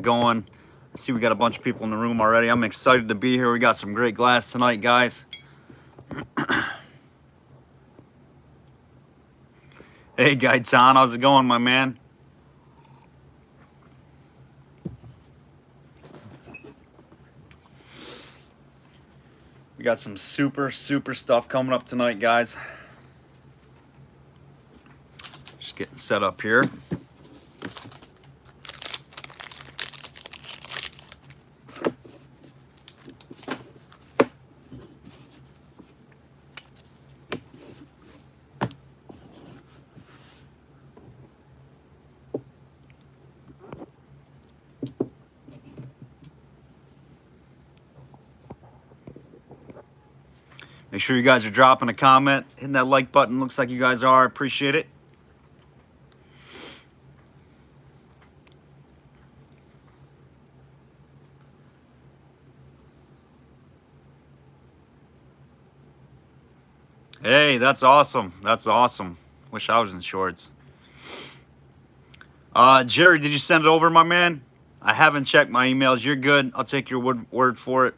going? I see we got a bunch of people in the room already. I'm excited to be here. We got some great glass tonight, guys. Hey, Gaitan, how's it going, my man? We got some super stuff coming up tonight, guys. Just getting set up here. Make sure you guys are dropping a comment, hitting that like button. Looks like you guys are. Appreciate it. Hey, that's awesome. That's awesome. Wish I was in shorts. Jerry, did you send it over, my man? I haven't checked my emails. You're good. I'll take your word for it.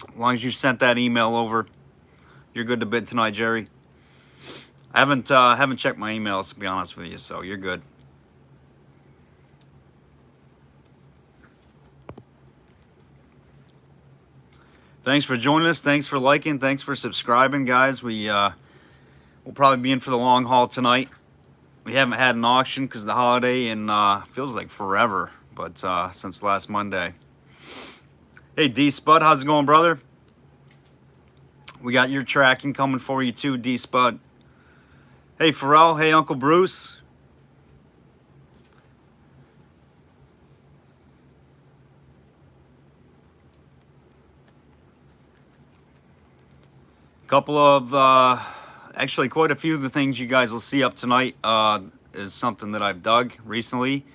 As long as you sent that email over, you're good to bid tonight, Jerry. I haven't checked my emails, to be honest with you, so you're good. Thanks for joining us. Thanks for liking. Thanks for subscribing, guys. We'll probably be in for the long haul tonight. We haven't had an auction because of the holiday and feels like forever, but since last Monday. Hey, D-Spud, how's it going, brother? We got your tracking coming for you too, D-Spud. Hey, Pharrell. Hey, Uncle Bruce. Couple of, actually quite a few of the things you guys will see up tonight is something that I've dug recently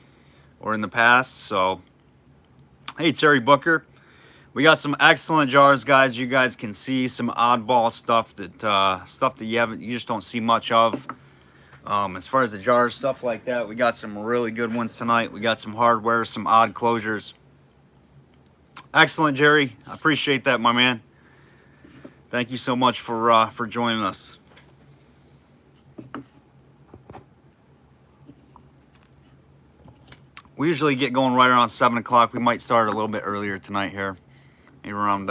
or in the past. So, hey, Terry Booker. We got some excellent jars, guys. You guys can see some oddball stuff that you just don't see much of. As far as the jars, stuff like that, we got some really good ones tonight. We got some hardware, some odd closures. Excellent, Jerry. I appreciate that, my man. Thank you so much for joining us. We usually get going right around 7 o'clock. We might start a little bit earlier tonight here. Maybe around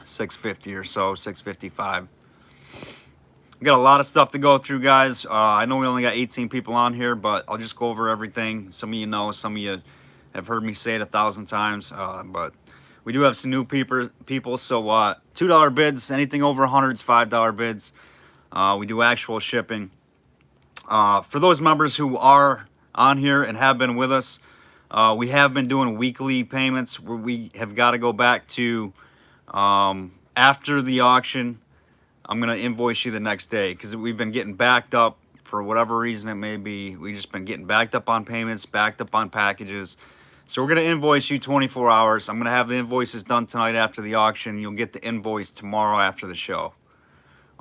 6:50 or so, 6:55. We got a lot of stuff to go through, guys. I know we only got 18 people on here, but I'll just go over everything. Some of you know, some of you have heard me say it 1,000 times, but we do have some new people. So $2 bids, anything over 100 is $5 bids. We do actual shipping. For those members who are on here and have been with us, we have been doing weekly payments where we have got to go back to after the auction. I'm going to invoice you the next day because we've been getting backed up for whatever reason it may be. We've just been getting backed up on payments, backed up on packages. So we're going to invoice you 24 hours. I'm going to have the invoices done tonight after the auction. You'll get the invoice tomorrow after the show.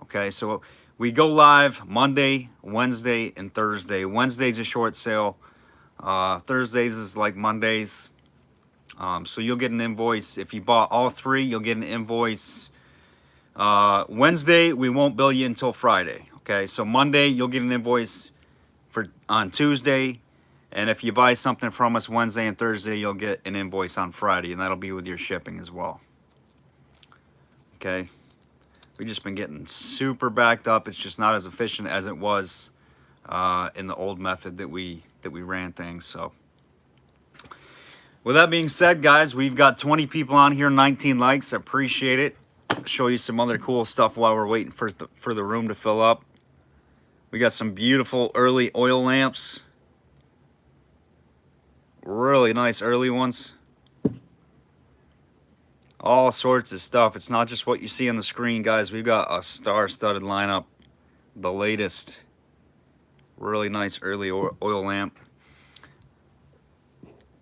Okay, so we go live Monday, Wednesday, and Thursday. Wednesday's a short sale. Thursdays is like Mondays. So you'll get an invoice. If you bought all three, you'll get an invoice. Wednesday, we won't bill you until Friday. Okay, so Monday, you'll get an invoice on Tuesday. And if you buy something from us Wednesday and Thursday, you'll get an invoice on Friday, and that'll be with your shipping as well. Okay, we've just been getting super backed up. It's just not as efficient as it was in the old method that we ran things. So with that being said, guys, we've got 20 people on here, 19 likes. I appreciate it. I'll show you some other cool stuff while we're waiting for the room to fill up. We got some beautiful early oil lamps. Really nice early ones. All sorts of stuff. It's not just what you see on the screen, guys. We've got a star-studded lineup. The latest. Really nice early oil lamp.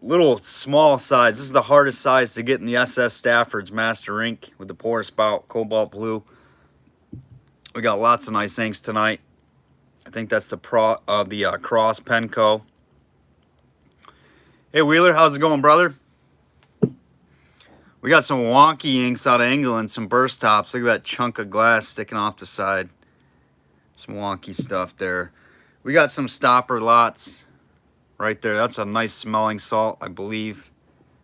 Little small size. This is the hardest size to get in the SS Stafford's Master Ink with the pour spout, cobalt blue. We got lots of nice inks tonight. I think that's the Cross Penco. Hey Wheeler, how's it going, brother? We got some wonky inks out of England, some burst tops. Look at that chunk of glass sticking off the side. Some wonky stuff there. We got some stopper lots right there. That's a nice smelling salt, I believe.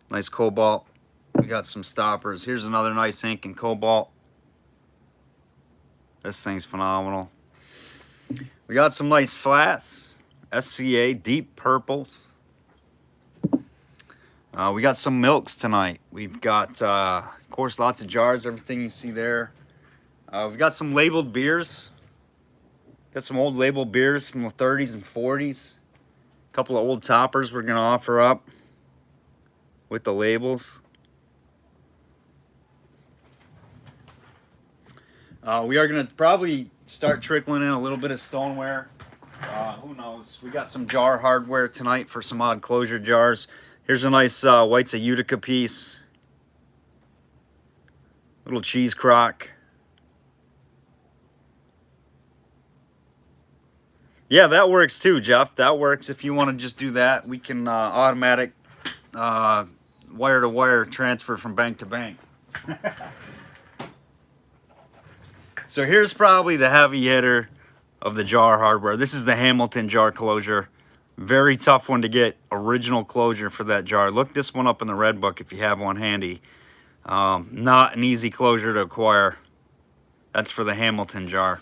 Nice cobalt. We got some stoppers. Here's another nice ink in cobalt. This thing's phenomenal. We got some nice flats. SCA, deep purples. We got some milks tonight. We've got, of course, lots of jars, everything you see there. We've got some labeled beers. Got some old labeled beers from the 30s and 40s. A couple of old toppers we're going to offer up with the labels. We are going to probably start trickling in a little bit of stoneware. Who knows? We got some jar hardware tonight for some odd closure jars. Here's a nice Whites of Eureka piece. Little cheese crock. Yeah, that works too, Jeff. That works if you want to just do that. We can automatic wire-to-wire transfer from bank to bank. So here's probably the heavy hitter of the jar hardware. This is the Hamilton jar closure. Very tough one to get original closure for that jar. Look this one up in the red book if you have one handy. Not an easy closure to acquire. That's for the Hamilton jar.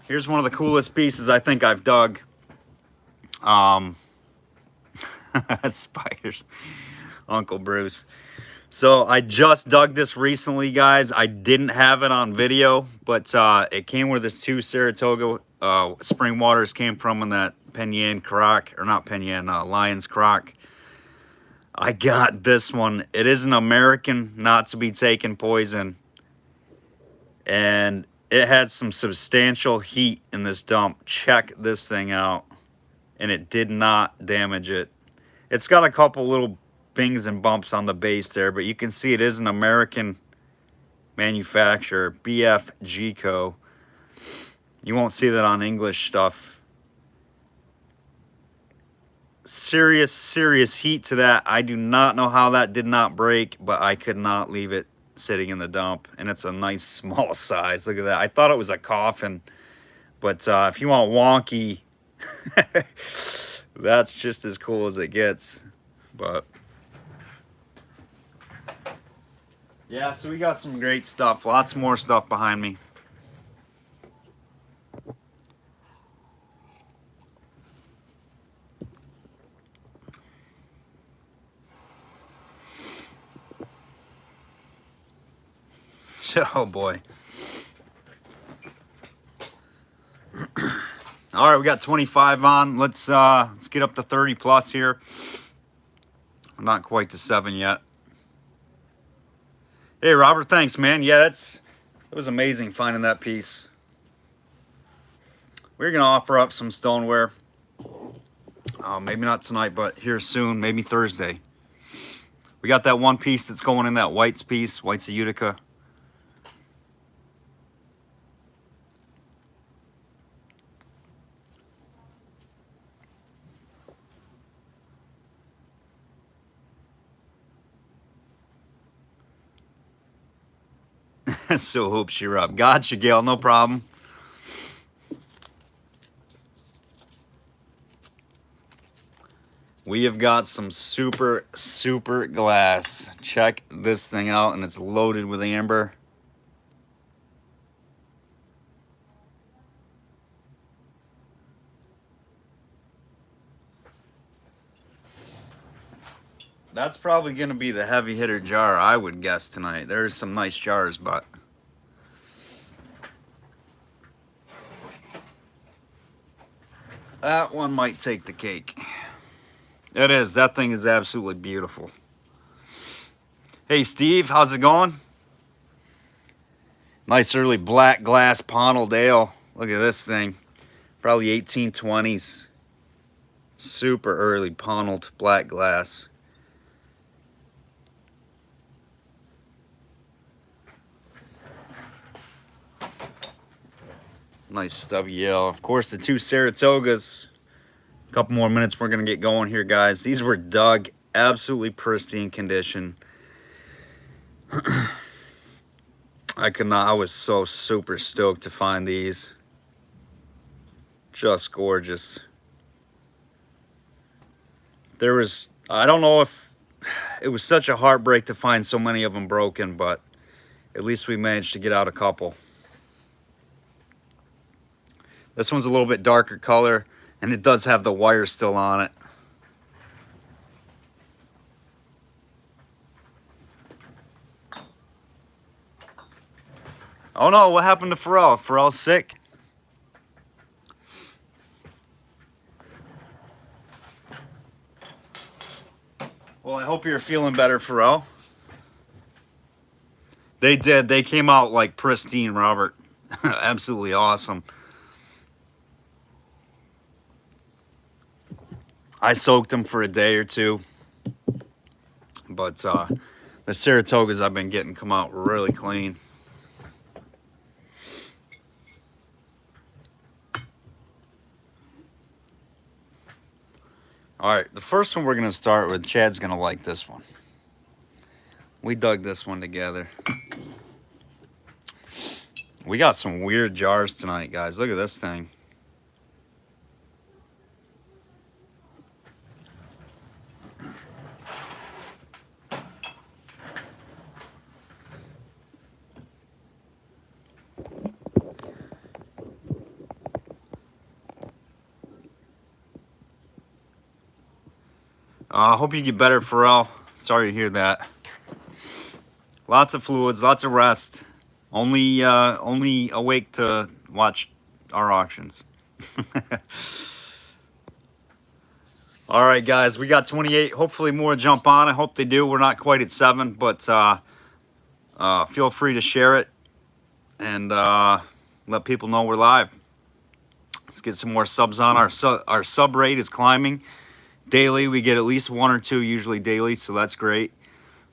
Here's one of the coolest pieces I think I've dug. Spiders. Uncle Bruce. So I just dug this recently, guys. I didn't have it on video, but it came where this 2 Saratoga spring waters came from in that Penyan crock, or not Penyan, Lion's crock. I got this one. It is an American not to be taken poison. And it had some substantial heat in this dump. Check this thing out. And it did not damage it. It's got a couple little bings and bumps on the base there, but you can see it is an American manufacturer, BFG Co. You won't see that on English stuff. Serious heat to that. I do not know how that did not break, but I could not leave it sitting in the dump. And it's a nice small size. Look at that. I thought it was a coffin, but if you want wonky, that's just as cool as it gets. But yeah, so we got some great stuff. Lots more stuff behind me. Oh boy. All right, we got 25 on. Let's get up to 30 plus here. I'm not quite to 7 yet. Hey Robert, thanks man. Yeah, it was amazing finding that piece. We're gonna offer up some stoneware. Maybe not tonight, but here soon, maybe Thursday. We got that one piece that's going in that Whites piece, Whites of Eureka. So hoops you're up. Gotcha, Gail, no problem. We have got some super glass. Check this thing out, and it's loaded with amber. That's probably going to be the heavy hitter jar, I would guess, tonight. There's some nice jars, but that one might take the cake. It is. That thing is absolutely beautiful. Hey, Steve, how's it going? Nice early black glass Ponald ale. Look at this thing. Probably 1820s. Super early Ponald black glass. Nice stubby yellow. Of course, the 2 Saratogas. A couple more minutes, we're going to get going here, guys. These were dug, absolutely pristine condition. I was so super stoked to find these. Just gorgeous. I don't know if it was such a heartbreak to find so many of them broken, but at least we managed to get out a couple. This one's a little bit darker color, and it does have the wire still on it. Oh no, what happened to Pharrell? Pharrell's sick? Well, I hope you're feeling better, Pharrell. They did. They came out like pristine, Robert. Absolutely awesome. I soaked them for a day or two. But the Saratogas I've been getting come out really clean. All right, the first one we're going to start with, Chad's going to like this one. We dug this one together. We got some weird jars tonight, guys. Look at this thing. I hope you get better, Pharrell. Sorry to hear that. Lots of fluids, lots of rest. Only awake to watch our auctions. All right, guys, we got 28. Hopefully more jump on. I hope they do. We're not quite at 7, but feel free to share it and let people know we're live. Let's get some more subs on. Our sub rate is climbing. Daily, we get at least 1 or 2, usually daily, so that's great.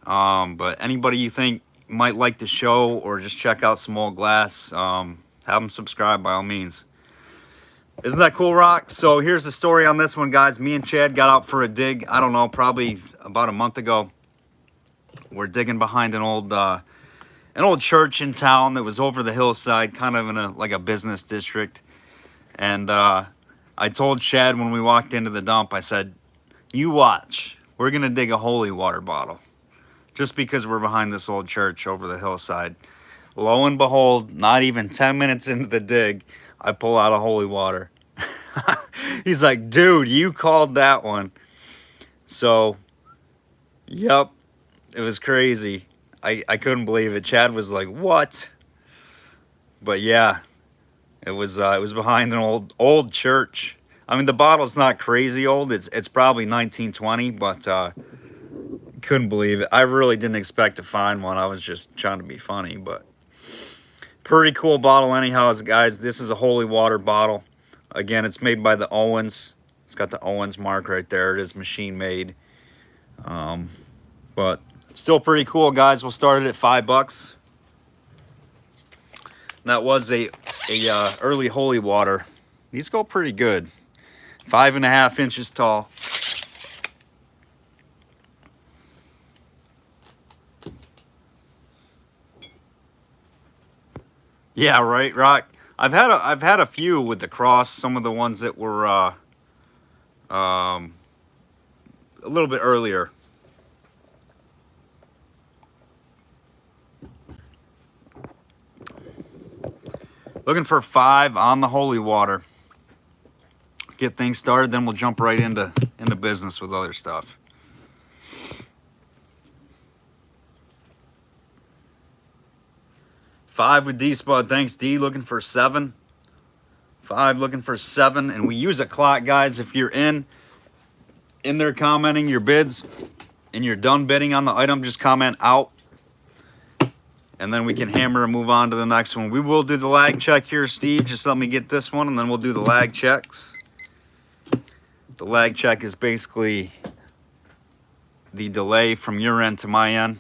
But anybody you think might like the show or just check out some old glass, have them subscribe by all means. Isn't that cool, Rock? So here's the story on this one, guys. Me and Chad got out for a dig, I don't know, probably about a month ago. We're digging behind an old church in town that was over the hillside, kind of in like a business district. And I told Chad when we walked into the dump, I said, you watch, we're going to dig a holy water bottle. Just because we're behind this old church over the hillside. Lo and behold, not even 10 minutes into the dig, I pull out a holy water. He's like, dude, you called that one. So, yep, it was crazy. I couldn't believe it. Chad was like, what? But yeah, it was behind an old church. I mean, the bottle's not crazy old. It's probably 1920, but couldn't believe it. I really didn't expect to find one. I was just trying to be funny, but pretty cool bottle anyhow, guys. This is a holy water bottle. Again, it's made by the Owens. It's got the Owens mark right there. It is machine made. But still pretty cool, guys. We'll start it at $5. That was a early holy water. These go pretty good. 5.5 inches tall. Yeah, right, Rock. I've had a few with the cross. Some of the ones that were a little bit earlier. Looking for 5 on the holy water. Get things started, then we'll jump right into business with other stuff. $5 with D-Spud. Thanks, D. Looking for 7. 5 looking for 7. And we use a clock, guys. If you're in there commenting your bids and you're done bidding on the item, just comment out. And then we can hammer and move on to the next one. We will do the lag check here, Steve. Just let me get this one, and then we'll do the lag checks. The lag check is basically the delay from your end to my end.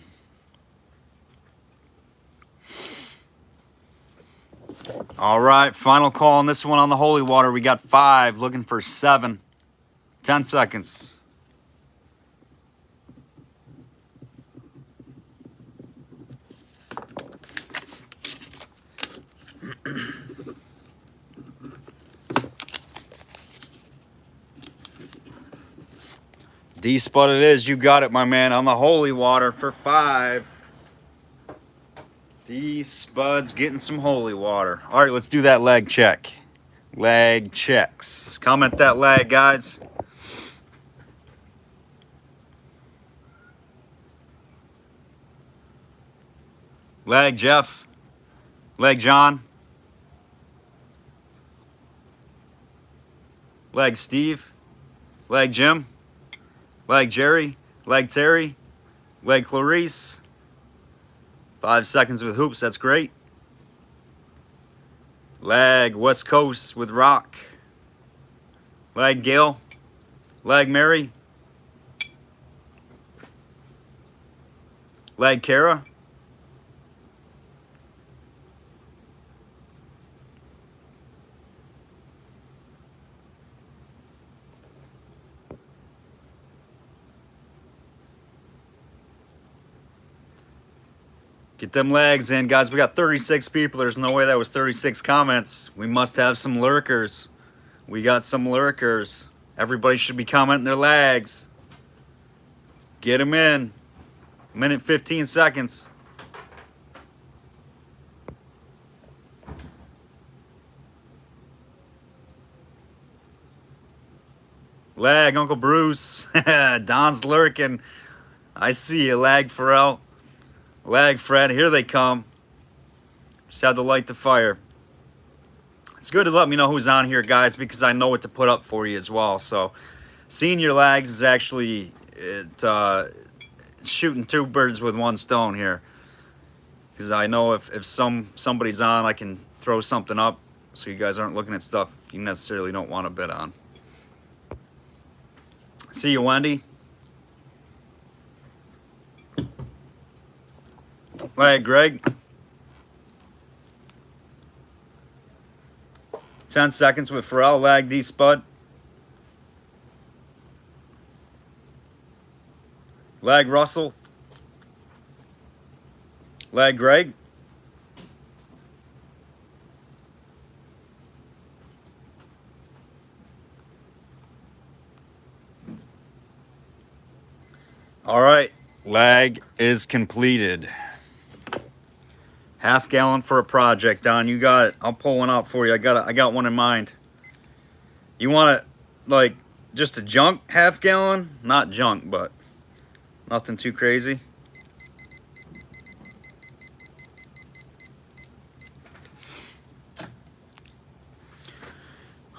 All right, final call on this one on the holy water. We got 5, looking for 7. 10 seconds. D-spud it is. You got it, my man, on the holy water for 5. D-spud's getting some holy water. All right, let's do that leg check. Leg checks. Comment that leg, guys. Leg Jeff. Leg John. Leg Steve. Leg Jim. Leg Jerry. Leg Terry. Leg Clarice. 5 seconds with hoops, that's great. Leg West Coast with Rock. Leg Gail. Leg Mary. Leg Kara. Get them legs in, guys. We got 36 people. There's no way that was 36 comments. We must have some lurkers. We got some lurkers. Everybody should be commenting their legs. Get them in. Minute 15 seconds. Lag, Uncle Bruce. Don's lurking. I see you, Lag Pharrell. Lag Fred, here they come. Just had to light the fire. It's good to let me know who's on here, guys, because I know what to put up for you as well. So seeing your lags is actually shooting 2 birds with 1 stone here. Because I know if somebody's on, I can throw something up so you guys aren't looking at stuff you necessarily don't want to bid on. See you, Wendy. Lag Greg. 10 seconds with Pharrell. Lag D Spud. Lag Russell. Lag Greg. All right, lag is completed. Half gallon for a project, Don. You got it. I'll pull one out for you. I got one in mind. You want it like just a junk half gallon? Not junk, but nothing too crazy.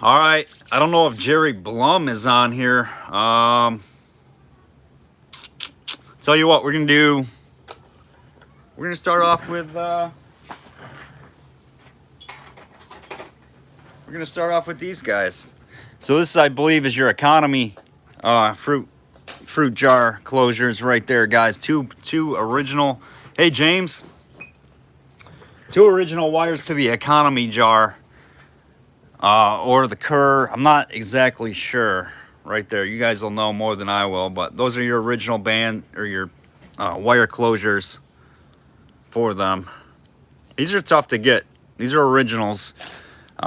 All right. I don't know if Jerry Blum is on here. Tell you what, we're gonna do. We're gonna start off with. We're gonna start off with these guys. So this, I believe, is your economy fruit jar closures right there, guys. Two original. Hey James. 2 original wires to the economy jar, or the Kerr. I'm not exactly sure. Right there, you guys will know more than I will, but those are your original band or your wire closures for them. These are tough to get. These are originals. It's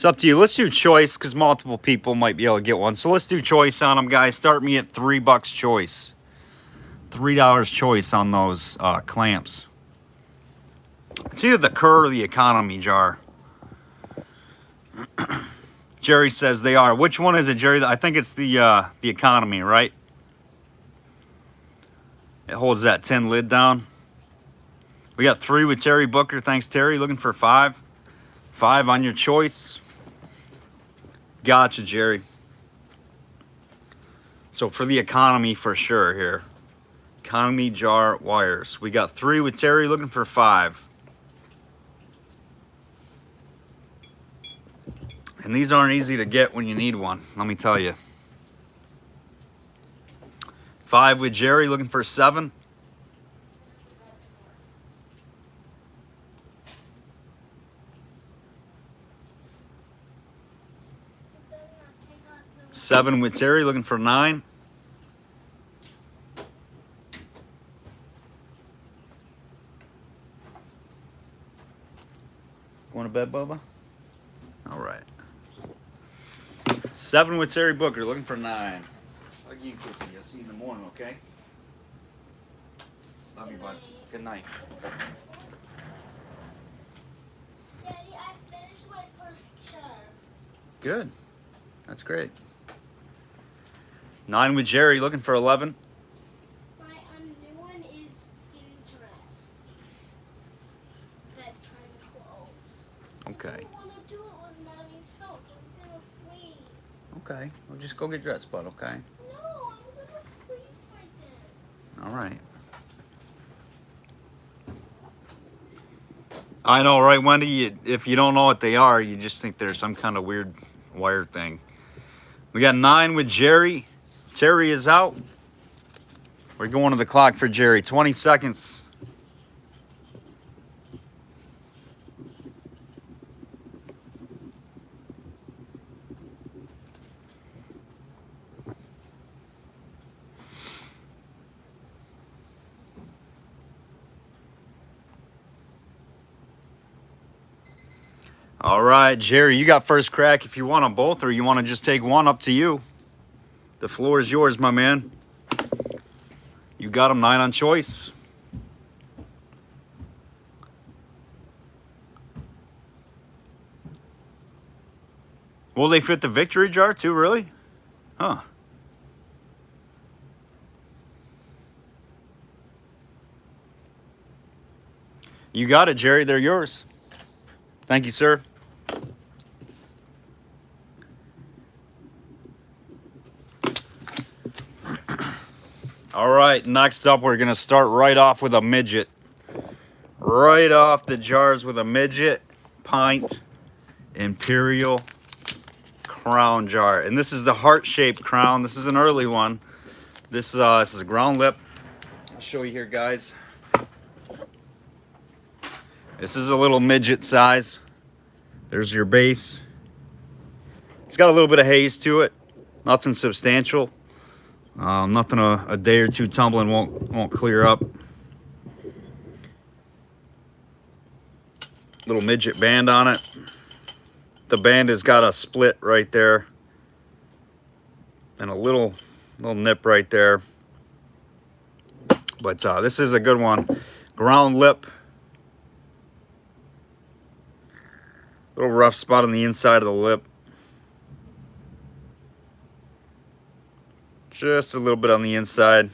up to you. Let's do choice because multiple people might be able to get one. So let's do choice on them, guys. Start me at $3 choice. $3 choice on those clamps. It's either the Kerr or the economy jar. Jerry says they are. Which one is it, Jerry? I think it's the economy, right? It holds that tin lid down. We got 3 with Terry Booker. Thanks, Terry. Looking for 5. 5 on your choice. Gotcha, Jerry. So for the economy, for sure here. Economy jar wires. We got 3 with Terry. Looking for 5. And these aren't easy to get when you need one, let me tell you. 5 with Jerry, looking for 7. 7 with Terry, looking for 9. Going to bed, Bubba? All right. 7 with Terry Booker, looking for 9. I'll give you a kissy. I'll see you in the morning, okay? Love you, bud. Good night. Daddy, I finished my first chair. Good. That's great. 9 with Jerry, looking for 11. My new one is getting dressed. Bedtime clothes. Okay. I don't want to do it with Mommy's help. I'm going to freeze. Okay. Well, just go get dressed, bud, okay? No, I'm going to freeze by then. All right. I know, right, Wendy? If you don't know what they are, you just think they're some kind of weird wire thing. We got 9 with Jerry. Terry is out. We're going to the clock for Jerry. 20 seconds. All right, Jerry, you got first crack if you want them both, or you want to just take one, up to you. The floor is yours, my man. You got them 9 on choice. Will they fit the victory jar too, really? Huh. You got it, Jerry. They're yours. Thank you, sir. All right, next up, we're going to start right off with a midget. Right off the jars with a midget pint imperial crown jar. And this is the heart-shaped crown. This is an early one. This is a ground lip. I'll show you here, guys. This is a little midget size. There's your base. It's got a little bit of haze to it. Nothing substantial. Nothing a day or two tumbling won't clear up. Little midget band on it. The band has got a split right there. And a little nip right there. But this is a good one. Ground lip. Little rough spot on the inside of the lip. Just a little bit on the inside.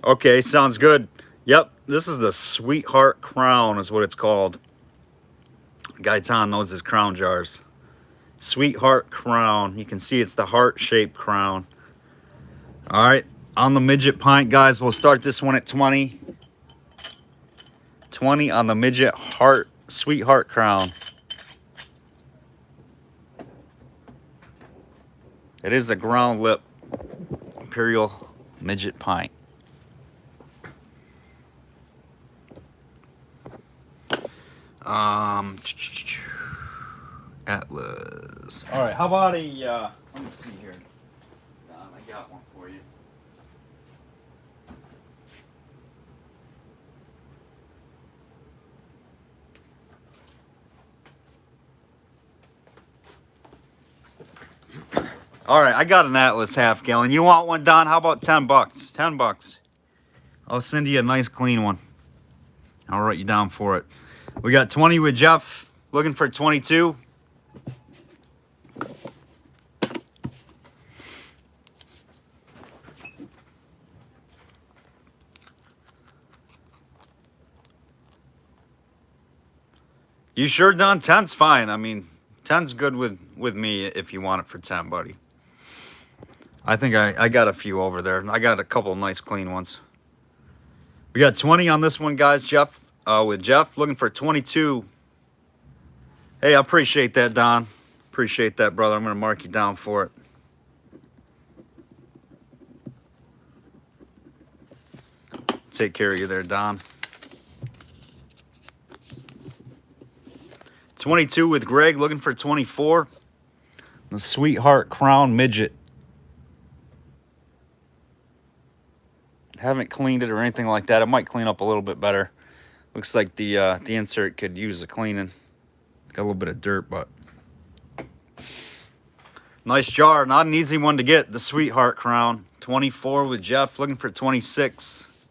Okay, sounds good. Yep, this is the Sweetheart Crown is what it's called. Gaitan knows his crown jars. Sweetheart Crown. You can see it's the heart-shaped crown. All right, on the midget pint, guys, we'll start this one at 20. 20 on the midget heart. Sweetheart Crown. It is a ground lip imperial midget pint. Atlas. All right, how about a let me see here. I got one for you. All right, I got an Atlas half gallon. You want one, Don? How about 10 bucks? 10 bucks. I'll send you a nice clean one. I'll write you down for it. We got 20 with Jeff, looking for 22. You sure, Don? 10's fine. I mean, 10's good with me if you want it for 10, buddy. I think I got a few over there. I got a couple nice clean ones. We got 20 on this one, guys. Jeff, with Jeff, looking for 22. Hey, I appreciate that, Don. Appreciate that, brother. I'm going to mark you down for it. Take care of you there, Don. 22 with Greg, looking for 24. The Sweetheart Crown Midget. Haven't cleaned it or anything like that. It might clean up a little bit better. Looks like the insert could use a cleaning. Got a little bit of dirt, but nice jar. Not an easy one to get. The Sweetheart Crown. 24 with Jeff, looking for 26.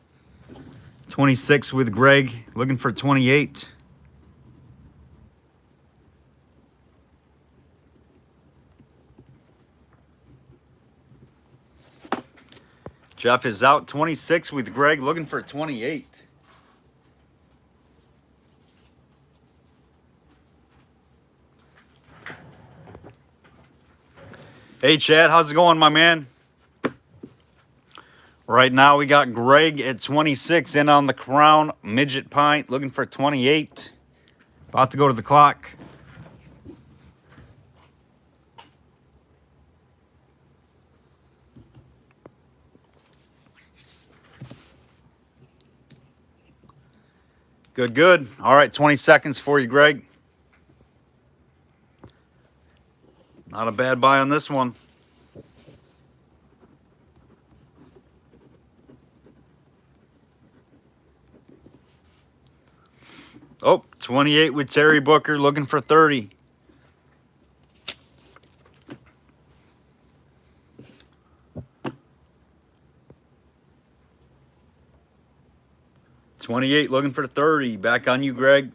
26 with Greg, looking for 28. Jeff is out. 26 with Greg, looking for 28. Hey, Chad, how's it going, my man? Right now, we got Greg at 26 in on the Crown Midget Pint, looking for 28. About to go to the clock. Good, good. All right, 20 seconds for you, Greg. Not a bad buy on this one. Oh, 28 with Terry Booker, looking for 30. $28 looking for 30. Back on you, Greg.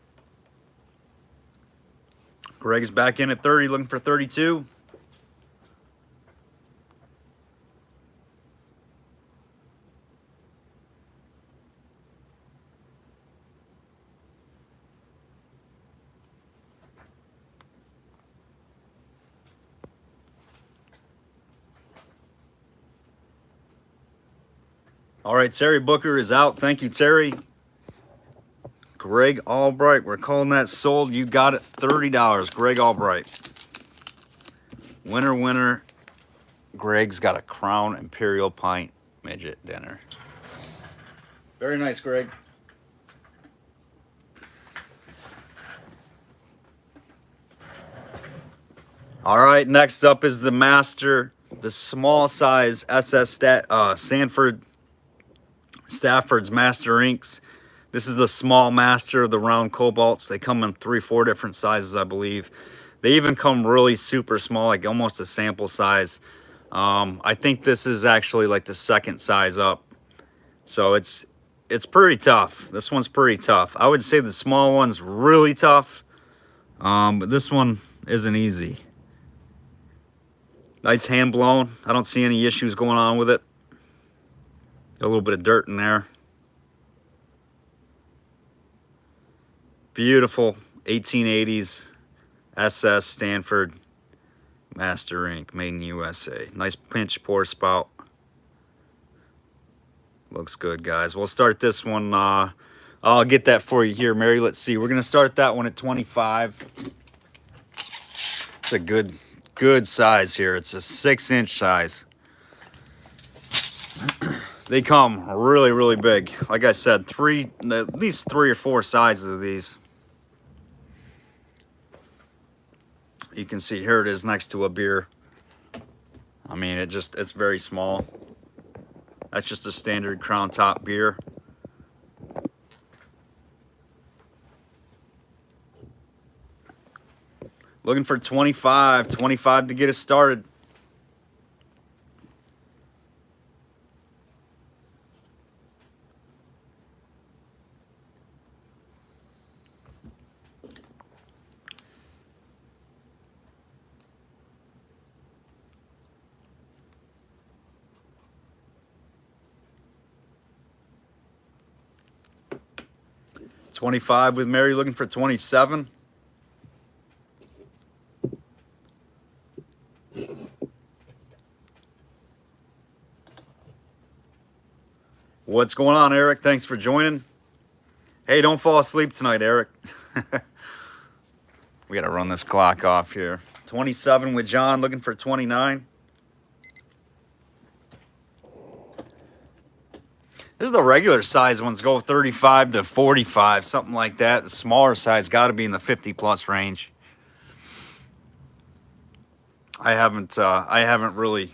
Greg is back in at 30, looking for 32. All right, Terry Booker is out. Thank you, Terry. Greg Albright, we're calling that sold. You got it, $30. Greg Albright. Winner, winner. Greg's got a Crown Imperial Pint Midget dinner. Very nice, Greg. All right, next up is the Master, the small size SS Stafford's Master Inks. This is the small Master of the round cobalts. They come in 3-4 different sizes, I believe. They even come really super small, like almost a sample size. I think this is actually like the second size up. So it's pretty tough. This one's pretty tough. I would say the small one's really tough, but this one isn't easy. Nice hand blown. I don't see any issues going on with it. Got a little bit of dirt in there. Beautiful 1880s SS Stanford Master Ink, made in USA. Nice pinch pour spout. Looks good, guys. We'll start this one. I'll get that for you here, Mary. Let's see. We're going to start that one at 25. It's a good size here. It's a 6-inch size. They come really, really big. Like I said, at least 3 or 4 sizes of these. You can see here it is next to a beer. I mean, it's very small. That's just a standard Crown Top beer. Looking for 25 to get us started. $25 with Mary, looking for 27. What's going on, Eric? Thanks for joining. Hey, don't fall asleep tonight, Eric. We got to run this clock off here. 27 with John, looking for 29. There's the regular size ones go 35 to 45, something like that. The smaller size got to be in the 50 plus range. I haven't really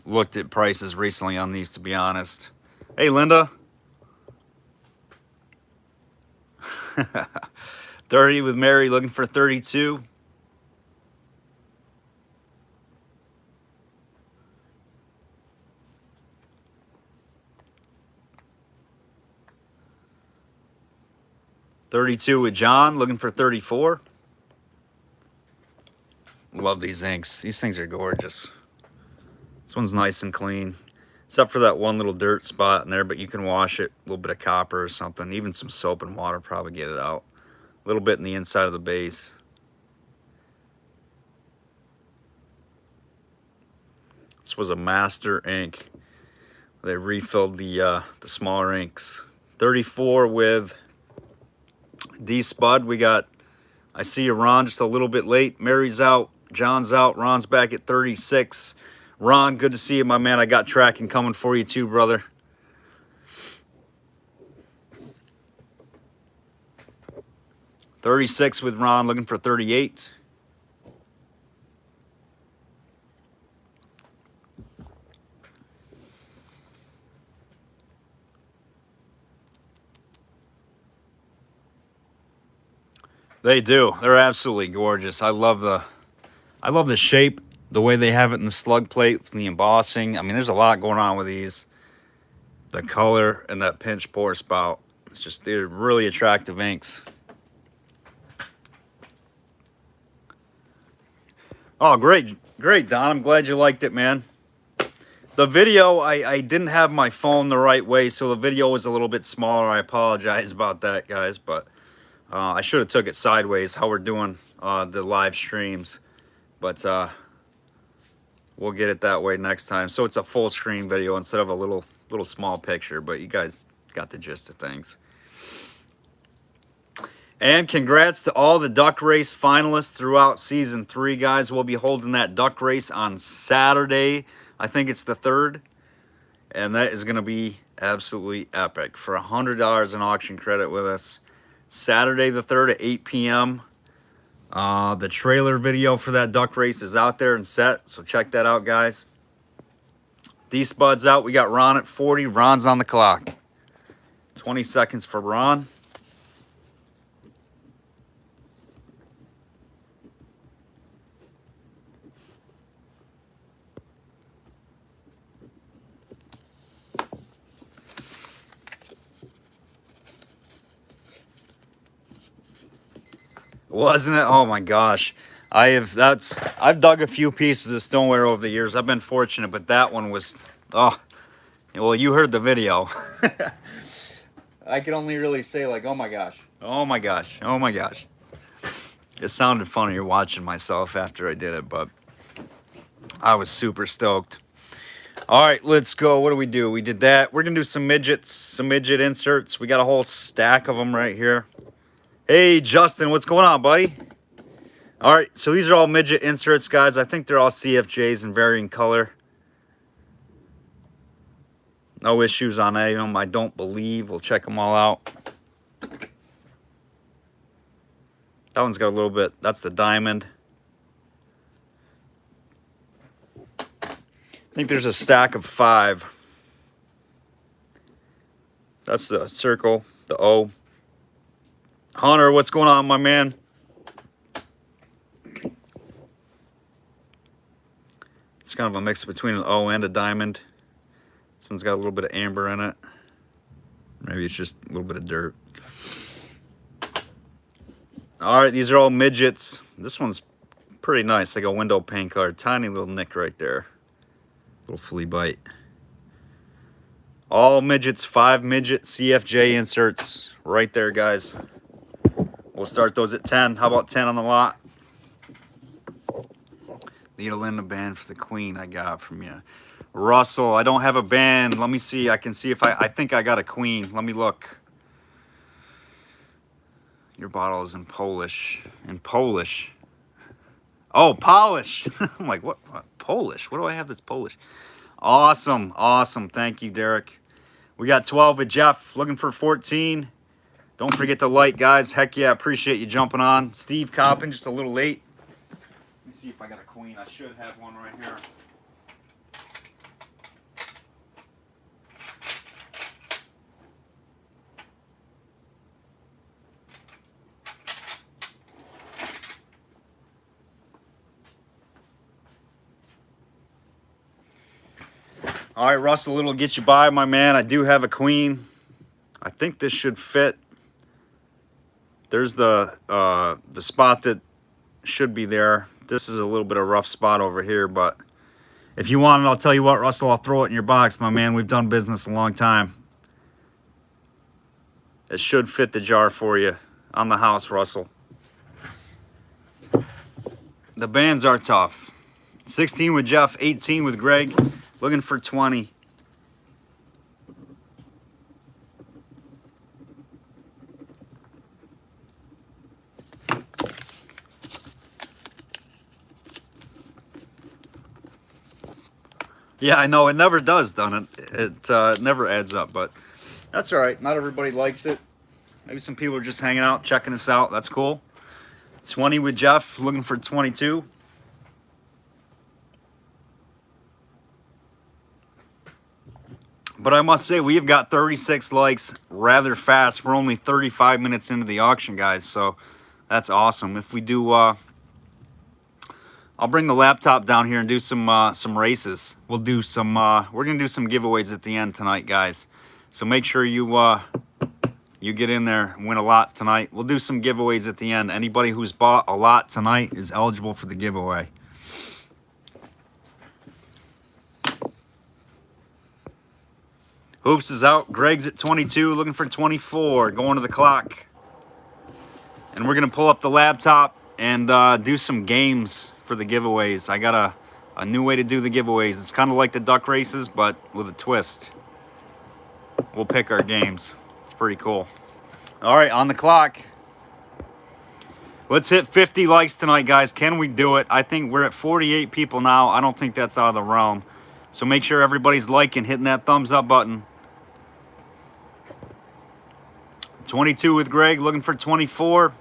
looked at prices recently on these, to be honest. Hey, Linda. 30 with Mary, looking for 32. $32 with John, looking for 34. Love these inks. These things are gorgeous. This one's nice and clean, except for that one little dirt spot in there, but you can wash it. A little bit of copper or something. Even some soap and water probably get it out. A little bit in the inside of the base. This was a master ink. They refilled the smaller inks. 34 with D Spud. We got, I see you, Ron, just a little bit late. Mary's out. John's out. Ron's back at 36. Ron, good to see you, my man. I got tracking coming for you too, brother. $36 with Ron, looking for 38. They do. They're absolutely gorgeous. I love the shape, the way they have it in the slug plate, the embossing. I mean, there's a lot going on with these. The color and that pinch pour spout. It's just, they're really attractive inks. Oh, great, Don. I'm glad you liked it, man. The video, I didn't have my phone the right way, so the video was a little bit smaller. I apologize about that, guys, but I should have took it sideways, how we're doing the live streams. But we'll get it that way next time. So it's a full screen video instead of a little small picture, but you guys got the gist of things. And congrats to all the duck race finalists throughout season 3, guys. We'll be holding that duck race on Saturday. I think it's the 3rd. And that is going to be absolutely epic. For $100 in auction credit with us. Saturday the 3rd at 8 p.m. The trailer video for that duck race is out there and set. So check that out, guys. D-Spud's out. We got Ron at 40. Ron's on the clock. 20 seconds for Ron. Wasn't it? Oh my gosh. I've dug a few pieces of stoneware over the years. I've been fortunate, but that one was, oh, well, you heard the video. I can only really say like, oh my gosh, oh my gosh, oh my gosh. It sounded funnier watching myself after I did it, but I was super stoked. All right, let's go. What do? We did that. We're gonna do some midgets, some midget inserts. We got a whole stack of them right here. Hey, Justin, what's going on, buddy? All right, so these are all midget inserts, guys. I think they're all CFJs in varying color. No issues on any of them, I don't believe. We'll check them all out. That one's got a little bit, that's the diamond. I think there's a stack of 5. That's the circle, the O. Hunter, what's going on, my man? It's kind of a mix between an O and a diamond. This one's got a little bit of amber in it. Maybe it's just a little bit of dirt. All right, these are all midgets. This one's pretty nice, like a window pane color. Tiny little nick right there. Little flea bite. All midgets, 5 midget CFJ inserts right there, guys. We'll start those at 10. How about 10 on the lot? Need a Linda band for the queen I got from you. Russell, I don't have a band. Let me see. I can see if I think I got a queen. Let me look. Your bottle is in Polish. In Polish. Oh, Polish. I'm like, what? Polish? What do I have that's Polish? Awesome. Awesome. Thank you, Derek. We got 12 with Jeff, looking for 14. Don't forget to like, guys. Heck yeah, appreciate you jumping on. Steve Coppin, just a little late. Let me see if I got a queen. I should have one right here. All right, Russell, it'll get you by, my man. I do have a queen. I think this should fit. There's the spot that should be there. This is a little bit of a rough spot over here, but if you want it, I'll tell you what, Russell, I'll throw it in your box, my man. We've done business a long time. It should fit the jar for you on the house, Russell. The bands are tough. 16 with Jeff, 18 with Greg. Looking for 20. Yeah, I know. It never does, doesn't it? It never adds up, but that's all right. Not everybody likes it. Maybe some people are just hanging out, checking us out. That's cool. 20 with Jeff, looking for 22. But I must say, we have got 36 likes rather fast. We're only 35 minutes into the auction, guys, so that's awesome. If we do, I'll bring the laptop down here and do some races. We'll do some, we're going to do some giveaways at the end tonight, guys. So make sure you you get in there and win a lot tonight. We'll do some giveaways at the end. Anybody who's bought a lot tonight is eligible for the giveaway. Hoops is out. Greg's at 22, looking for 24, going to the clock. And we're going to pull up the laptop and do some games for the giveaways. I got a new way to do the giveaways. It's kind of like the duck races, but with a twist. We'll pick our games. It's pretty cool. All right, on the clock. Let's hit 50 likes tonight, guys. Can we do it? I think we're at 48 people now. I don't think that's out of the realm. So make sure everybody's liking, hitting that thumbs up button. 22 with Greg, looking for 24.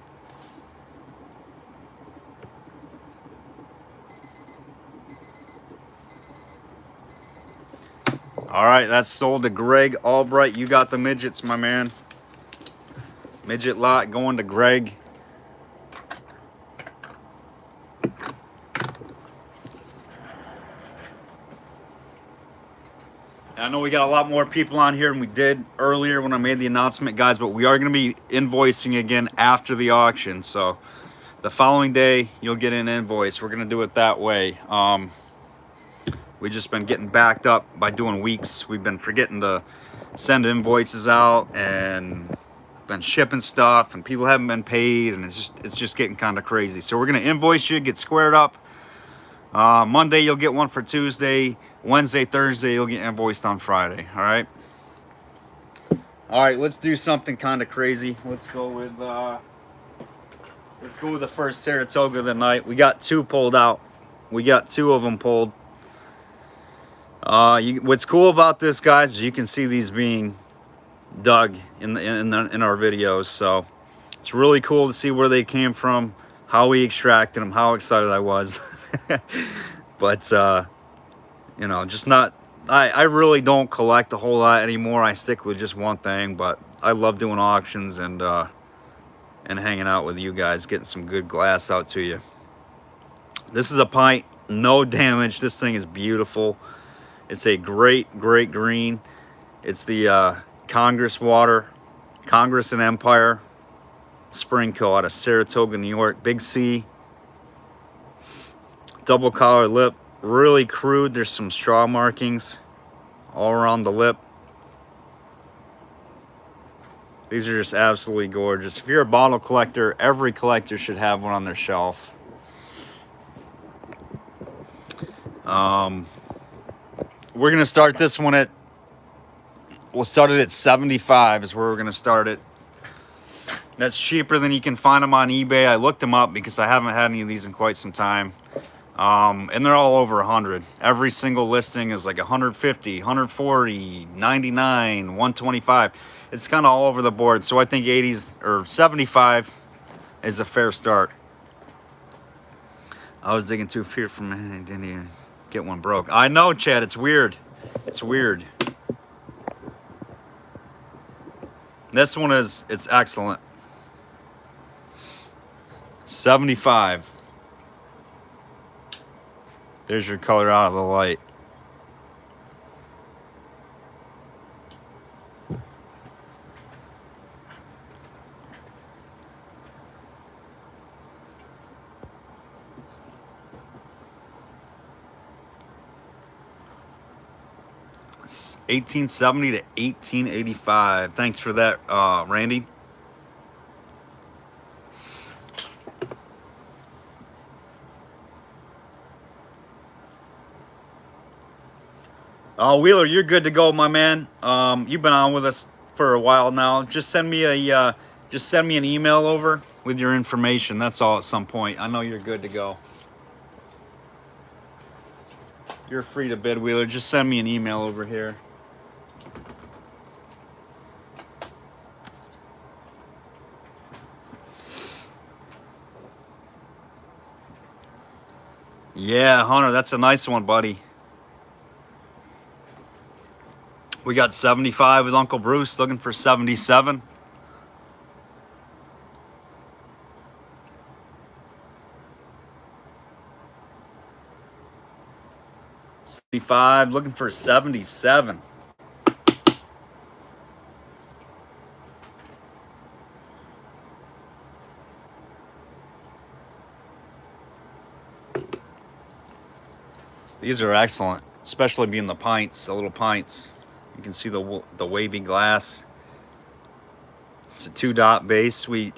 All right, that's sold to Greg Albright. You got the midgets, my man. Midget lot going to Greg. I know we got a lot more people on here than we did earlier when I made the announcement, guys, but we are going to be invoicing again after the auction. So the following day, you'll get an invoice. We're going to do it that way. We've just been getting backed up by doing weeks. We've been forgetting to send invoices out and been shipping stuff, and people haven't been paid, and it's just getting kind of crazy. So we're going to invoice you, get squared up. Monday, you'll get one for Tuesday. Wednesday, Thursday, you'll get invoiced on Friday. All right. All right. Let's do something kind of crazy. Let's go with the first Saratoga of the night. We got two pulled out. We got two of them pulled. What's cool about this, guys, is you can see these being dug in our videos. So it's really cool to see where they came from, how we extracted them, how excited I was. But you know, just not, I really don't collect a whole lot anymore. I stick with just one thing, but I love doing auctions and hanging out with you guys, getting some good glass out to you. This is a pint, no damage. This thing is beautiful. It's a great green. It's the Congress and Empire Spring Co. out of Saratoga, New York. Big C. Double collar lip. Really crude. There's some straw markings all around the lip. These are just absolutely gorgeous. If you're a bottle collector, every collector should have one on their shelf. We're going to start this one at, we'll start it at 75 is where we're going to start it. That's cheaper than you can find them on eBay. I looked them up because I haven't had any of these in quite some time. And they're all over 100. Every single listing is like 150, 140, 99, 125. It's kind of all over the board. So I think 80s or 75 is a fair start. I was digging through fear from man, didn't even get one broke. I know, Chad. It's weird. It's weird. This one it's excellent. 75. There's your color out of the light. It's 1870 to 1885. Thanks for that, Randy. Wheeler, you're good to go, my man. You've been on with us for a while now. Just send me an email over with your information. That's all at some point. I know you're good to go. You're free to bid, Wheeler. Just send me an email over here. Yeah, Hunter, that's a nice one, buddy. We got 75 with Uncle Bruce, looking for 77. Looking for 77. These are excellent, especially being the pints, the little pints. You can see the wavy glass. It's a 2-dot base. We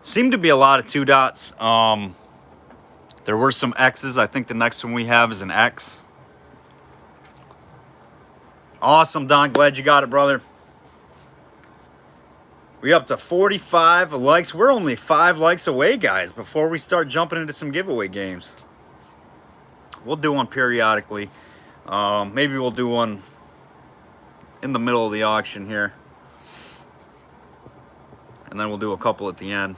seem to be a lot of 2 dots. There were some X's. I think the next one we have is an X. Awesome, Don. Glad you got it, brother. We up to 45 likes. We're only 5 likes away, guys, before we start jumping into some giveaway games. We'll do one periodically. Maybe we'll do one in the middle of the auction here. And then we'll do a couple at the end.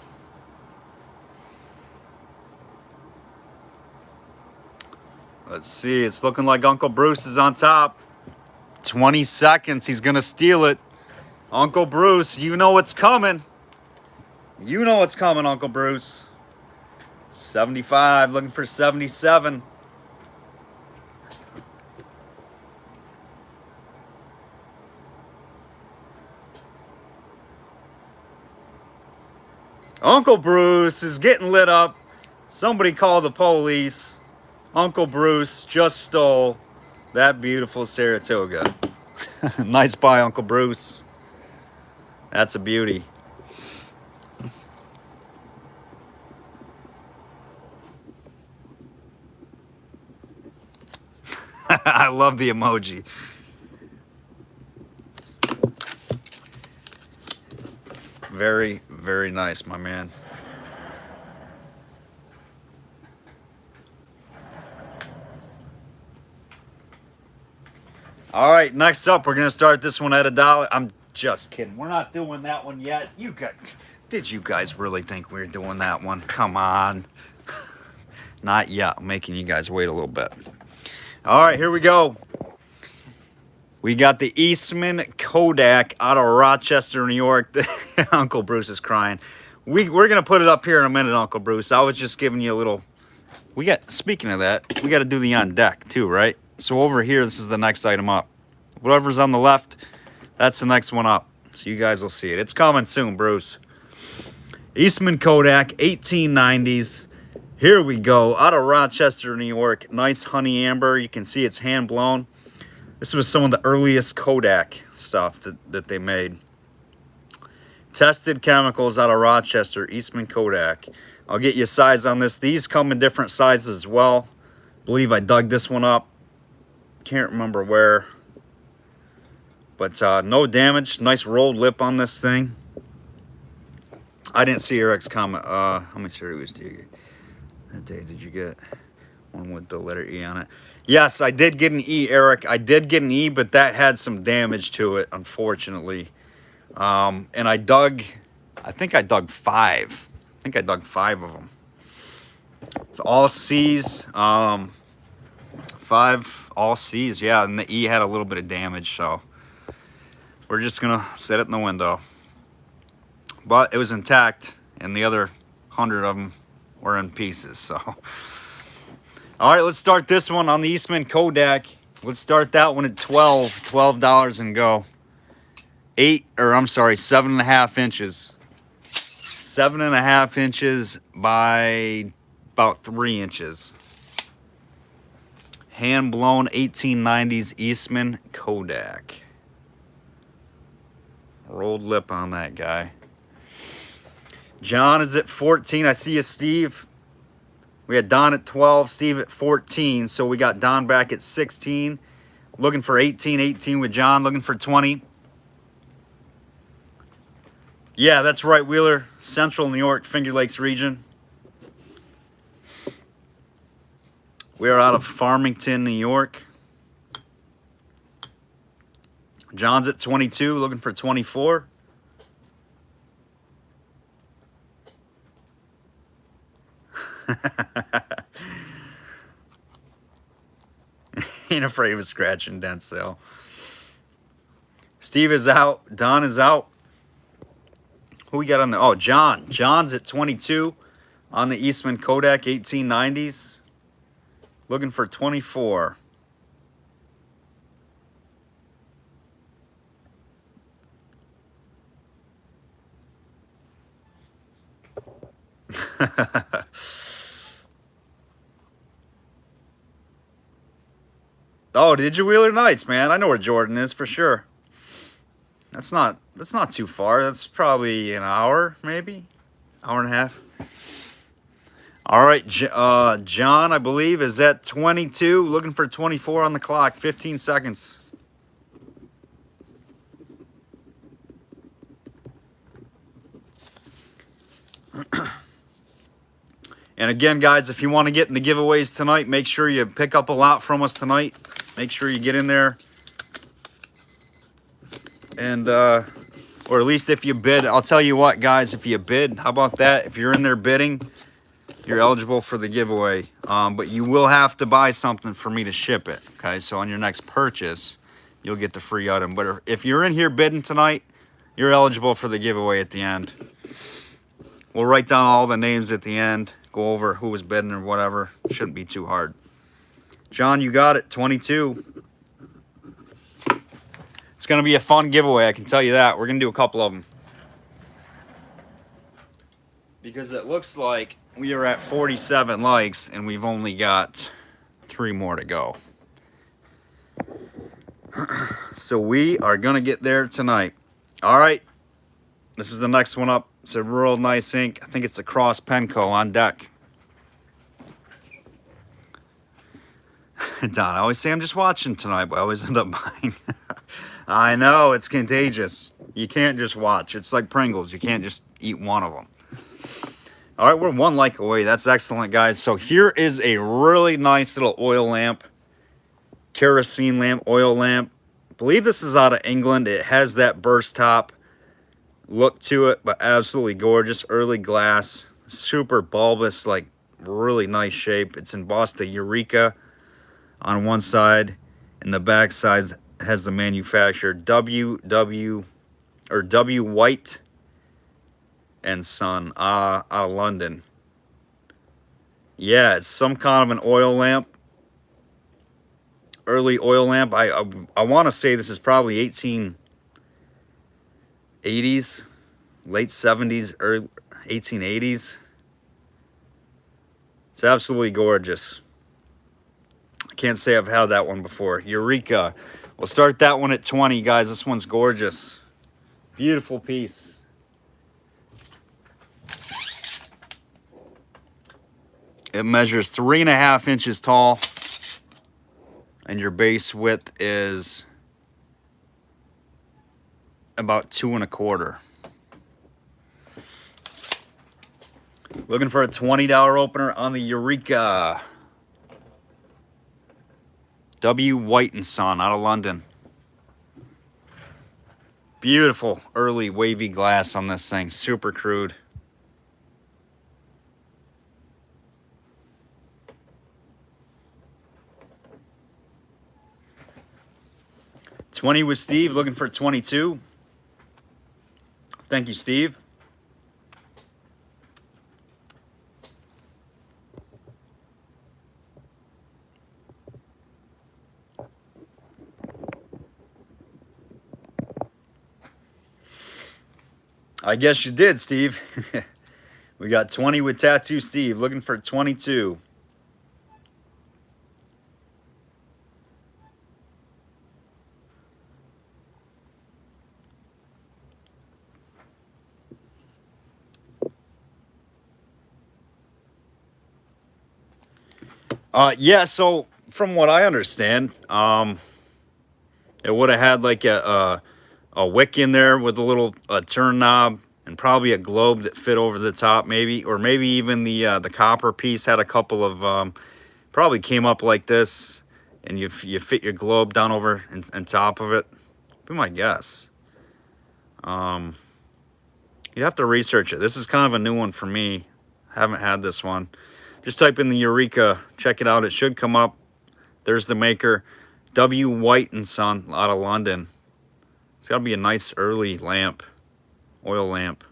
Let's see. It's looking like Uncle Bruce is on top. 20 seconds. He's going to steal it. Uncle Bruce, you know what's coming. You know what's coming, Uncle Bruce. 75, looking for 77. Uncle Bruce is getting lit up. Somebody call the police. Uncle Bruce just stole that beautiful Saratoga. Nice buy, Uncle Bruce. That's a beauty. I love the emoji. Very, very nice, my man. All right, next up, we're gonna start this one at $1. I'm just kidding. We're not doing that one yet. Did you guys really think we were doing that one? Come on. Not yet. I'm making you guys wait a little bit. All right, here we go. We got the Eastman Kodak out of Rochester, New York. Uncle Bruce is crying. We're going to put it up here in a minute, Uncle Bruce. I was just giving you a little... Speaking of that, we got to do the on deck too, right? So over here, this is the next item up. Whatever's on the left, that's the next one up. So you guys will see it. It's coming soon, Bruce. Eastman Kodak, 1890s. Here we go. Out of Rochester, New York. Nice honey amber. You can see it's hand blown. This was some of the earliest Kodak stuff that they made. Tested chemicals out of Rochester, Eastman Kodak. I'll get you a size on this. These come in different sizes as well. I believe I dug this one up. Can't remember where. But no damage. Nice rolled lip on this thing. I didn't see Eric's comment. How many series do you get? That day did you get? One with the letter E on it. Yes, I did get an E, Eric. I did get an E, but that had some damage to it, unfortunately. And I think I dug 5. I think I dug 5 of them. So all C's, 5 all C's, yeah, and the E had a little bit of damage, so we're just gonna set it in the window. But it was intact, and the other 100 of them were in pieces, so. All right, let's start this one on the Eastman Kodak. Let's start that one at $12 and go. 7.5 inches. 7.5 inches by about 3 inches. Hand blown 1890s Eastman Kodak. Rolled lip on that guy. John is at 14. I see you, Steve. We had Don at 12, Steve at 14. So we got Don back at 16. Looking for 18. 18 with John. Looking for 20. Yeah, that's right, Wheeler. Central New York, Finger Lakes region. We are out of Farmington, New York. John's at 22, looking for 24. Ain't afraid of a scratch and dent sale. Steve is out. Don is out. Who we got on the... Oh, John. John's at 22 on the Eastman Kodak 1890s. Looking for 24. Oh, did you Wheeler Nights, man? I know where Jordan is for sure. That's not too far. That's probably an hour, maybe. Hour and a half. All right, John, I believe, is at 22. Looking for 24 on the clock. 15 seconds. And again, guys, if you want to get in the giveaways tonight, make sure you pick up a lot from us tonight. Make sure you get in there. And, or at least if you bid, I'll tell you what, guys, if you bid, how about that? If you're in there bidding, you're eligible for the giveaway. But you will have to buy something for me to ship it, okay? So on your next purchase, you'll get the free item. But if you're in here bidding tonight, you're eligible for the giveaway at the end. We'll write down all the names at the end, go over who was bidding or whatever. Shouldn't be too hard. John, you got it, 22. It's going to be a fun giveaway, I can tell you that. We're going to do a couple of them. Because it looks like we are at 47 likes and we've only got 3 more to go. So we are going to get there tonight. All right. This is the next one up. It's a real nice ink. I think it's a Cross Penco on deck. Don, I always say I'm just watching tonight, but I always end up buying. I know, it's contagious. You can't just watch. It's like Pringles. You can't just eat one of them. All right, we're 1 like away. That's excellent, guys. So here is a really nice little oil lamp. Kerosene lamp, oil lamp. I believe this is out of England. It has that burst top look to it, but absolutely gorgeous. Early glass. Super bulbous, like really nice shape. It's embossed to Eureka on one side, and the back side has the manufacturer W White and Son out of London. Yeah, it's some kind of an oil lamp, early oil lamp. I want to say this is probably 1880s, late 70s, early 1880s. It's absolutely gorgeous. I can't say I've had that one before. Eureka. We'll start that one at 20, guys. This one's gorgeous. Beautiful piece. It measures 3.5 inches tall. And your base width is about 2 1/4. Looking for a $20 opener on the Eureka. W. White and Son out of London. Beautiful early wavy glass on this thing. Super crude. $20 with Steve, looking for $22. Thank you, Steve. I guess you did, Steve. We got 20 with Tattoo Steve, looking for 22. Yeah, so from what I understand, it would have had like a wick in there with a little turn knob and probably a globe that fit over the top, maybe, or maybe even the copper piece had a couple of probably came up like this, and you fit your globe down over and top of it. Be my guess. You'd have to research it. This is kind of a new one for me. Haven't had this one. Just type in the Eureka. Check it out. It should come up. There's the maker. W. White and Son out of London. It's got to be a nice early lamp. Oil lamp.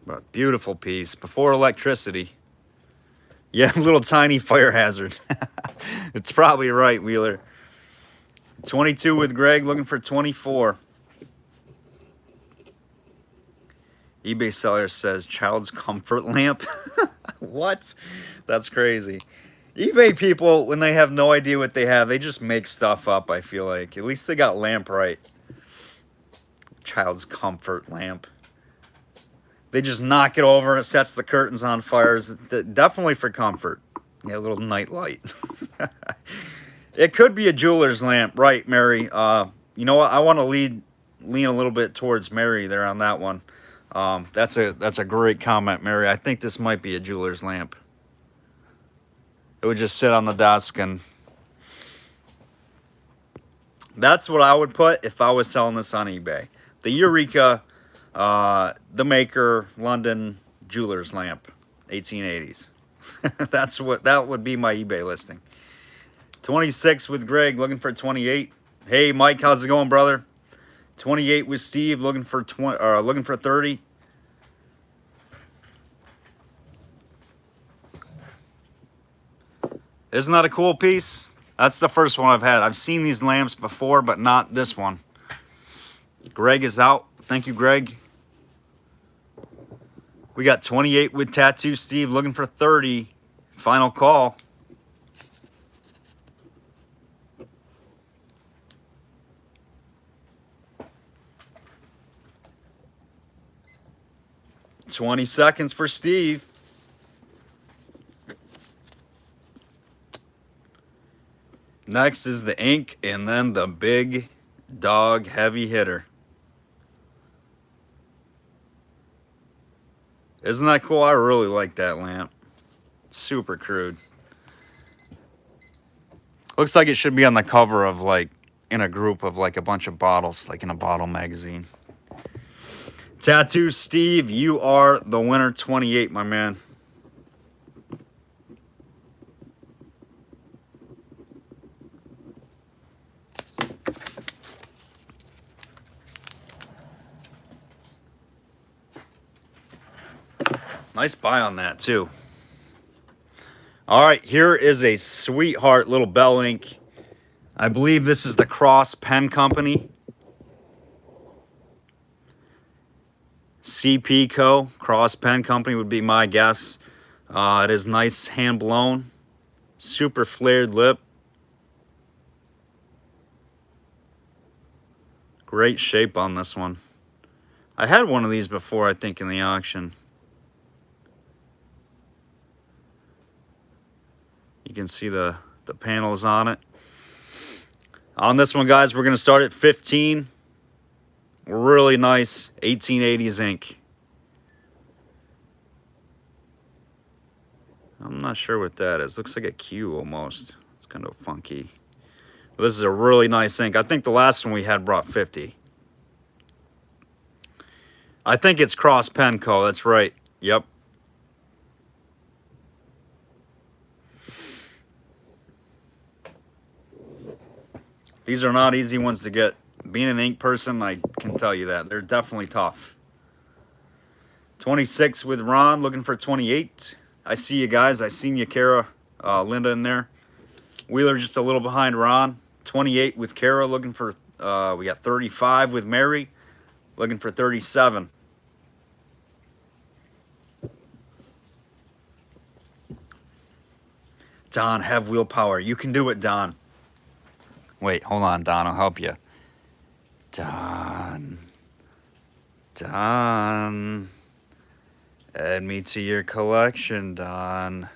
But beautiful piece. Before electricity. Yeah, little tiny fire hazard. It's probably right, Wheeler. 22 with Greg, looking for 24. eBay seller says child's comfort lamp. What? That's crazy. eBay people, when they have no idea what they have, they just make stuff up, I feel like. At least they got lamp right. Child's comfort lamp. They just knock it over and it sets the curtains on fire. It's definitely for comfort. Yeah, a little night light. It could be a jeweler's lamp, right, Mary? You know what? I want to lean a little bit towards Mary there on that one. That's a great comment, Mary. I think this might be a jeweler's lamp. It would just sit on the desk, and that's what I would put if I was selling this on eBay. The Eureka, the maker, London jeweler's lamp, 1880s. That would be my eBay listing. 26 with Greg, looking for 28. Hey, Mike, how's it going, brother? 28 with Steve, looking for 30. Isn't that a cool piece? That's the first one I've had. I've seen these lamps before, but not this one. Greg is out. Thank you, Greg. We got 28 with Tattoo Steve, looking for 30. Final call. $20 seconds for Steve. Next is the ink, and then the big dog heavy hitter. Isn't that cool? I really like that lamp. Super crude. Looks like it should be on the cover of, like, in a group of like a bunch of bottles, like in a bottle magazine. Tattoo Steve, you are the winner. 28, my man. Nice buy on that, too. All right, here is a sweetheart little bell ink. I believe this is the Cross Pen Company. CP Co. Cross Pen Company would be my guess. It is nice hand blown. Super flared lip. Great shape on this one. I had one of these before, I think, in the auction. You can see the panels on it. On this one, guys, we're going to start at 15. Really nice 1880s ink. I'm not sure what that is. Looks like a Q almost. It's kind of funky. Well, this is a really nice ink. I think the last one we had brought 50. I think it's Cross Penco. That's right. Yep. These are not easy ones to get. Being an ink person, I can tell you that. They're definitely tough. 26 with Ron, looking for 28. I see you guys. I seen you, Kara, Linda in there. Wheeler just a little behind Ron. 28 with Kara, looking for, we got 35 with Mary, looking for 37. Don, have willpower. You can do it, Don. Wait, hold on, Don. I'll help you. Don. Don. Add me to your collection, Don.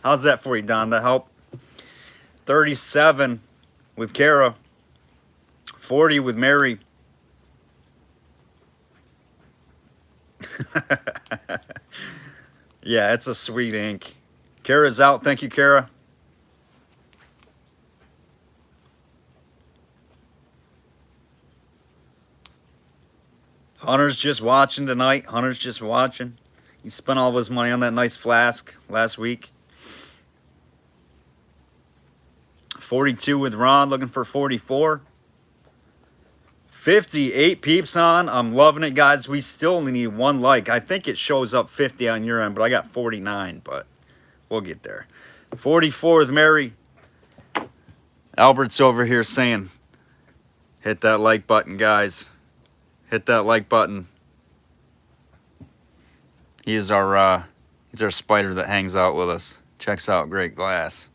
How's that for you, Don? That help? 37 with Kara. 40 with Mary. Yeah, it's a sweet ink. Kara's out. Thank you, Kara. Hunter's just watching tonight. Hunter's just watching. He spent all of his money on that nice flask last week. 42 with Ron, looking for 44. 58 peeps on. I'm loving it, guys. We still only need one like. I think it shows up 50 on your end, but I got 49, but we'll get there. 44 with Mary. Albert's over here saying, hit that like button, guys. Hit that like button. He's our spider that hangs out with us. Checks out great glass.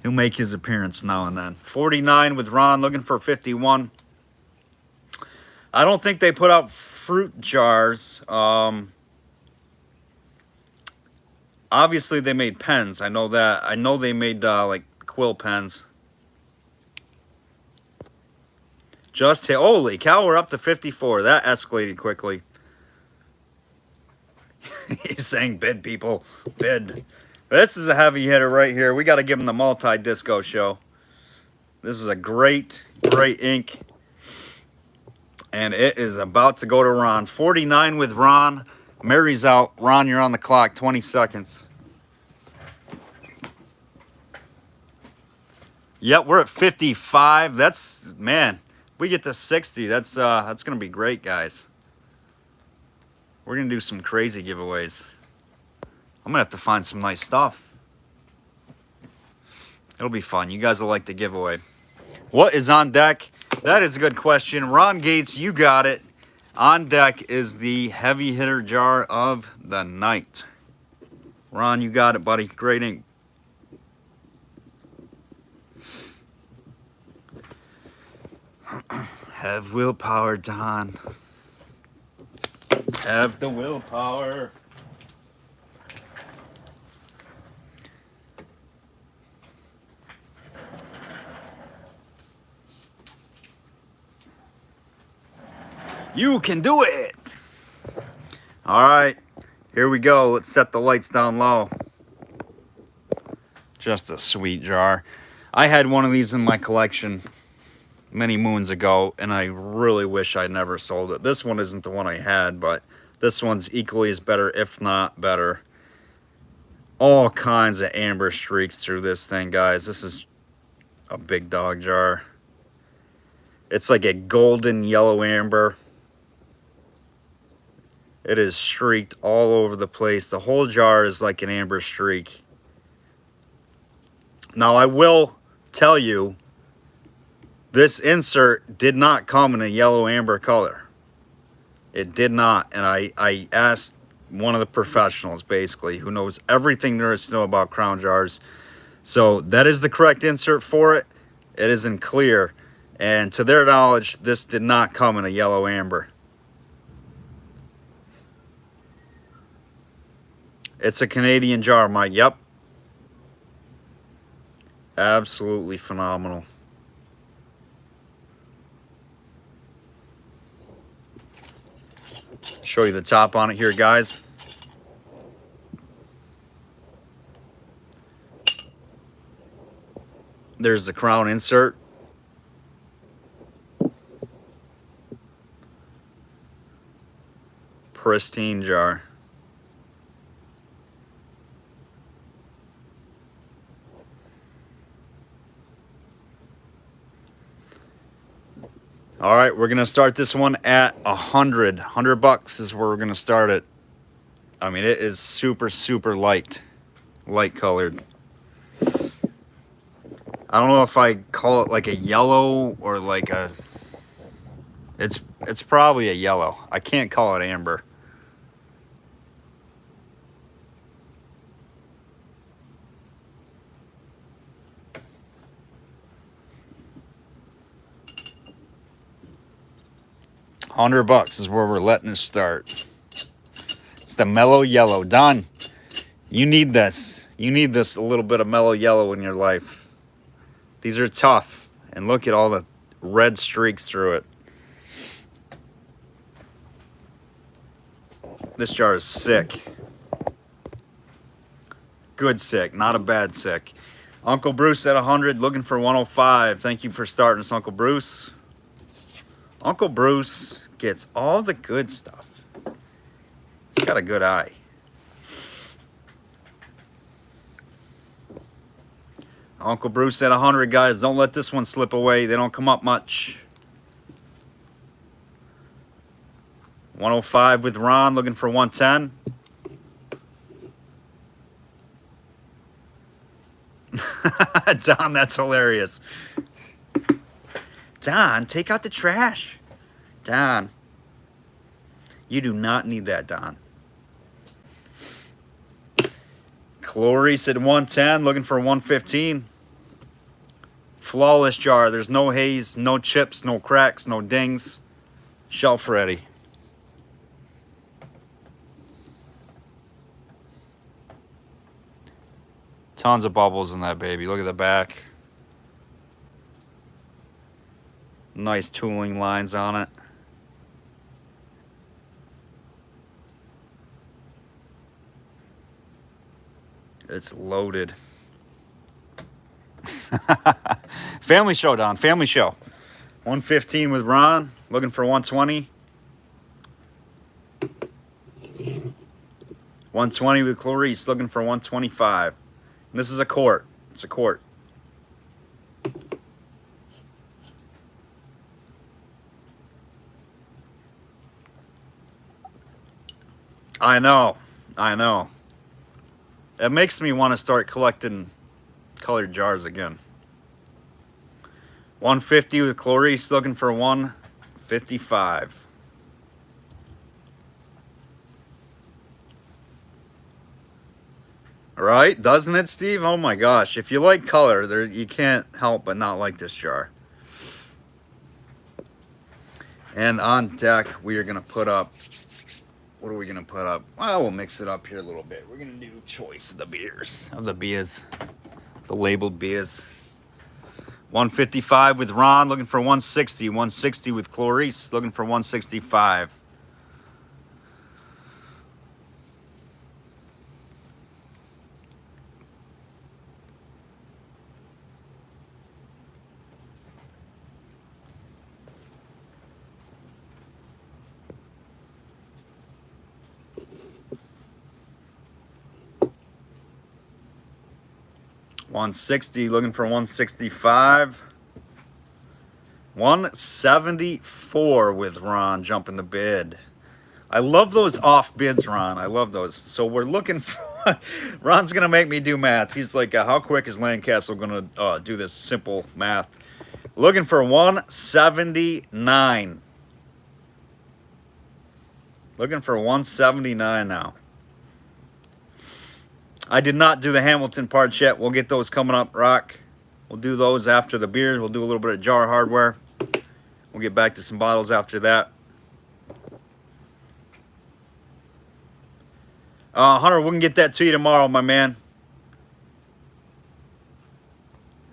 He'll make his appearance now and then. 49 with Ron, looking for 51. I don't think they put out fruit jars. Obviously they made pens. I know that. I know they made like quill pens. Just hit. Holy cow, we're up to 54. That escalated quickly. He's saying bid, people. Bid. This is a heavy hitter right here. We got to give him the multi-disco show. This is a great, great ink. And it is about to go to Ron. 49 with Ron. Mary's out. Ron, you're on the clock. 20 seconds. Yep, we're at 55. That's, man, we get to 60. That's going to be great, guys. We're going to do some crazy giveaways. I'm going to have to find some nice stuff. It'll be fun. You guys will like the giveaway. What is on deck? That is a good question. Ron Gates, you got it. On deck is the heavy hitter jar of the night. Ron, you got it, buddy. Great ink. Have willpower, Don. Have the willpower. You can do it. All right, here we go. Let's set the lights down low. Just a sweet jar. I had one of these in my collection many moons ago, and I really wish I never sold it. This one isn't the one I had, but this one's equally as better, if not better. All kinds of amber streaks through this thing, guys. This is a big dog jar. It's like a golden yellow amber. It is streaked all over the place. The whole jar is like an amber streak. Now, I will tell you, this insert did not come in a yellow amber color. It did not. And I asked one of the professionals, basically, who knows everything there is to know about crown jars. So that is the correct insert for it. It is in clear. And to their knowledge, this did not come in a yellow amber. It's a Canadian jar, Mike. Yep. Absolutely phenomenal. Show you the top on it here, guys. There's the crown insert. Pristine jar. All right, we're gonna start this one at 100. 100 bucks is where we're gonna start it. I mean, it is super, super light colored. I don't know if I call it like a yellow or like a, it's probably a yellow. I can't call it amber. $100 is where we're letting it start. It's the mellow yellow. Don, you need this. You need this a little bit of mellow yellow in your life. These are tough. And look at all the red streaks through it. This jar is sick. Good sick, not a bad sick. Uncle Bruce at 100, looking for 105. Thank you for starting us, Uncle Bruce. Uncle Bruce gets all the good stuff. He's got a good eye. Uncle Bruce at 100, guys. Don't let this one slip away. They don't come up much. 105 with Ron, looking for 110. Don, that's hilarious. Don, take out the trash. Don. You do not need that, Don. Clarice at 110, looking for 115. Flawless jar. There's no haze, no chips, no cracks, no dings. Shelf ready. Tons of bubbles in that baby. Look at the back. Nice tooling lines on it. It's loaded. Family show, Don. Family show. 115 with Ron. Looking for 120. 120 with Clarice. Looking for 125. And this is a quart. It's a quart. I know. I know. It makes me want to start collecting colored jars again. 150 with Clarice, looking for 155. Right? Doesn't it, Steve? Oh my gosh. If you like color, there you can't help but not like this jar. And on deck, we are going to put up, what are we going to put up? Well, we'll mix it up here a little bit. We're going to do choice of the beers, the labeled beers. 155 with Ron, looking for 160. 160 with Clarice, looking for 165. $160, looking for 165. 174 with Ron jumping the bid. I love those off bids, Ron. I love those. So we're looking for, Ron's going to make me do math. He's like, how quick is Lancaster going to do this simple math? Looking for 179. Looking for 179 now. I did not do the Hamilton parts yet. We'll get those coming up, Rock. We'll do those after the beers. We'll do a little bit of jar hardware. We'll get back to some bottles after that. Hunter, we can get that to you tomorrow, my man.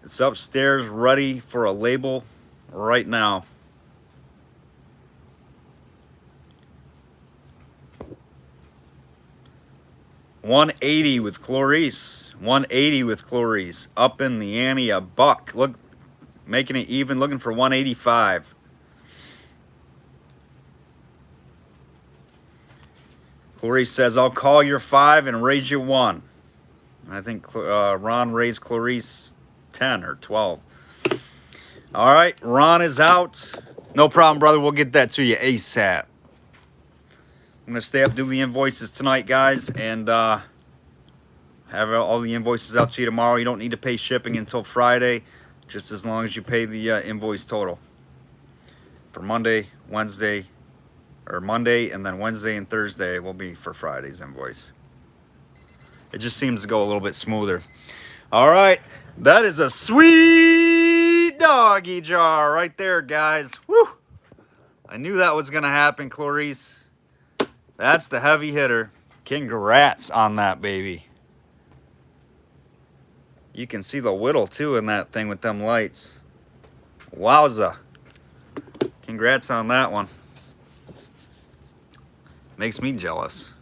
It's upstairs, ready for a label right now. 180 with Clarice. 180 with Clarice. Up in the ante a buck. Look, making it even, looking for 185. Clarice says, I'll call your 5 and raise you 1. I think Ron raised Clarice 10 or 12. All right, Ron is out. No problem, brother. We'll get that to you ASAP. I'm going to stay up, do the invoices tonight, guys, and have all the invoices out to you tomorrow. You don't need to pay shipping until Friday, just as long as you pay the invoice total. For Monday, Wednesday, or Monday, and then Wednesday and Thursday will be for Friday's invoice. It just seems to go a little bit smoother. All right, that is a sweet doggy jar right there, guys. Woo! I knew that was going to happen, Clarice. That's the heavy hitter. Congrats on that, baby. You can see the whittle, too, in that thing with them lights. Wowza. Congrats on that one. Makes me jealous.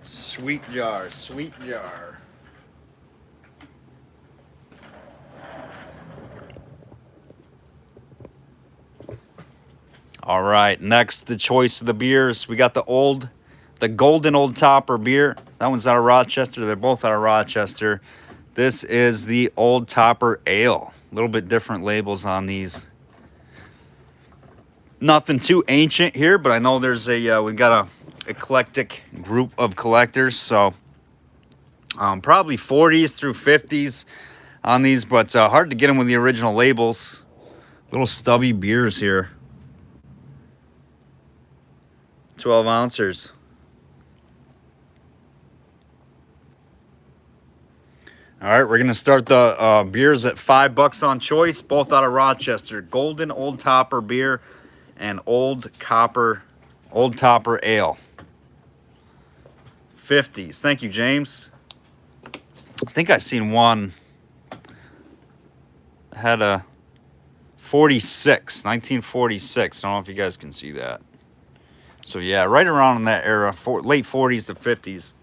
Sweet jar, sweet jar. All right, next, the choice of the beers. We got the golden old topper beer. That one's out of Rochester. They're both out of Rochester. This is the Old Topper Ale. A little bit different labels on these. Nothing too ancient here, but I know there's we've got a eclectic group of collectors, so probably 40s through 50s on these, but hard to get them with the original labels. Little stubby beers here. 12 ounces. All right, we're gonna start the beers at $5 on choice, both out of Rochester. Golden Old Topper beer and Old Topper Ale. 50s. Thank you, James. I think I seen one had a 1946. I don't know if you guys can see that. So yeah, right around in that era, late 40s to 50s.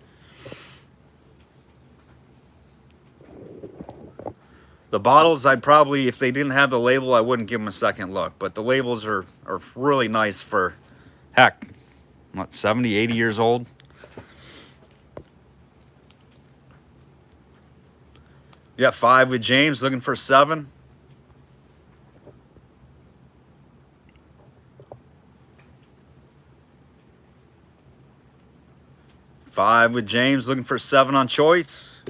The bottles, I'd probably, if they didn't have the label, I wouldn't give them a second look. But the labels are really nice for, heck, what, 70, 80 years old? You got 5 with James, looking for 7. Five with James, looking for 7 on choice.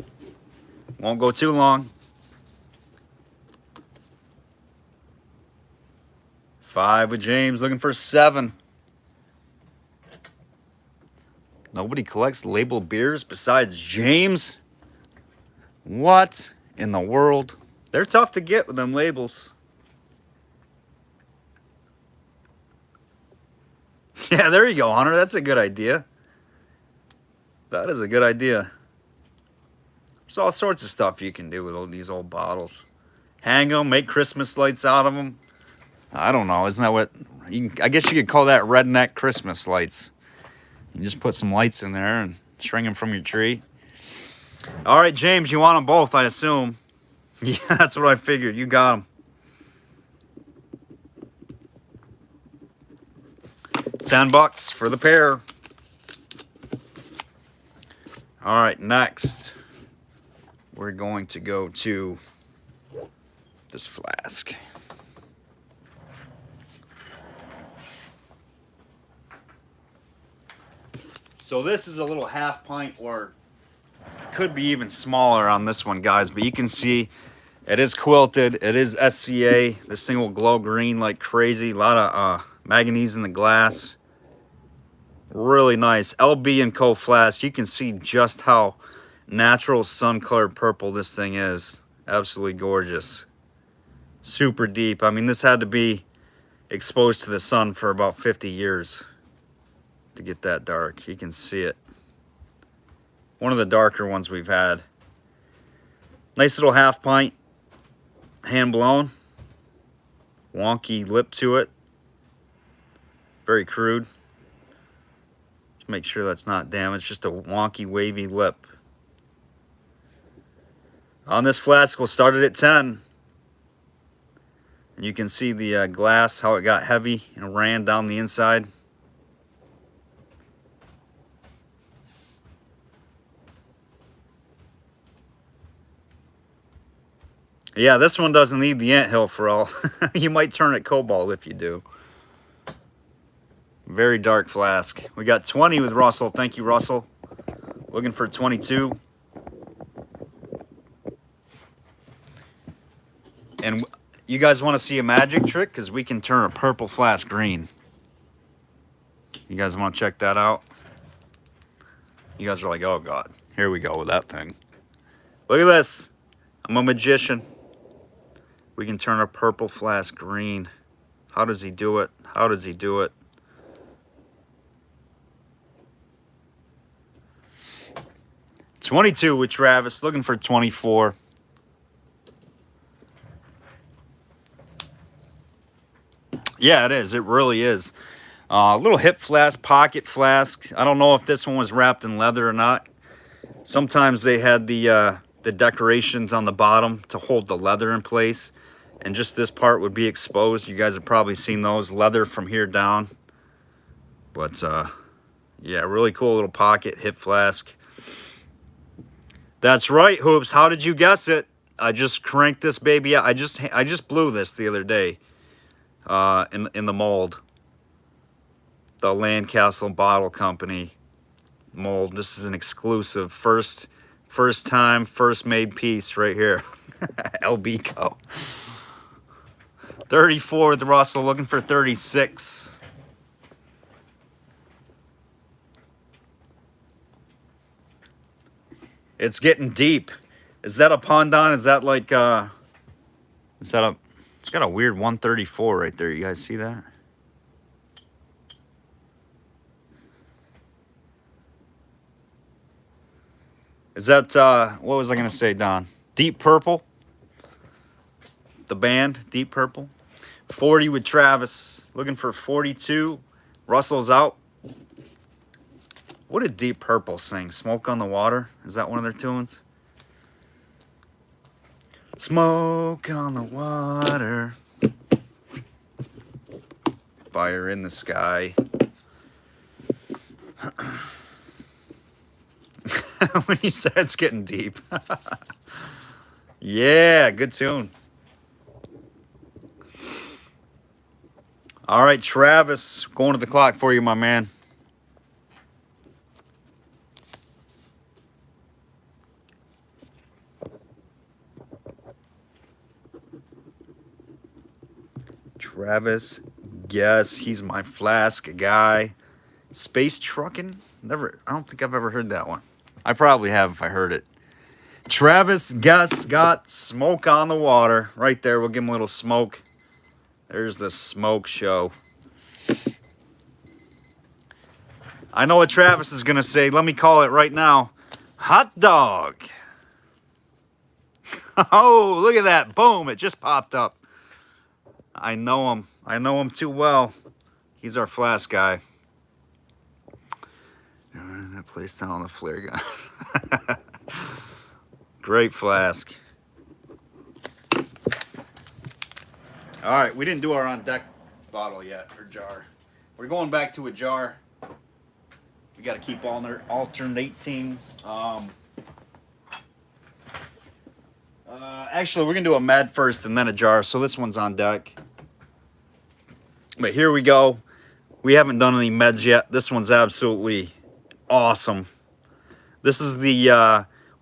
Won't go too long. 5 with James, looking for 7. Nobody collects labeled beers besides James? What in the world? They're tough to get with them labels. Yeah, there you go, Hunter. That's a good idea. That is a good idea. There's all sorts of stuff you can do with all these old bottles. Hang them, make Christmas lights out of them. I don't know. Isn't that what... I guess you could call that redneck Christmas lights. You just put some lights in there and string them from your tree. All right, James, you want them both, I assume. Yeah, that's what I figured. You got them. $10 for the pair. All right, next, we're going to go to this flask. So this is a little half pint, or could be even smaller on this one, guys, but you can see it is quilted. It is SCA. This thing will glow green like crazy. A lot of manganese in the glass. Really nice. LB & Co. flask. You can see just how natural sun-colored purple this thing is. Absolutely gorgeous. Super deep. I mean, this had to be exposed to the sun for about 50 years to get that dark. You can see it. One of the darker ones we've had. Nice little half pint. Hand blown. wonky lip to it. Very crude. Just make sure that's not damaged. Just a wonky, wavy lip. On this flask, we'll start it at 10. And you can see the glass, how it got heavy and ran down the inside. Yeah, this one doesn't need the anthill for all. You might turn it cobalt if you do. Very dark flask. We got 20 with Russell. Thank you, Russell. Looking for 22. And you guys want to see a magic trick? Because we can turn a purple flask green. You guys want to check that out? You guys are like, oh God, here we go with that thing. Look at this. I'm a magician. We can turn a purple flask green. How does he do it? How does he do it? $22 with Travis, looking for 24. Yeah, it is. It really is. Little hip flask, pocket flask. I don't know if this one was wrapped in leather or not. Sometimes they had the decorations on the bottom to hold the leather in place. And just this part would be exposed. You guys have probably seen those. Leather from here down. But, yeah, really cool little pocket hip flask. That's right, Hoops. How did you guess it? I just cranked this baby out. I just blew this the other day in the mold. The Landcastle Bottle Company mold. This is an exclusive. First time, first made piece right here. LBco. 34 with Russell, looking for 36. It's getting deep. Is that a Pondon? Is that like it's got a weird 134 right there. You guys see that? Is that what was I gonna say, Don? Deep Purple? The band, Deep Purple. 40 with Travis, looking for 42. Russell's out. What did Deep Purple sing? Smoke on the Water? Is that one of their tunes? Smoke on the water. Fire in the sky. When you said it's getting deep. Yeah, good tune. All right, Travis, going to the clock for you, my man. Travis, yes, he's my flask guy. Space trucking? Never. I don't think I've ever heard that one. I probably have if I heard it. Travis, guess, got smoke on the water. Right there, we'll give him a little smoke. There's the smoke show. I know what Travis is going to say. Let me call it right now. Hot dog. Oh, look at that. Boom, it just popped up. I know him. I know him too well. He's our flask guy. I placed down the flare gun. Great flask. All right, we didn't do our on deck bottle yet, or jar. We're going back to a jar. We got to keep alternating. Actually, we're gonna do a med first and then a jar. So this one's on deck. But here we go. We haven't done any meds yet. This one's absolutely awesome. This is the.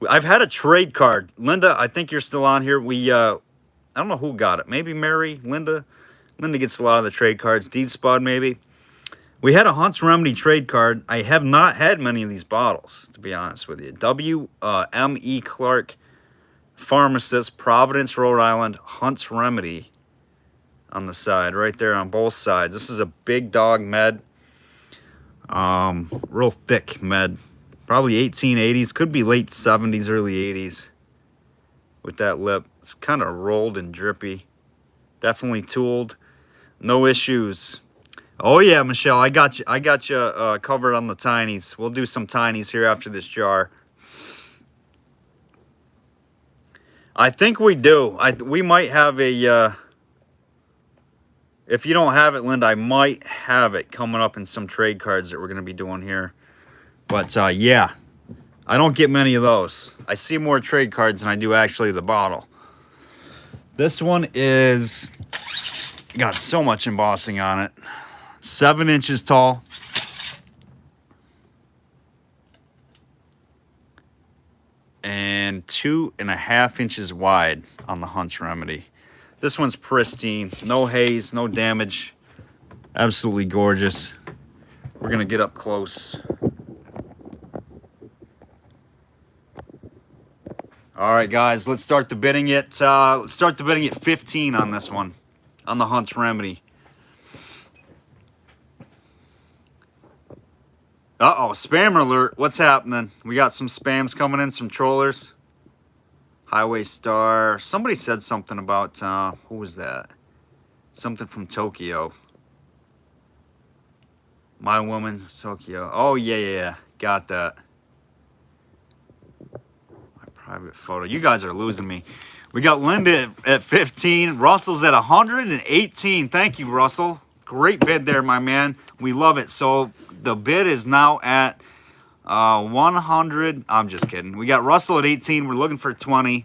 I've had a trade card. Linda, I think you're still on here. I don't know who got it. Maybe Mary, Linda. Linda gets a lot of the trade cards. Deed Spud, maybe. We had a Hunt's Remedy trade card. I have not had many of these bottles, to be honest with you. W.M.E. Clark, Pharmacist, Providence, Rhode Island, Hunt's Remedy on the side, right there on both sides. This is a big dog med. Real thick med. Probably 1880s. Could be late 70s, early 80s. With that lip. It's kind of rolled and drippy. Definitely tooled. No issues. Oh yeah, Michelle, I got you. I got you covered on the tinies. We'll do some tinies here after this jar. I think we do. We might have a. If you don't have it, Linda, I might have it coming up in some trade cards that we're gonna be doing here. But yeah, I don't get many of those. I see more trade cards than I do actually the bottle. This one is got so much embossing on it. 7 inches tall. And 2.5 inches wide on the Hunt's Remedy. This one's pristine. No haze, no damage. Absolutely gorgeous. We're gonna get up close. All right, guys, let's start the bidding at let's start the bidding at 15 on this one, on the Hunt's Remedy. Uh-oh, spam alert. What's happening? We got some spams coming in, some trollers. Highway Star. Somebody said something about, who was that? Something from Tokyo. My Woman, Tokyo. Oh, yeah. Got that. My private photo. You guys are losing me. We got Linda at 15. Russell's at 118. Thank you, Russell. Great bid there, my man. We love it. So the bid is now at 100. I'm just kidding. We got Russell at 18. We're looking for 20.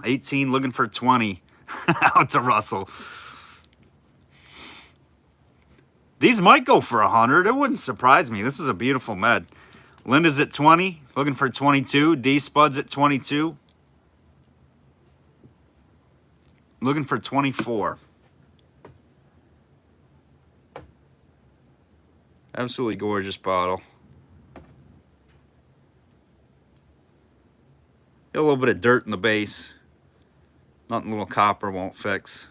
18 looking for 20. Out to Russell. These might go for 100. It wouldn't surprise me. This is a beautiful med. Linda's at 20. Looking for 22. D Spud's at 22. Looking for 24. Absolutely gorgeous bottle. Got a little bit of dirt in the base. Nothing a little copper won't fix.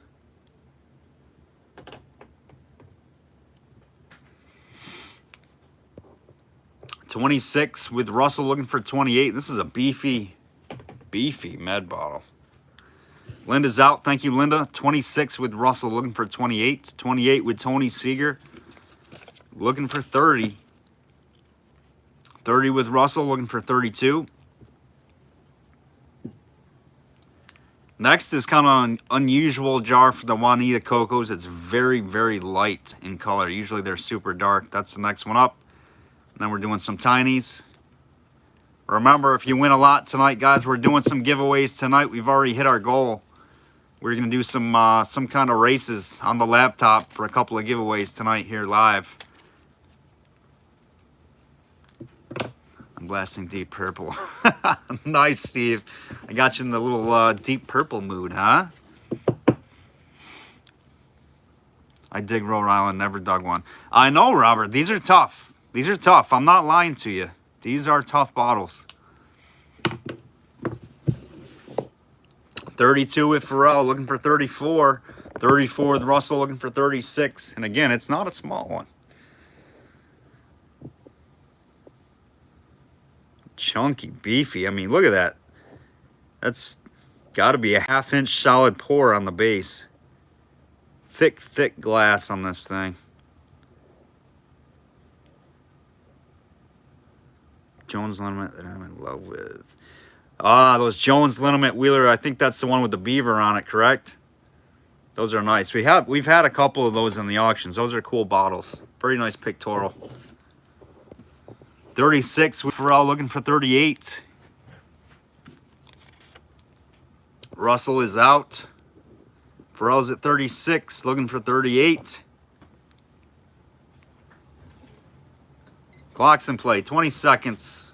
$26 with Russell looking for 28. This is a beefy med bottle. Linda's out. Thank you, Linda. 26 with Russell looking for 28. 28 with Tony Seeger. Looking for 30. 30 with Russell, looking for 32. Next is kind of an unusual jar for the Juanita Cocos. It's very, very light in color. Usually they're super dark. That's the next one up. And then we're doing some tinies. Remember, if you win a lot tonight, guys, we're doing some giveaways tonight. We've already hit our goal. We're going to do some kind of races on the laptop for a couple of giveaways tonight here live. I'm blasting Deep Purple. Nice, Steve. I got you in the little Deep Purple mood, huh? I dig Rhode Island, never dug one. I know, Robert. These are tough. These are tough. I'm not lying to you. These are tough bottles. 32 with Pharrell, looking for 34. 34 with Russell, looking for 36. And again, it's not a small one. Chunky, beefy. I mean, look at that. That's got to be a 1/2 inch solid pour on the base. Thick, thick glass on this thing. Jones Liniment that I'm in love with. Ah, those Jones Liniment Wheeler. I think that's the one with the beaver on it, correct? Those are nice. We've had a couple of those in the auctions. Those are cool bottles. Very nice pictorial. 36 with Pharrell, looking for 38. Russell is out. Pharrell's at 36, looking for 38. Clock's in play, 20 seconds.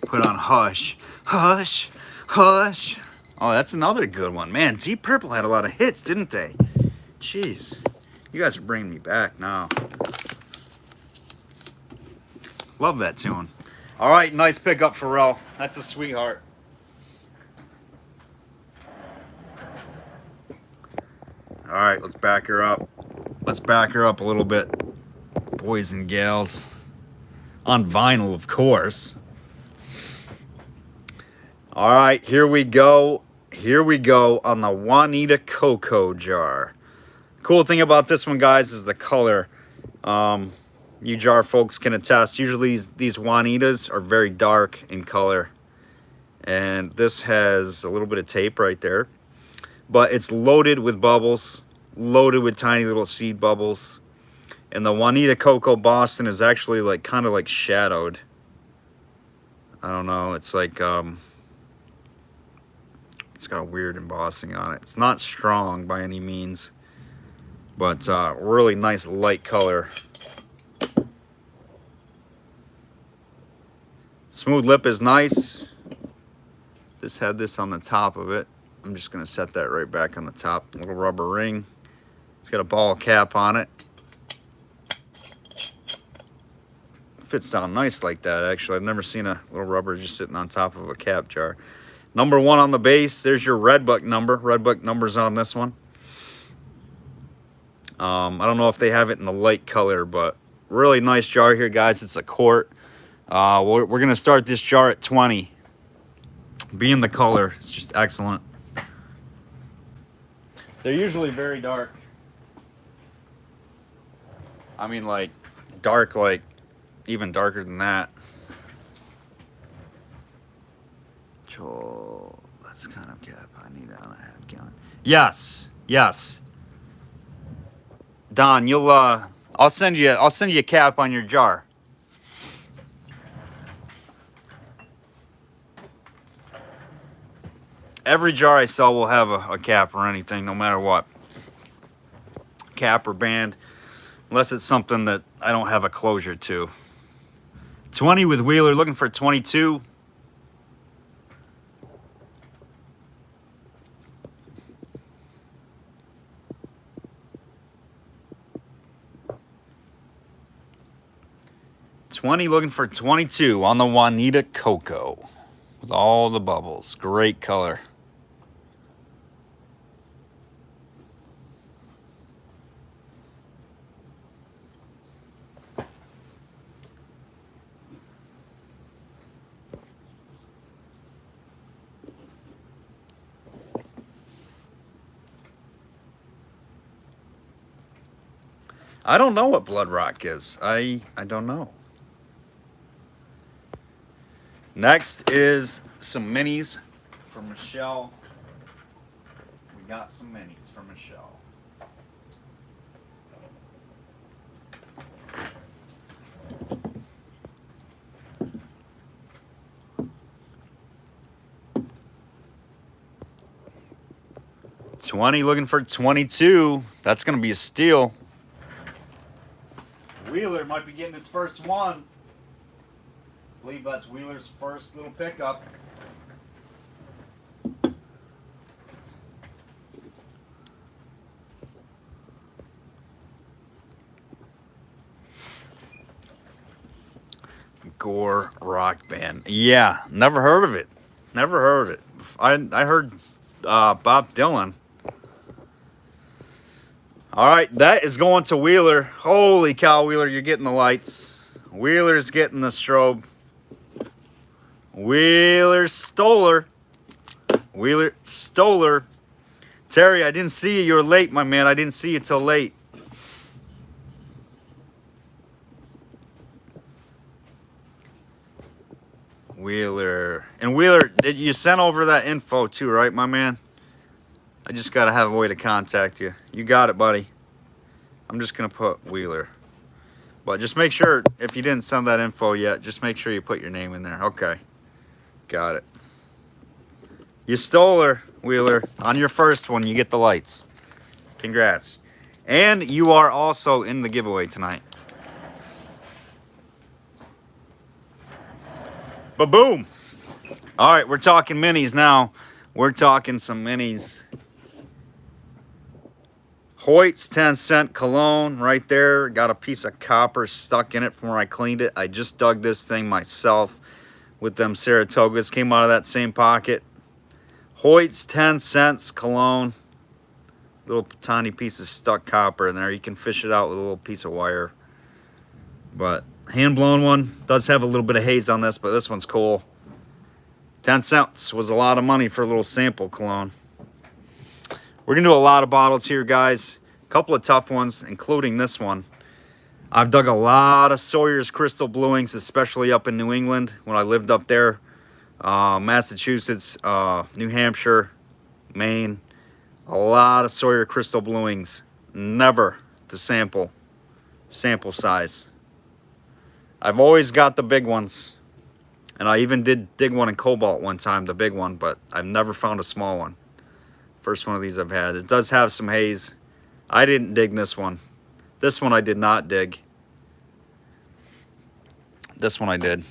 Put on Hush, Hush, Hush. Oh, that's another good one. Man, Deep Purple had a lot of hits, didn't they? Jeez. You guys are bringing me back now. Love that tune. All right, nice pickup, Pharrell. That's a sweetheart. right, let's back her up. Let's back her up a little bit, boys and gals. On vinyl, of course. All right, here we go. Here we go on the Juanita Cocoa jar. Cool thing about this one, guys, is the color. You jar folks can attest. Usually these Juanitas are very dark in color. And this has a little bit of tape right there. But it's loaded with bubbles. Loaded with tiny little seed bubbles. And the Juanita Cocoa Boston is actually like kind of like shadowed. I don't know. It's like it's got a weird embossing on it. It's not strong by any means, but really nice light color. Smooth lip is nice. This had this on the top of it. I'm just gonna set that right back on the top. Little rubber ring. It's got a ball cap on it. Fits down nice like that, actually. I've never seen a little rubber just sitting on top of a cap jar. Number 1 on the base. There's your red book number. Red book number's on this one. I don't know if they have it in the light color, but really nice jar here, guys. It's a quart. We're going to start this jar at 20. Being the color, it's just excellent. They're usually very dark. I mean, like, dark, like, even darker than that. Oh, that's kind of cap I need on a half gallon. Yes, yes. Don, you'll I'll send you a cap on your jar. Every jar I sell will have a cap or anything, no matter what. Cap or band, unless it's something that I don't have a closure to. 20 with Wheeler, looking for 22. Looking for 22 on the Juanita Cocoa with all the bubbles. Great color. I don't know what blood rock is. I don't know. Next is some minis from Michelle. We got some minis from Michelle. $20 looking for 22. That's going to be a steal. Wheeler might be getting his first one. I believe that's Wheeler's first little pickup. Gore rock band. Yeah, never heard of it. Never heard of it. I heard Bob Dylan. All right, that is going to Wheeler. Holy cow, Wheeler, you're getting the lights. Wheeler's getting the strobe. Wheeler stole her. Wheeler stole her. Terry, I didn't see you. You were late, my man. I didn't see you till late. Wheeler. And Wheeler, you sent over that info too, right, my man? I just got to have a way to contact you. You got it, buddy. I'm just going to put Wheeler. But just make sure, if you didn't send that info yet, just make sure you put your name in there. Okay. Got it. You stole her, Wheeler. On your first one, you get the lights. Congrats. And you are also in the giveaway tonight. Ba-boom. All right, we're talking minis now. We're talking some minis. Hoyt's 10-cent cologne right there. Got a piece of copper stuck in it from where I cleaned it. I just dug this thing myself with them Saratogas. Came out of that same pocket. Hoyt's 10 cents cologne. Little tiny piece of stuck copper in there. You can fish it out with a little piece of wire. But hand blown one does have a little bit of haze on this, but this one's cool. 10 cents was a lot of money for a little sample cologne. We're gonna do a lot of bottles here, guys. A couple of tough ones, including this one. I've dug a lot of Sawyer's Crystal Bluings, especially up in New England when I lived up there. Massachusetts, New Hampshire, Maine. A lot of Sawyer Crystal Bluings. Never to sample size. I've always got the big ones. And I even did dig one in cobalt one time, the big one, but I've never found a small one. First one of these I've had. It does have some haze. I didn't dig this one. This one I did not dig. This one I did.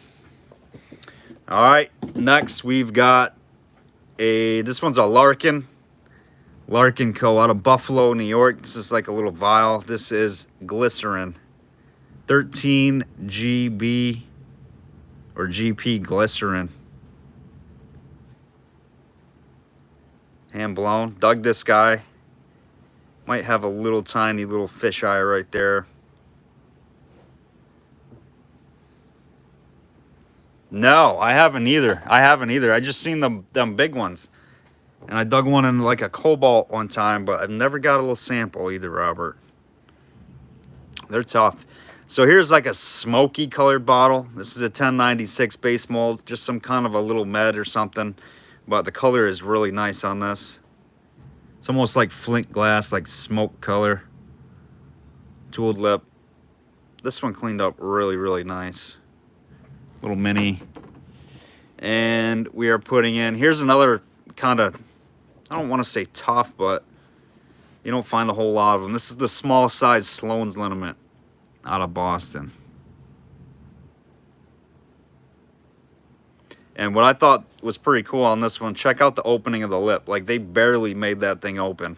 All right, next we've got this one's a Larkin Co. out of Buffalo, New York. This is like a little vial. This is glycerin. 13 GB or GP glycerin. Hand blown. Dug this guy. Might have a little tiny little fish eye right there. No, I haven't either. I just seen them big ones. And I dug one in like a cobalt one time, but I've never got a little sample either, Robert. They're tough. So here's like a smoky colored bottle. This is a 1096 base mold, just some kind of a little med or something. But the color is really nice on this. It's almost like flint glass, like smoke color. Tooled lip. This one cleaned up really, really nice. Little mini. And we are putting in, here's another kind of, I don't want to say tough, but you don't find a whole lot of them. This is the small size Sloan's liniment out of Boston. And what I thought was pretty cool on this one, check out the opening of the lip. Like, they barely made that thing open.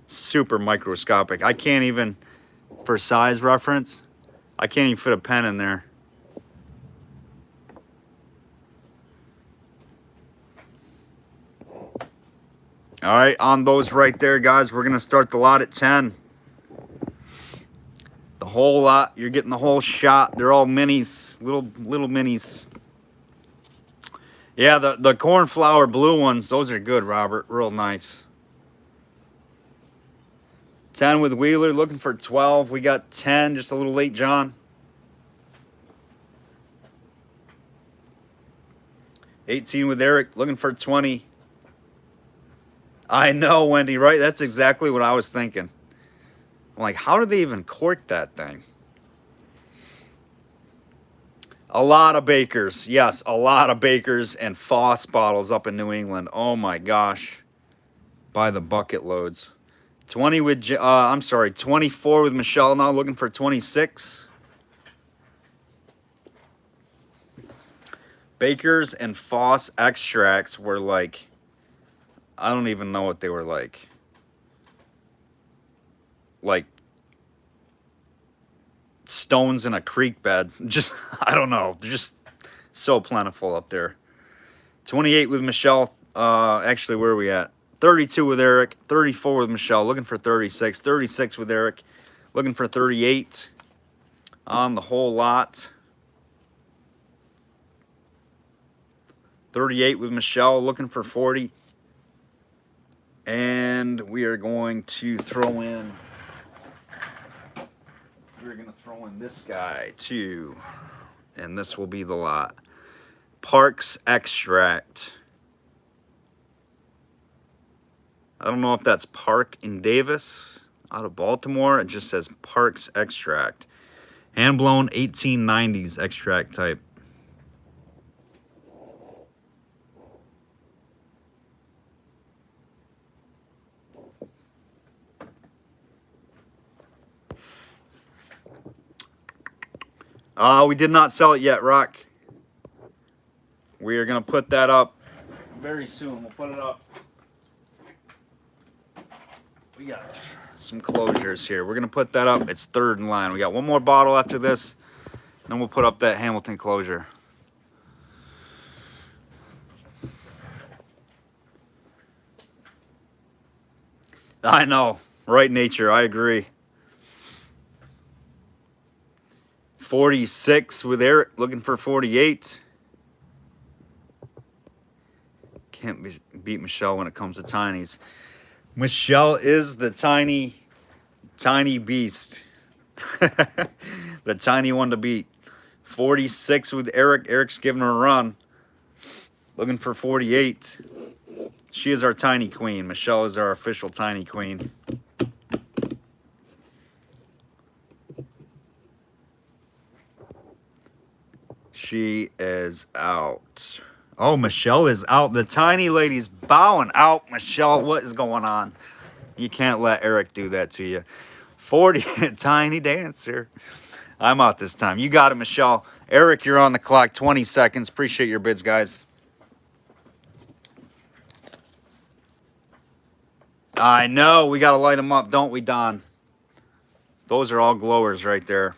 Super microscopic. I can't even, for size reference, I can't even fit a pen in there. All right, on those right there, guys, we're going to start the lot at 10. The whole lot, you're getting the whole shot. They're all minis, little minis. Yeah, the cornflower blue ones, those are good, Robert. Real nice. 10 with Wheeler, looking for 12. We got 10, just a little late, John. 18 with Eric, looking for 20. I know, Wendy, right? That's exactly what I was thinking. I'm like, how did they even cork that thing? A lot of Bakers. Yes, a lot of Bakers and Foss bottles up in New England. Oh, my gosh. By the bucket loads. 20 with, 24 with Michelle now, looking for 26. Bakers and Foss extracts were like, I don't even know what they were like. Like stones in a creek bed. Just, I don't know. They're just so plentiful up there. 28 with Michelle. Actually, where are we at? 32 with Eric. 34 with Michelle. Looking for 36. 36 with Eric. Looking for 38 on the whole lot. 38 with Michelle. Looking for 40. And we are going to throw in, this guy too. And this will be the lot. Parks Extract. I don't know if that's Park in Davis out of Baltimore. It just says Parks Extract. Hand blown 1890s extract type. We did not sell it yet, Rock. We are going to put that up very soon. We'll put it up. We got some closures here. We're going to put that up. It's third in line. We got one more bottle after this. Then we'll put up that Hamilton closure. I know. Right nature, I agree. 46 with Eric, looking for 48. Can't beat Michelle when it comes to tinies. Michelle is the tiny beast. The tiny one to beat. 46 with Eric. Eric's giving her a run. Looking for 48. She is our tiny queen. Michelle is our official tiny queen. She is out. Oh, Michelle is out. The tiny lady's bowing out. Michelle, what is going on? You can't let Eric do that to you. 40, tiny dancer. I'm out this time. You got it, Michelle. Eric, you're on the clock. 20 seconds. Appreciate your bids, guys. I know. We got to light them up, don't we, Don? Those are all glowers right there.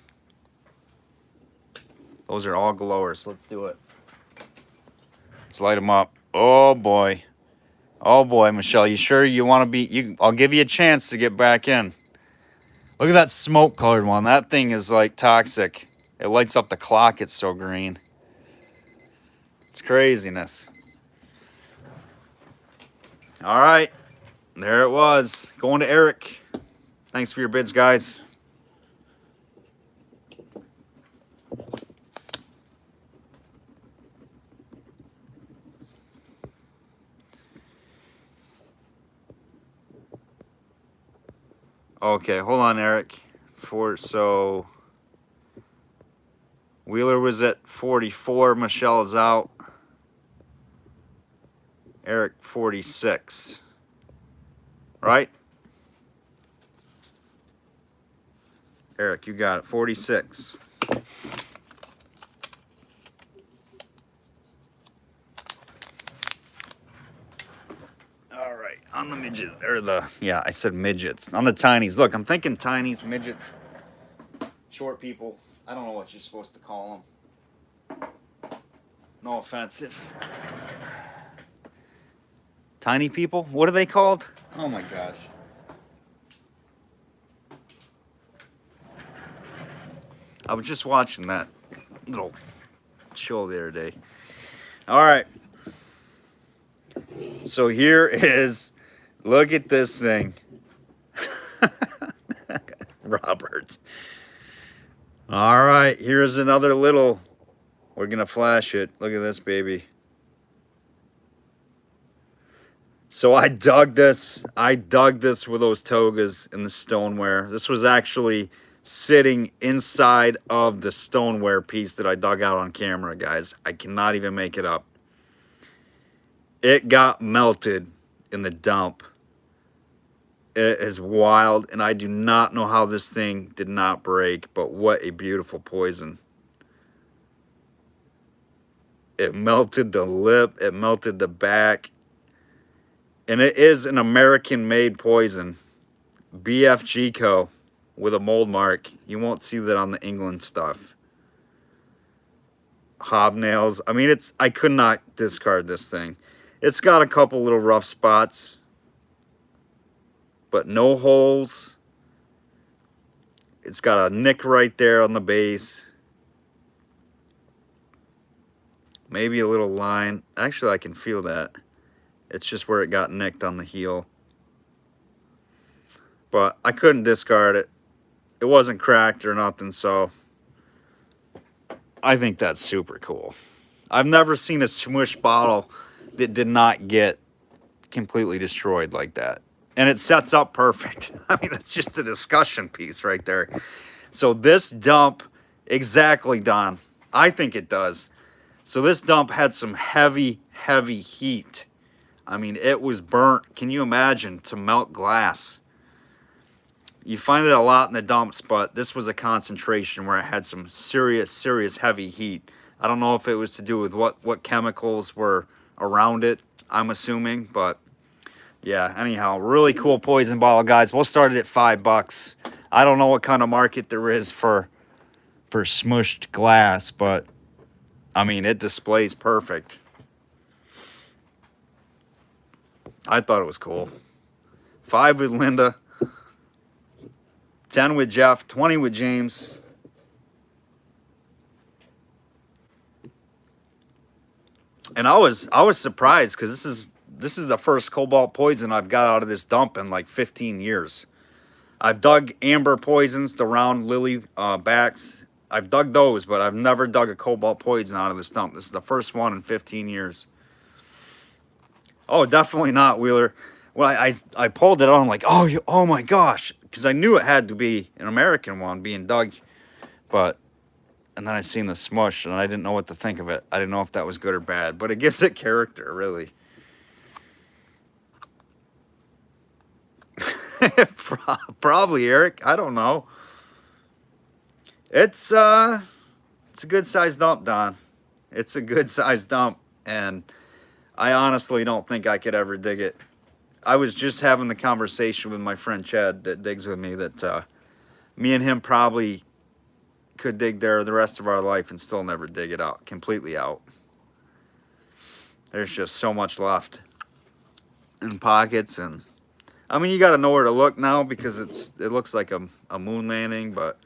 Those are all glowers. Let's do it. Let's light them up. Oh, boy. Oh, boy, Michelle. You sure you want to be... I'll give you a chance to get back in. Look at that smoke-colored one. That thing is, like, toxic. It lights up the clock. It's so green. It's craziness. All right. There it was. Going to Eric. Thanks for your bids, guys. Okay, hold on, Eric. So Wheeler was at 44. Michelle is out. Eric 46. Right? Eric, you got it. 46. All right, on the midget, or I said midgets. On the tinies. Look, I'm thinking tinies, midgets, short people. I don't know what you're supposed to call them. No offensive. Tiny people? What are they called? Oh my gosh. I was just watching that little show the other day. All right. So here is, look at this thing. Robert. All right, here's another little, we're going to flash it. Look at this, baby. So I dug this with those togas in the stoneware. This was actually sitting inside of the stoneware piece that I dug out on camera, guys. I cannot even make it up. It got melted in the dump. It is wild, and I do not know how this thing did not break, but what a beautiful poison. It melted the lip, it melted the back, and it is an American-made poison. BFG Co. with a mold mark. You won't see that on the England stuff. Hobnails. I mean, I could not discard this thing. It's got a couple little rough spots, but no holes. It's got a nick right there on the base. Maybe a little line. Actually, I can feel that. It's just where it got nicked on the heel. But I couldn't discard it. It wasn't cracked or nothing, so I think that's super cool. I've never seen a Swish bottle that did not get completely destroyed like that. And it sets up perfect. I mean, that's just a discussion piece right there. So this dump, exactly, Don. I think it does. So this dump had some heavy, heavy heat. I mean, it was burnt. Can you imagine to melt glass? You find it a lot in the dumps, but this was a concentration where it had some serious, serious heavy heat. I don't know if it was to do with what chemicals were around it, I'm assuming, but yeah, anyhow, really cool poison bottle, guys. We'll start it at $5. I don't know what kind of market there is for smushed glass, but I mean, it displays perfect. I thought it was cool. 5 with Linda, 10 with Jeff, 20 with James. And I was surprised because this is the first cobalt poison I've got out of this dump in like 15 years. I've dug amber poisons, the round lily backs. I've dug those, but I've never dug a cobalt poison out of this dump. This is the first one in 15 years. Oh, definitely not, Wheeler. Well, I pulled it on, I'm like, oh my gosh, because I knew it had to be an American one being dug, and then I seen the smush, and I didn't know what to think of it. I didn't know if that was good or bad, but it gives it character, really. Probably, Eric. I don't know. It's a good-sized dump, Don. It's a good-sized dump, and I honestly don't think I could ever dig it. I was just having the conversation with my friend Chad that digs with me that me and him probably could dig there the rest of our life and still never dig it out, completely out. There's just so much left in pockets, and I mean, you got to know where to look now because it looks like a moon landing, but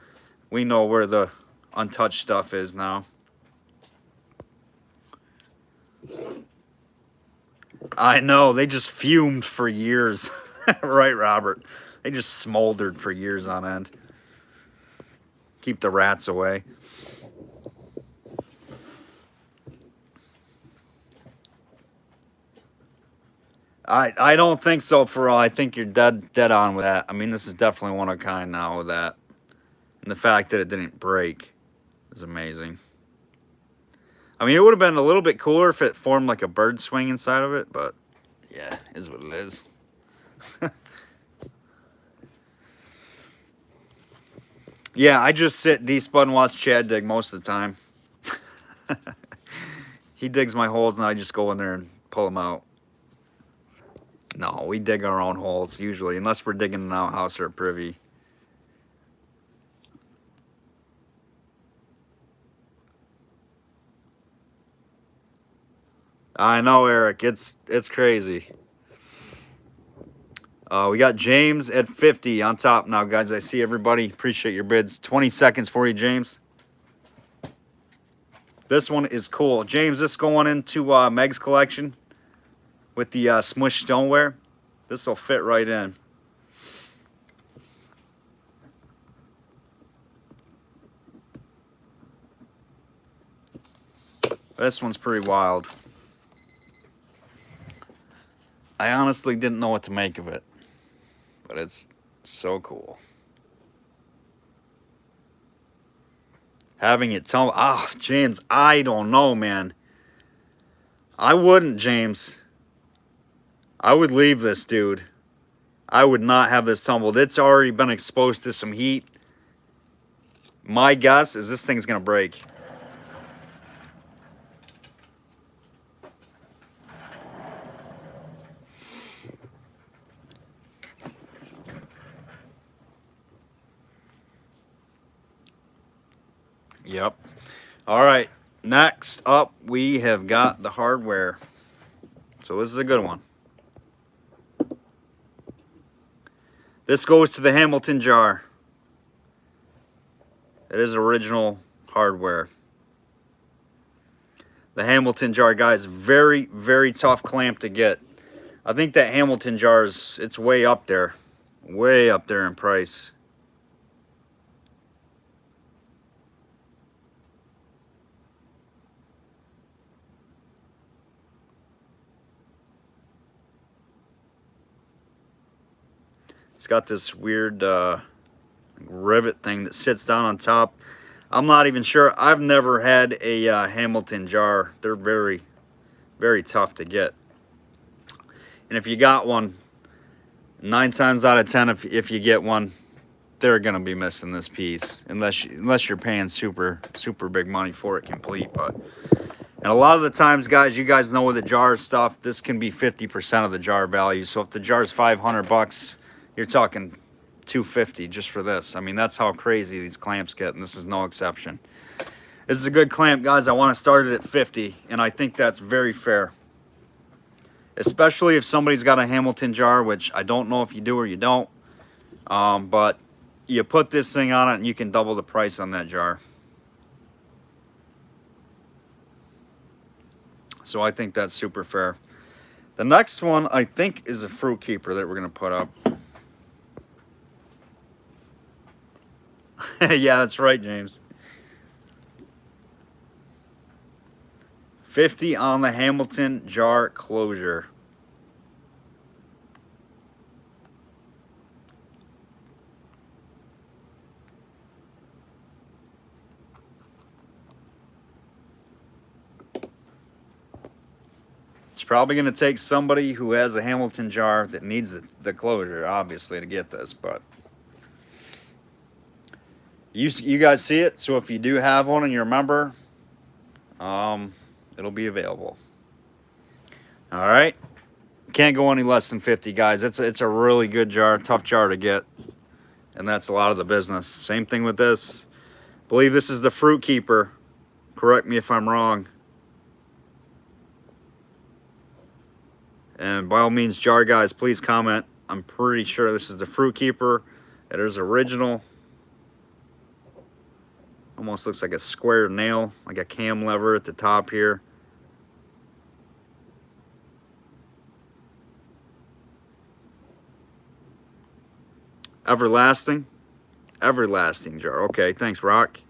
we know where the untouched stuff is now. I know, they just fumed for years. Right, Robert? They just smoldered for years on end. Keep the rats away. I don't think so, for all. I think you're dead on with that. I mean, this is definitely one of a kind now with that. And the fact that it didn't break is amazing. I mean, it would have been a little bit cooler if it formed like a bird swing inside of it, but yeah, is what it is. Yeah, I just sit, de-spud, and watch Chad dig most of the time. He digs my holes, and I just go in there and pull them out. No, we dig our own holes, usually, unless we're digging an outhouse or a privy. I know, Eric. It's crazy. We got James at 50 on top now, guys. I see everybody. Appreciate your bids. 20 seconds for you, James. This one is cool. James, this going into Meg's collection with the smush stoneware. This will fit right in. This one's pretty wild. I honestly didn't know what to make of it, but it's so cool. Having it tumble. Ah, James, I don't know, man. I wouldn't, James. I would leave this, dude. I would not have this tumbled. It's already been exposed to some heat. My guess is this thing's going to break. Yep. All right. Next up, we have got the hardware. So this is a good one. This goes to the Hamilton jar. It is original hardware. The Hamilton jar, guys, very, very tough clamp to get. I think that Hamilton jar it's way up there in price. It's got this weird rivet thing that sits down on top. I'm not even sure. I've never had a Hamilton jar. They're very, very tough to get. And if you got one, 9 times out of 10, if you get one, they're gonna be missing this piece, unless you're paying super big money for it complete. And a lot of the times, guys, you guys know with the jar stuff, this can be 50% of the jar value. So if the jar's $500, you're talking $250 just for this. I mean, that's how crazy these clamps get, and this is no exception. This is a good clamp, guys. I want to start it at 50, and I think that's very fair. especially if somebody's got a Hamilton jar, which I don't know if you do or you don't. But you put this thing on it and you can double the price on that jar. So I think that's super fair. The next one I think is a fruit keeper that we're gonna put up. Yeah, that's right, James. 50 on the Hamilton jar closure. It's probably going to take somebody who has a Hamilton jar that needs the closure, obviously, to get this, but you guys see it. So if you do have one and you're a member, it'll be available. All right, can't go any less than 50, guys. It's a really good jar, tough jar to get, and that's a lot of the business. Same thing with this. I believe this is the fruit keeper. Correct me if I'm wrong. And by all means, jar guys, please comment. I'm pretty sure this is the fruit keeper. It is original. Almost looks like a square nail, like a cam lever at the top here. Everlasting. Everlasting jar. Okay, thanks, Rock.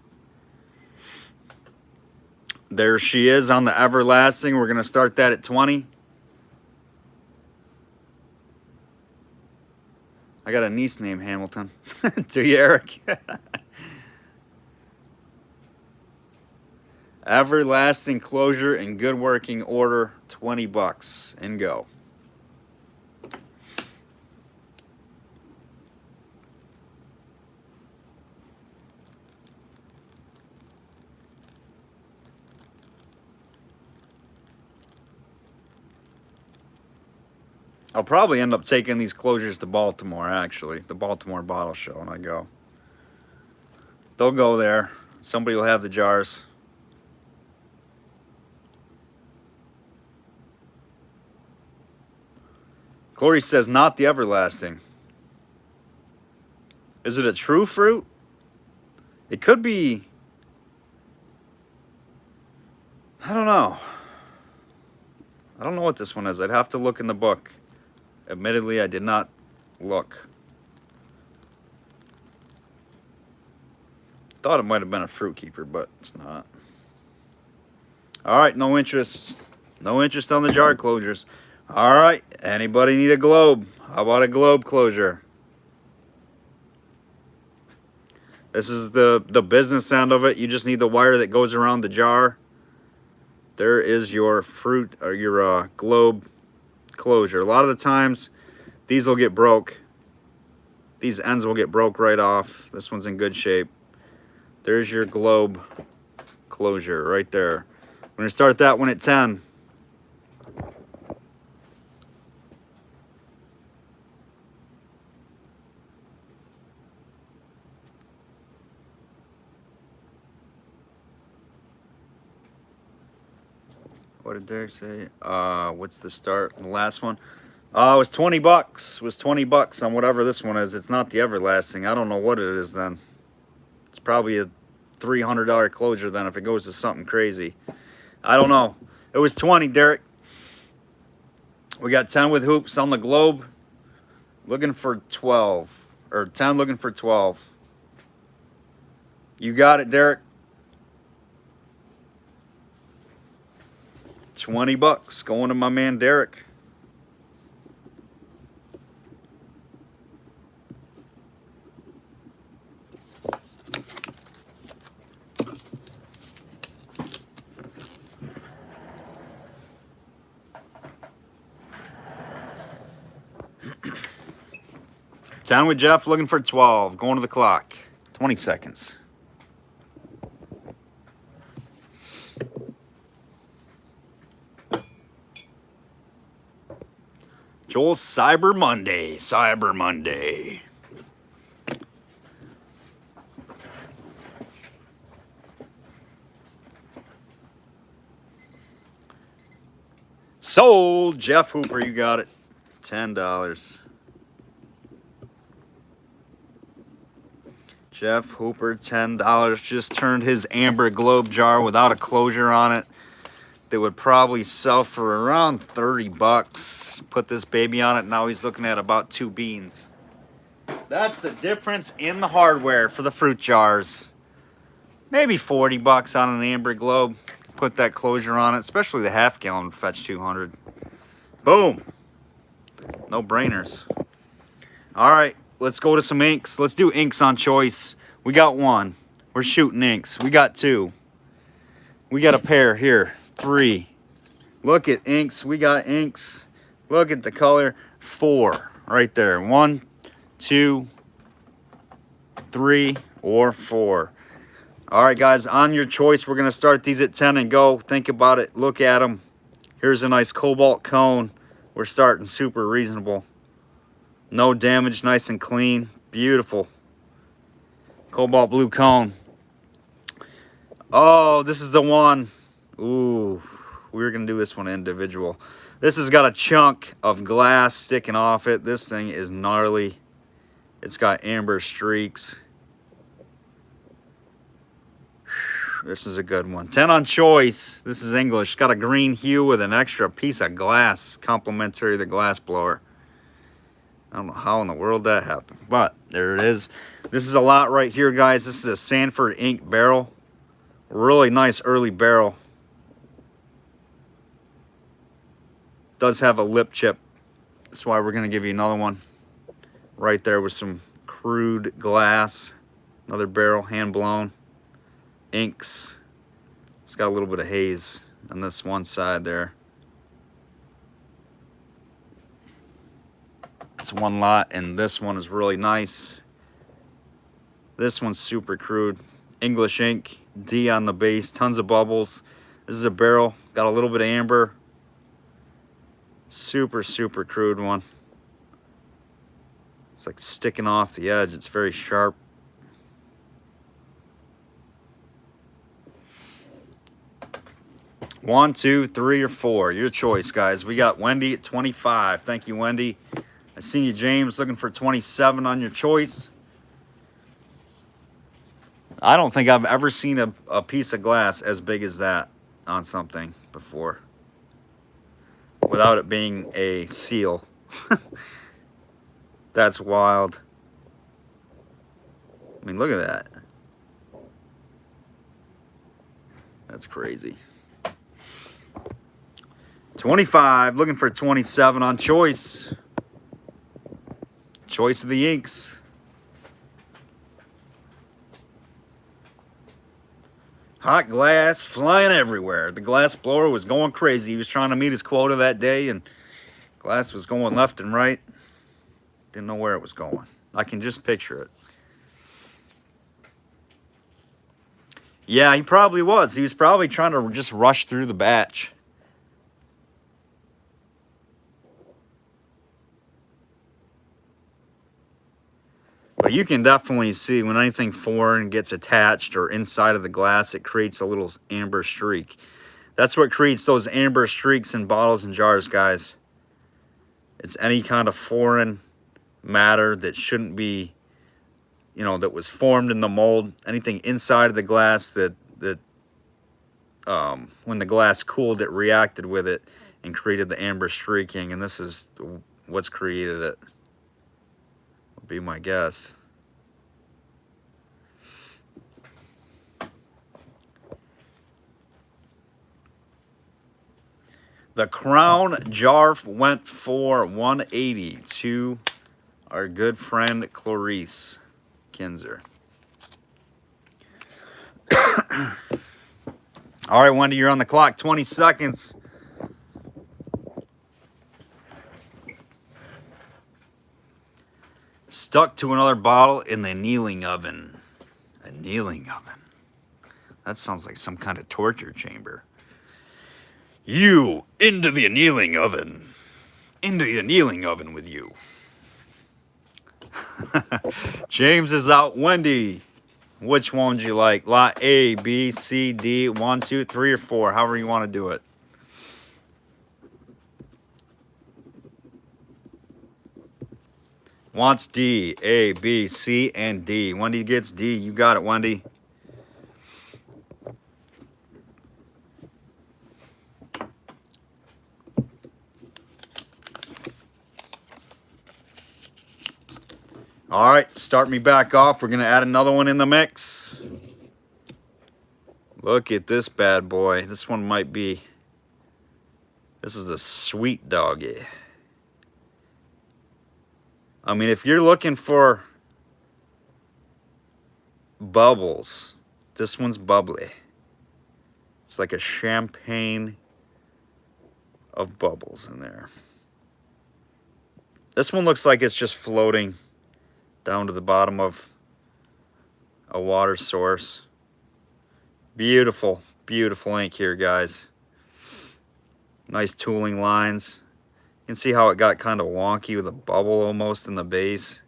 There she is on the Everlasting. We're going to start that at 20. I got a niece named Hamilton. Do you, Eric? Everlasting closure in good working order, 20 bucks, and go. I'll probably end up taking these closures to Baltimore, actually. The Baltimore Bottle Show when I go. They'll go there. Somebody will have the jars. Glory says, not the Everlasting. Is it a true fruit? It could be. I don't know. I don't know what this one is. I'd have to look in the book. Admittedly, I did not look. Thought it might have been a fruit keeper, but it's not. All right, no interest. No interest on the jar closures. All right, anybody need a globe? How about a globe closure? This is the business end of it. You just need the wire that goes around the jar. There is your fruit or your globe closure. A lot of the times these will get broke. These ends will get broke right off. This one's in good shape. There's your globe closure right there. We're going to start that one at 10. What did Derek say? What's the start? The last one? It was 20 bucks. It was 20 bucks on whatever this one is. It's not the Everlasting. I don't know what it is then. It's probably a $300 closure then if it goes to something crazy. I don't know. It was 20, Derek. We got 10 with hoops on the globe. Looking for 12. Or 10 looking for 12. You got it, Derek. 20 bucks going to my man Derek. Down with Jeff looking for 12. Going to the clock. 20 seconds. Joel, Cyber Monday. Cyber Monday. Sold. Jeff Hooper, you got it. $10. Jeff Hooper, $10. Just turned his amber globe jar without a closure on it. They would probably sell for around 30 bucks. Put this baby on it. Now he's looking at about 2 beans. That's the difference in the hardware for the fruit jars. Maybe 40 bucks on an amber globe. Put that closure on it, especially the half gallon would fetch 200. Boom. No brainers. All right, let's go to some inks. Let's do inks on choice. We got 1. We're shooting inks. We got 2. We got a pair here. 3. Look at inks. We got inks. Look at the color. 4 right there. 1, 2, 3, or 4. All right, guys, on your choice, we're going to start these at 10 and go. Think about it. Look at them. Here's a nice cobalt cone. We're starting super reasonable. No damage, nice and clean. Beautiful. Cobalt blue cone. Oh, this is the one. Ooh, we're going to do this one individual. This has got a chunk of glass sticking off it. This thing is gnarly. It's got amber streaks. This is a good one. 10 on choice. This is English. Got a green hue with an extra piece of glass complimentary to the glass blower. I don't know how in the world that happened, but there it is. This is a lot right here, guys. This is a Sanford ink barrel. Really nice early barrel. Does have a lip chip. That's why we're going to give you another one. Right there with some crude glass. Another barrel, hand blown. Inks. It's got a little bit of haze on this one side there. It's one lot, and this one is really nice. This one's super crude. English ink, D on the base, tons of bubbles. This is a barrel, got a little bit of amber. Super, super crude one. It's like sticking off the edge. It's very sharp. One, 2, 3, or 4. Your choice, guys. We got Wendy at 25. Thank you, Wendy. I see you, James, looking for 27 on your choice. I don't think I've ever seen a piece of glass as big as that on something before without it being a seal. That's wild. I mean, look at that. That's crazy. 25, looking for 27 on choice. Choice of the inks. Hot glass flying everywhere. The glass blower was going crazy. He was trying to meet his quota that day, and glass was going left and right. Didn't know where it was going. I can just picture it. Yeah, he probably was. He was probably trying to just rush through the batch. But you can definitely see when anything foreign gets attached or inside of the glass, it creates a little amber streak. That's what creates those amber streaks in bottles and jars, guys. It's any kind of foreign matter that shouldn't be, you know, that was formed in the mold. Anything inside of the glass that when the glass cooled, it reacted with it and created the amber streaking. And this is what's created it. Would be my guess. The Crown jar went for $180 to our good friend Clarice Kinzer. All right, Wendy, you're on the clock. 20 seconds. Stuck to another bottle in the annealing oven. Annealing oven. That sounds like some kind of torture chamber. You, into the annealing oven. Into the annealing oven with you. James is out. Wendy, which one would you like? Lot A, B, C, D, 1, 2, 3, or 4. However you want to do it. wants D, A, B, C, and D. Wendy gets D. You got it, Wendy. All right, start me back off. We're going to add another one in the mix. Look at this bad boy. This one might be... This is the sweet doggy. I mean, if you're looking for bubbles, this one's bubbly. It's like a champagne of bubbles in there. This one looks like it's just floating down to the bottom of a water source. Beautiful, beautiful ink here, guys. Nice tooling lines. You can see how it got kind of wonky with a bubble almost in the base.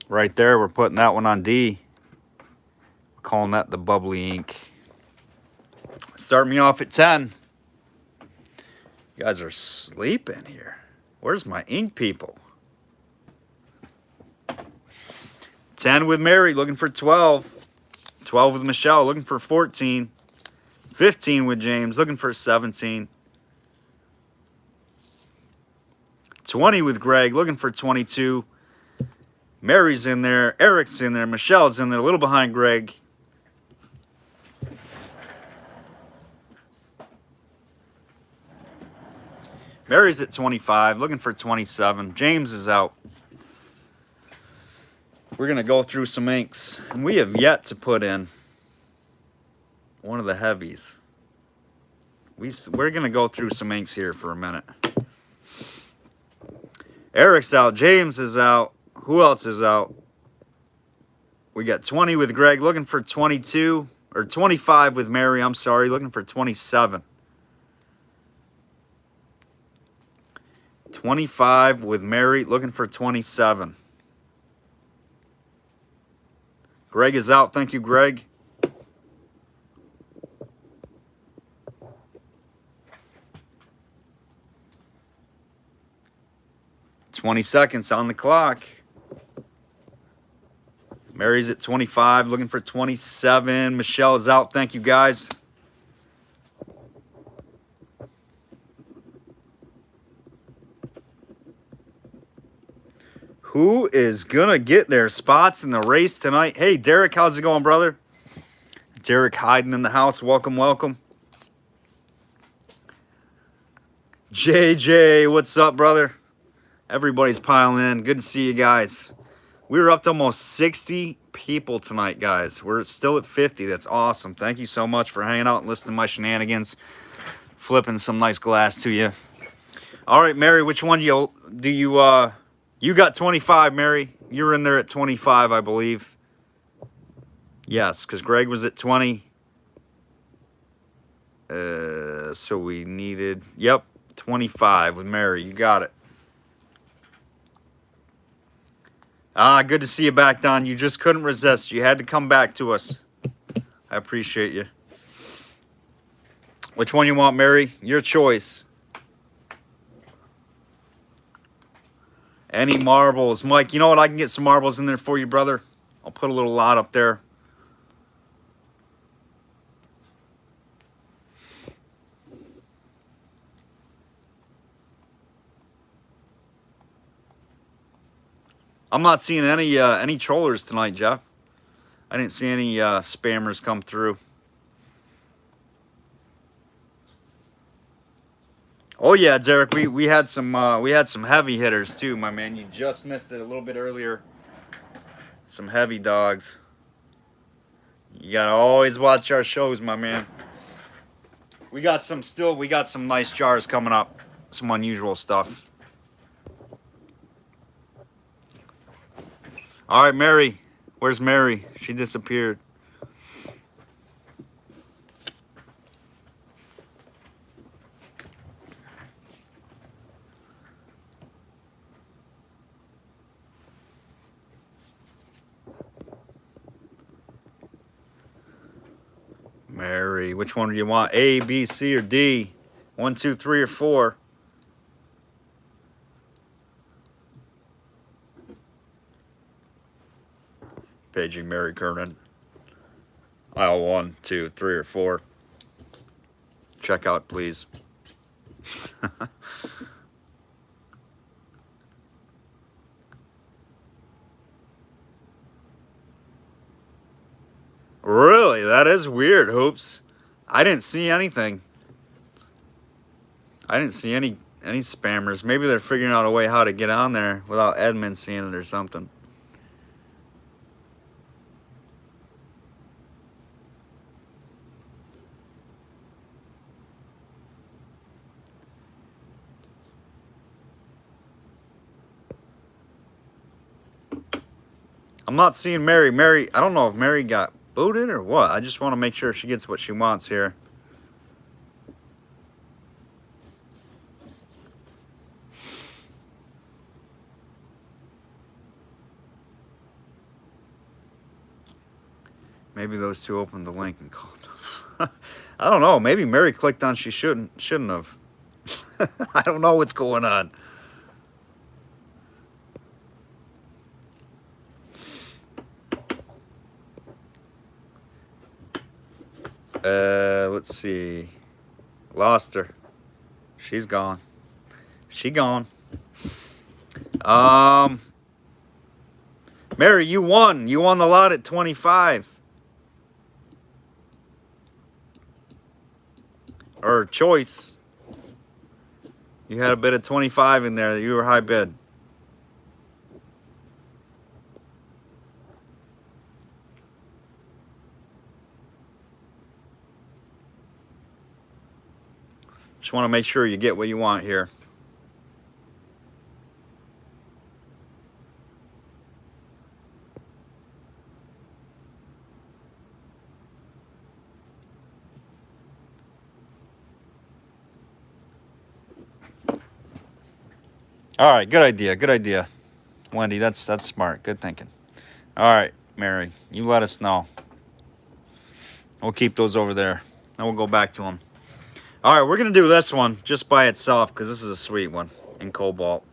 Right there, we're putting that one on D. We're calling that the bubbly ink. Start me off at 10. You guys are sleeping here. Where's my ink people? 10 with Mary, looking for 12. 12 with Michelle, looking for 14. 15 with James, looking for 17. 20 with Greg, looking for 22. Mary's in there, Eric's in there, Michelle's in there, a little behind Greg. Mary's at 25, looking for 27. James is out. We're going to go through some inks, and we have yet to put in one of the heavies. We're going to go through some inks here for a minute. Eric's out. James is out. Who else is out? We got 20 with Greg, looking for 22. Or 25 with Mary, I'm sorry, looking for 27. 25 with Mary, looking for 27. Greg is out. Thank you, Greg. "20 seconds on the clock." Mary's at 25, looking for 27. Michelle is out. Thank you, guys. Who is going to get their spots in the race tonight? Hey, Derek, how's it going, brother? Derek hiding in the house. Welcome, welcome. JJ, what's up, brother? Everybody's piling in. Good to see you guys. We're up to almost 60 people tonight, guys. We're still at 50. That's awesome. Thank you so much for hanging out and listening to my shenanigans. Flipping some nice glass to you. All right, Mary, which one do you you got 25, Mary. You're in there at 25, I believe. Yes, because Greg was at 20. So we needed, yep, 25 with Mary. You got it. Good to see you back, Don. You just couldn't resist. You had to come back to us. I appreciate you. Which one you want, Mary? Your choice. Any marbles? Mike, you know what? I can get some marbles in there for you, brother. I'll put a little lot up there. I'm not seeing any trollers tonight, Jeff. I didn't see any spammers come through. Oh yeah, Derek, we had some heavy hitters too, my man. You just missed it a little bit earlier. Some heavy dogs. You gotta always watch our shows, my man. We got some nice jars coming up. Some unusual stuff. All right, Mary. Where's Mary? She disappeared. Mary, which one do you want? A, B, C, or D? 1, 2, 3, or 4? Paging Mary Kernan. Aisle 1, 2, 3, or 4. Check out, please. Really? That is weird, Hoops. I didn't see anything. I didn't see any spammers. Maybe they're figuring out a way how to get on there without admin seeing it or something. I'm not seeing Mary. Mary, I don't know if Mary got booted or what. I just want to make sure she gets what she wants here. Maybe those two opened the link and called. I don't know. Maybe Mary clicked on she shouldn't have. I don't know what's going on. Let's see. Lost her. She's gone. She gone. Mary, you won. You won the lot at 25. Or choice. You had a bid of 25 in there. You were high bid. Just want to make sure you get what you want here. All right, good idea, good idea. Wendy, that's smart, good thinking. All right, Mary, you let us know. We'll keep those over there, and we'll go back to them. All right, we're going to do this one just by itself because this is a sweet one in cobalt.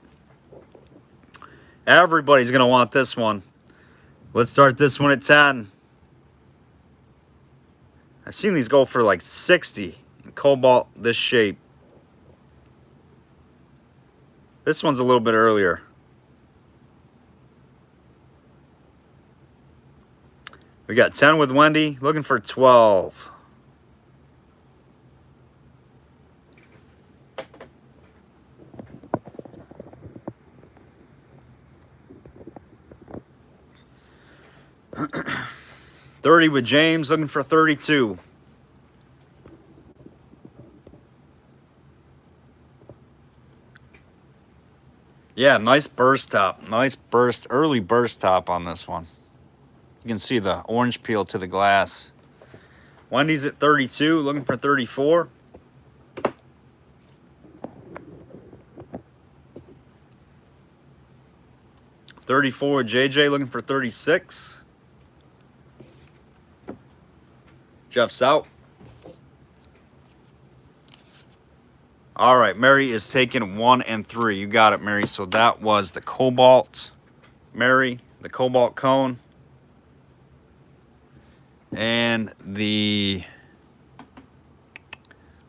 Everybody's going to want this one. Let's start this one at 10. I've seen these go for like 60 in cobalt this shape. This one's a little bit earlier. We got 10 with Wendy, looking for 12. $30 with James, looking for 32. Yeah, nice burst top. Nice burst, early burst top on this one. You can see the orange peel to the glass. Wendy's at 32, looking for 34. $34 JJ, looking for 36. Jeff's out. All right, Mary is taking 1 and 3. You got it, Mary. So that was the cobalt, Mary, the cobalt cone, and the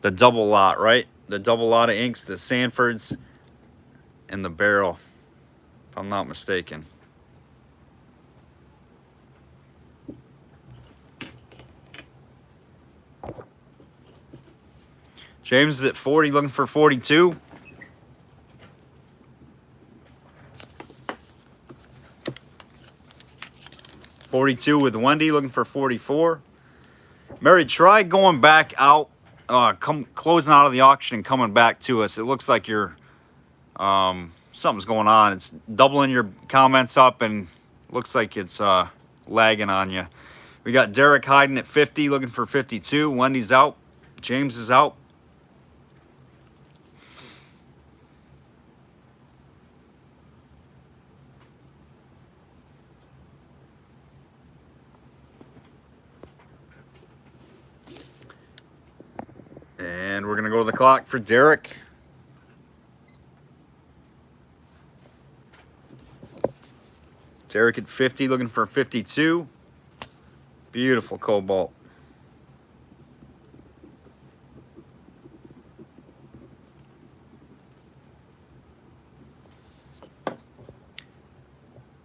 double lot, right? The double lot of inks, the Sanfords, and the barrel, if I'm not mistaken. James is at 40, looking for 42. $42 with Wendy, looking for 44. Mary, try going back out, closing out of the auction and coming back to us. It looks like you're, something's going on. It's doubling your comments up and looks like it's lagging on you. We got Derek hiding at 50, looking for 52. Wendy's out. James is out. And we're going to go to the clock for Derek. Derek at 50, looking for 52. Beautiful cobalt.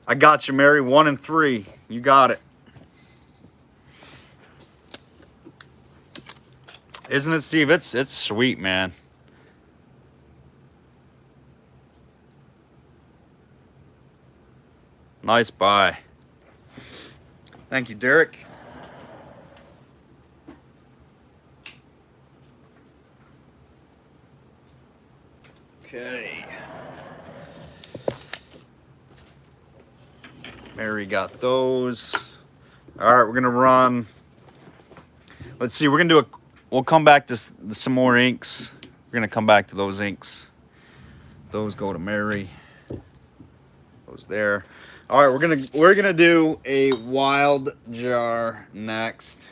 I got you, Mary. 1 and 3. You got it. Isn't it, Steve? It's sweet, man. Nice buy. Thank you, Derek. Okay. Mary got those. All right, we're gonna run. Let's see. We're gonna do we'll come back to some more inks. We're gonna come back to those inks. Those go to Mary. Those there. All right, we're gonna do a wild jar next.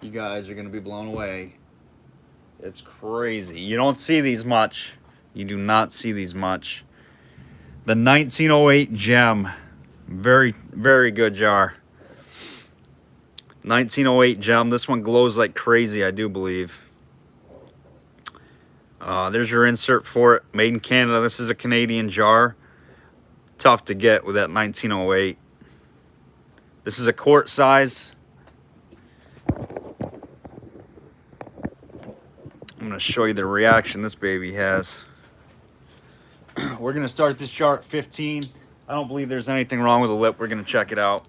You guys are gonna be blown away. It's crazy. You don't see these much. You do not see these much. The 1908 gem. Very, very good jar. 1908 gem. This one glows like crazy, I do believe. There's your insert for it. Made in Canada. This is a Canadian jar. Tough to get with that 1908. This is a quart size. I'm going to show you the reaction this baby has. We're going to start this jar at 15. I don't believe there's anything wrong with the lip. We're going to check it out.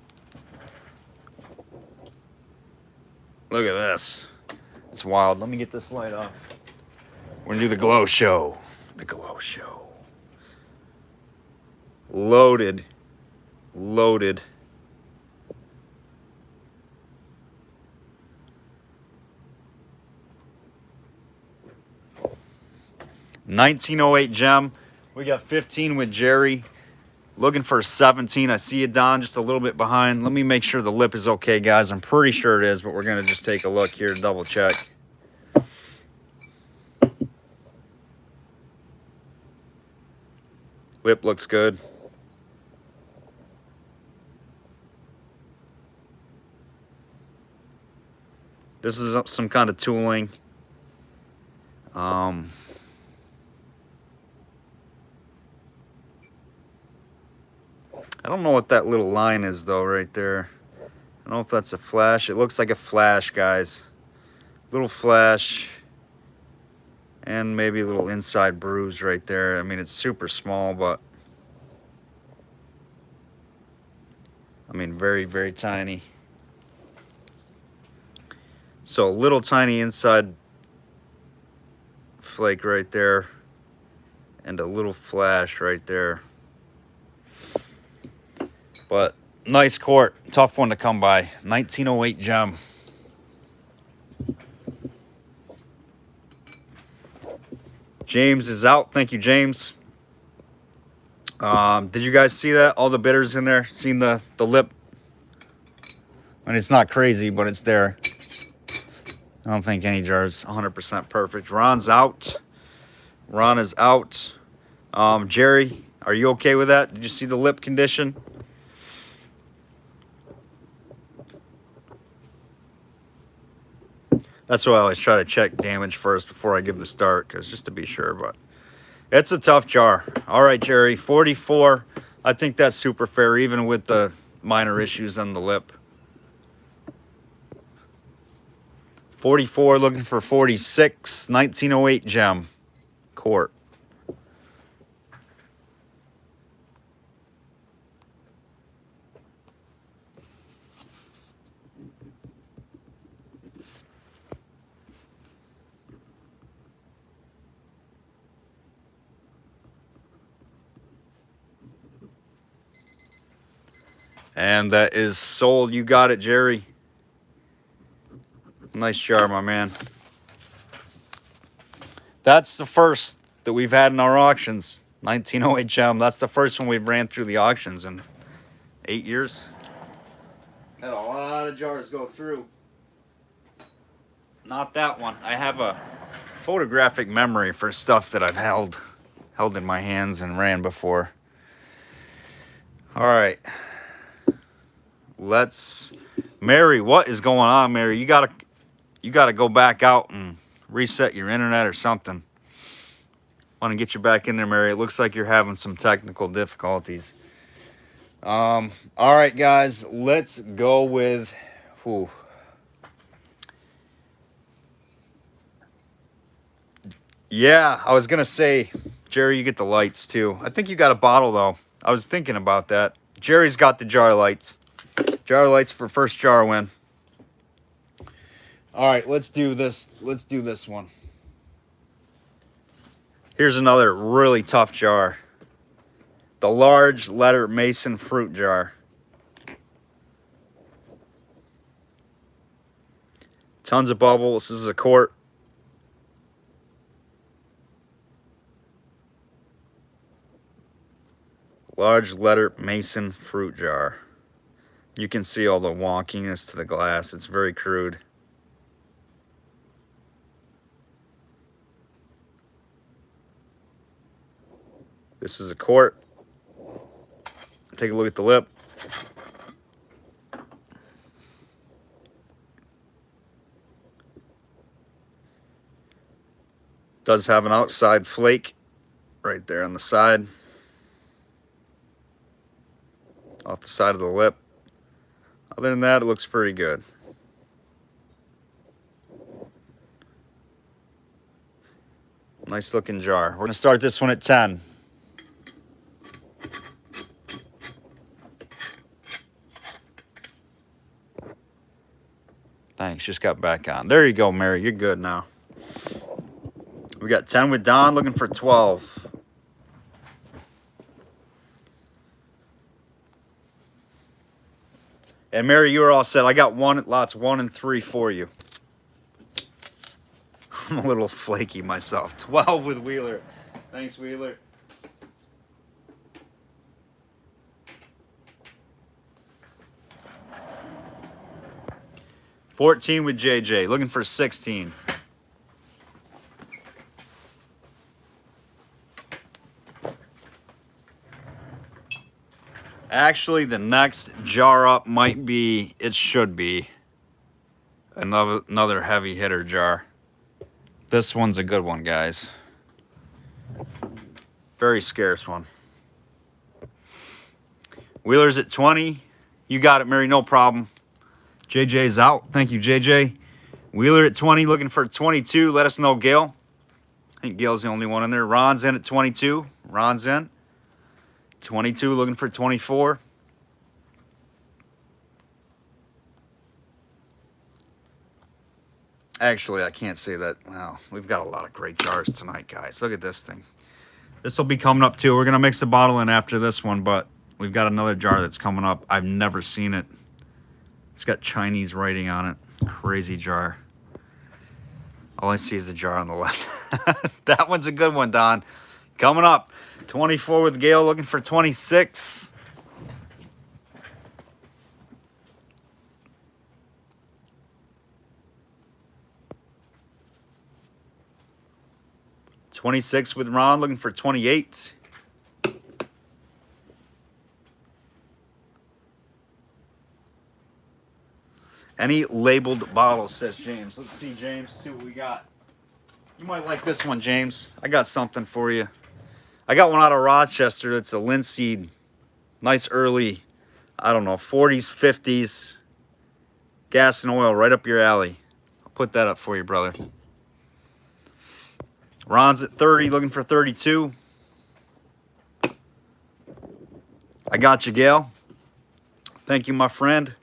Look at this. It's wild. Let me get this light off. We're going to do the glow show. The glow show. Loaded. Loaded. $19.08 gem. We got 15 with Jerry. Looking for 17. I see it, Don, just a little bit behind. Let me make sure the lip is okay, guys. I'm pretty sure it is, but we're going to just take a look here to double check. Lip looks good. This is some kind of tooling. I don't know what that little line is, though, right there. I don't know if that's a flash. It looks like a flash, guys. Little flash. And maybe a little inside bruise right there. I mean, it's super small, but... I mean, very, very tiny. So, a little tiny inside flake right there. And a little flash right there. But nice quart, tough one to come by. 1908 gem. James is out. Thank you, James. Did you guys see that? All the bidders in there? Seen the lip? And it's not crazy, but it's there. I don't think any jar is 100% perfect. Ron's out. Ron is out. Jerry, are you okay with that? Did you see the lip condition? That's why I always try to check damage first before I give the start, because just to be sure, but it's a tough jar. All right, Jerry, 44. I think that's super fair, even with the minor issues on the lip. 44, looking for 46. 1908 gem. Quart. And that is sold. You got it, Jerry. Nice jar, my man. That's the first that we've had in our auctions. 1908 gem. That's the first one we've ran through the auctions in 8 years. Had a lot of jars go through. Not that one. I have a photographic memory for stuff that I've held in my hands and ran before. All right. let's... Mary, what is going on, Mary? You gotta go back out and reset your internet or something. Want to get you back in there, Mary. It looks like you're having some technical difficulties. All right, guys, let's go with... Whew. Yeah, I was gonna say, Jerry, you get the lights too. I think you got a bottle though. I was thinking about that. Jerry's got the jar lights. Jar lights for first jar win. All right, let's do this. Let's do this one. Here's another really tough jar. The large letter Mason fruit jar. Tons of bubbles. This is a quart. Large letter Mason fruit jar. You can see all the wonkiness to the glass. It's very crude. This is a quart. Take a look at the lip. Does have an outside flake right there on the side. Off the side of the lip. Other than that, it looks pretty good. Nice looking jar. We're going to start this one at 10. Thanks, just got back on. There you go, Mary. You're good now. We got 10 with Don, looking for 12. And Mary, you are all set. I got lots 1 and 3 for you. I'm a little flaky myself. 12 with Wheeler. Thanks, Wheeler. $14 with JJ. Looking for 16. Actually, the next jar up might be, it should be, another heavy hitter jar. This one's a good one, guys. Very scarce one. Wheeler's at 20. You got it, Mary, no problem. JJ's out. Thank you, JJ. Wheeler at 20, looking for 22. Let us know, Gail. I think Gail's the only one in there. Ron's in at 22. Ron's in. 22, looking for 24. Actually, I can't say that. Wow, we've got a lot of great jars tonight, guys. Look at this thing. This will be coming up, too. We're going to mix a bottle in after this one, but we've got another jar that's coming up. I've never seen it. It's got Chinese writing on it. Crazy jar. All I see is the jar on the left. That one's a good one, Don. Coming up. 24 with Gail, looking for 26. $26 with Ron, looking for 28. Any labeled bottles, says James. Let's see, James, see what we got. You might like this one, James. I got something for you. I got one out of Rochester that's a Linseed. Nice early, I don't know, 40s, 50s. Gas and oil, right up your alley. I'll put that up for you, brother. Ron's at 30, looking for 32. I got you, Gail. Thank you, my friend.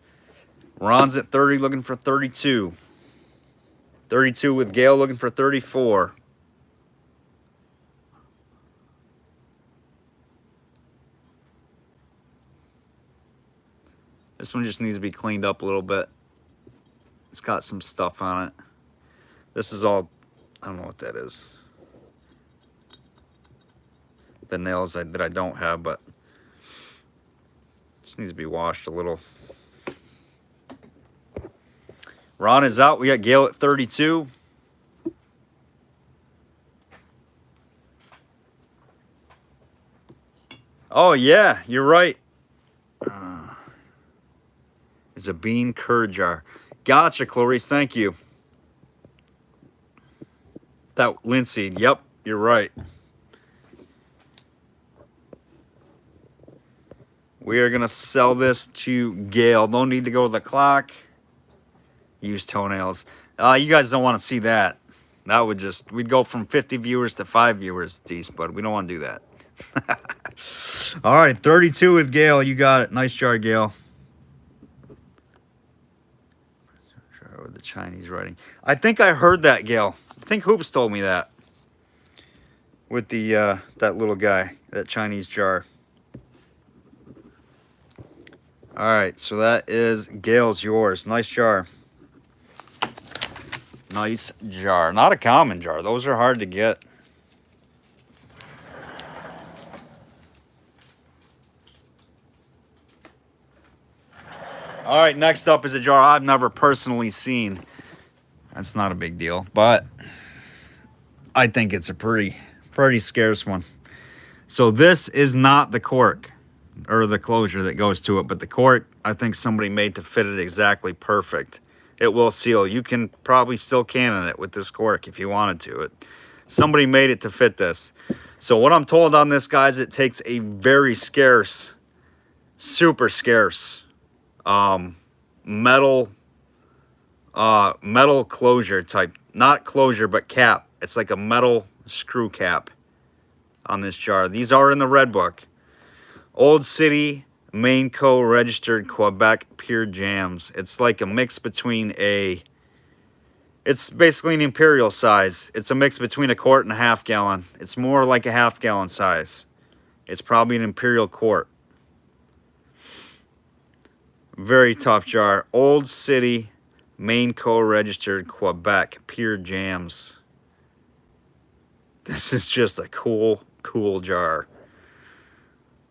Ron's at 30, looking for 32. 32 with Gail, looking for 34. This one just needs to be cleaned up a little bit. It's got some stuff on it. This is all, I don't know what that is. The nails that I don't have, but just needs to be washed a little. Ron is out. We got Gail at 32. Oh, yeah, you're right. is a bean curd jar. Gotcha, Clarice. Thank you. That linseed. Yep, you're right. We are going to sell this to Gail. No need to go to the clock. Use toenails. You guys don't want to see that. That would just, we'd go from 50 viewers to 5 viewers, Dees, but we don't want to do that. All right, 32 with Gail. You got it. Nice jar, Gail. With the Chinese writing. I think I heard that, Gail. I think Hoops told me that. With the that little guy, that Chinese jar. All right, so that is Gail's, yours. Nice jar. Nice jar. Not a common jar. Those are hard to get. All right, next up is a jar I've never personally seen. That's not a big deal, but I think it's a pretty scarce one. So this is not the cork or the closure that goes to it, but the cork, I think somebody made to fit it exactly perfect. It will seal. You can probably still can it with this cork if you wanted to. Somebody made it to fit this. So what I'm told on this, guys, it takes a very scarce, super scarce metal closure type, not closure but cap. It's like a metal screw cap on this jar. These are in the red book. Old City Maine Co registered Quebec pure jams. It's like a mix between it's basically an imperial size. It's a mix between a quart and a half gallon. It's more like a half gallon size. It's probably an imperial quart. Very tough jar. Old City Maine Co registered Quebec pure jams. This is just a cool jar.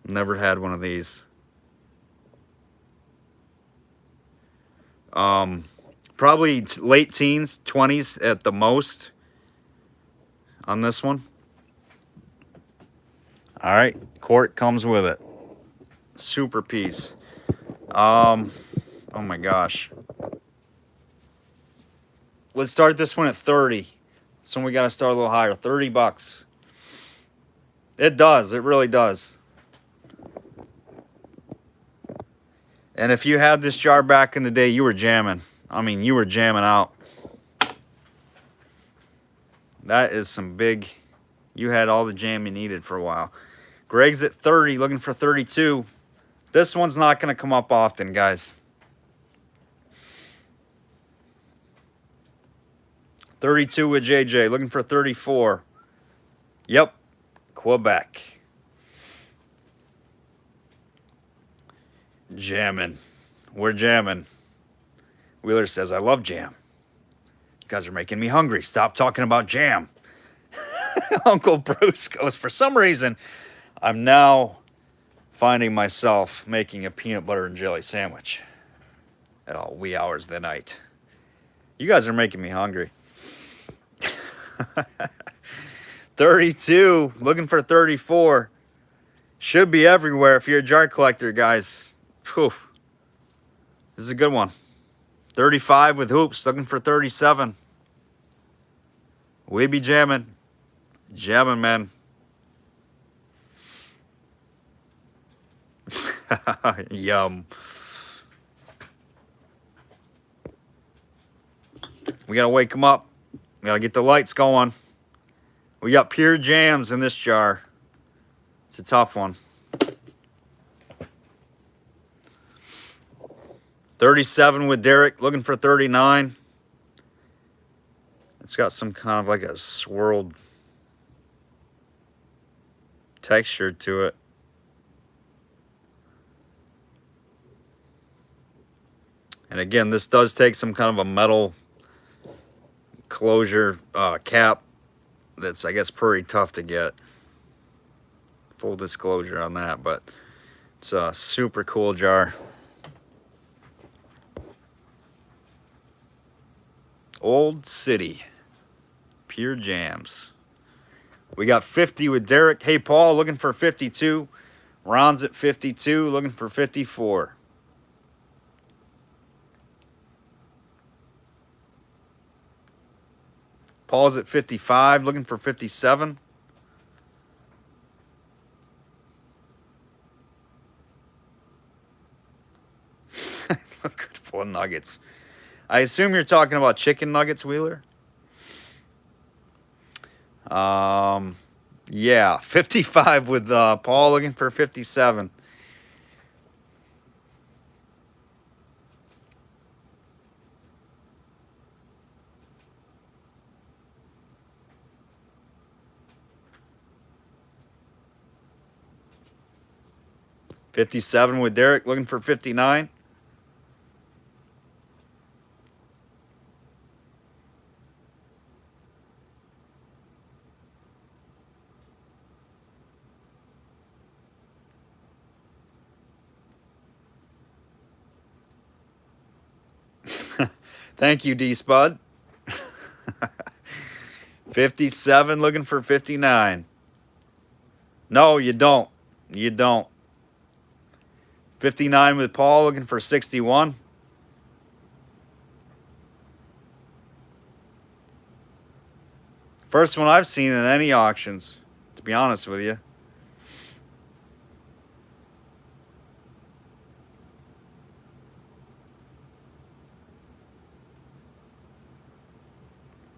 Never had one of these. Probably late teens, 20s at the most on this one. All right, quart comes with it. Super piece. Oh my gosh. Let's start this one at 30. So we got to start a little higher. 30 bucks. It does. It really does. And if you had this jar back in the day, you were jamming. I mean, you were jamming out. That is some big... You had all the jam you needed for a while. Greg's at 30, looking for 32. This one's not going to come up often, guys. 32 with JJ, looking for 34. Yep, Quebec. Jamming. We're jamming. Wheeler says, I love jam. You guys are making me hungry. Stop talking about jam. Uncle Bruce goes, for some reason, I'm now finding myself making a peanut butter and jelly sandwich at all wee hours of the night. You guys are making me hungry. 32, looking for 34. Should be everywhere if you're a jar collector, guys. Whew. This is a good one. 35 with hoops, looking for 37. We be jamming. Jamming, man. Yum. We gotta wake them up. We gotta get the lights going. We got pure jams in this jar. It's a tough one. 37 with Derek, looking for 39. It's got some kind of like a swirled texture to it. And again, this does take some kind of a metal closure cap that's, I guess, pretty tough to get. Full disclosure on that, but it's a super cool jar. Old City. Pure jams. We got 50 with Derek. Hey, Paul, looking for 52. Ron's at 52, looking for 54. Paul's at 55, looking for 57. Good for nuggets. I assume you're talking about chicken nuggets, Wheeler? Yeah, 55 with Paul looking for 57. $57 with Derek looking for 59. Thank you, D-Spud. 57 looking for 59. No, you don't. You don't. 59 with Paul looking for 61. First one I've seen in any auctions, to be honest with you.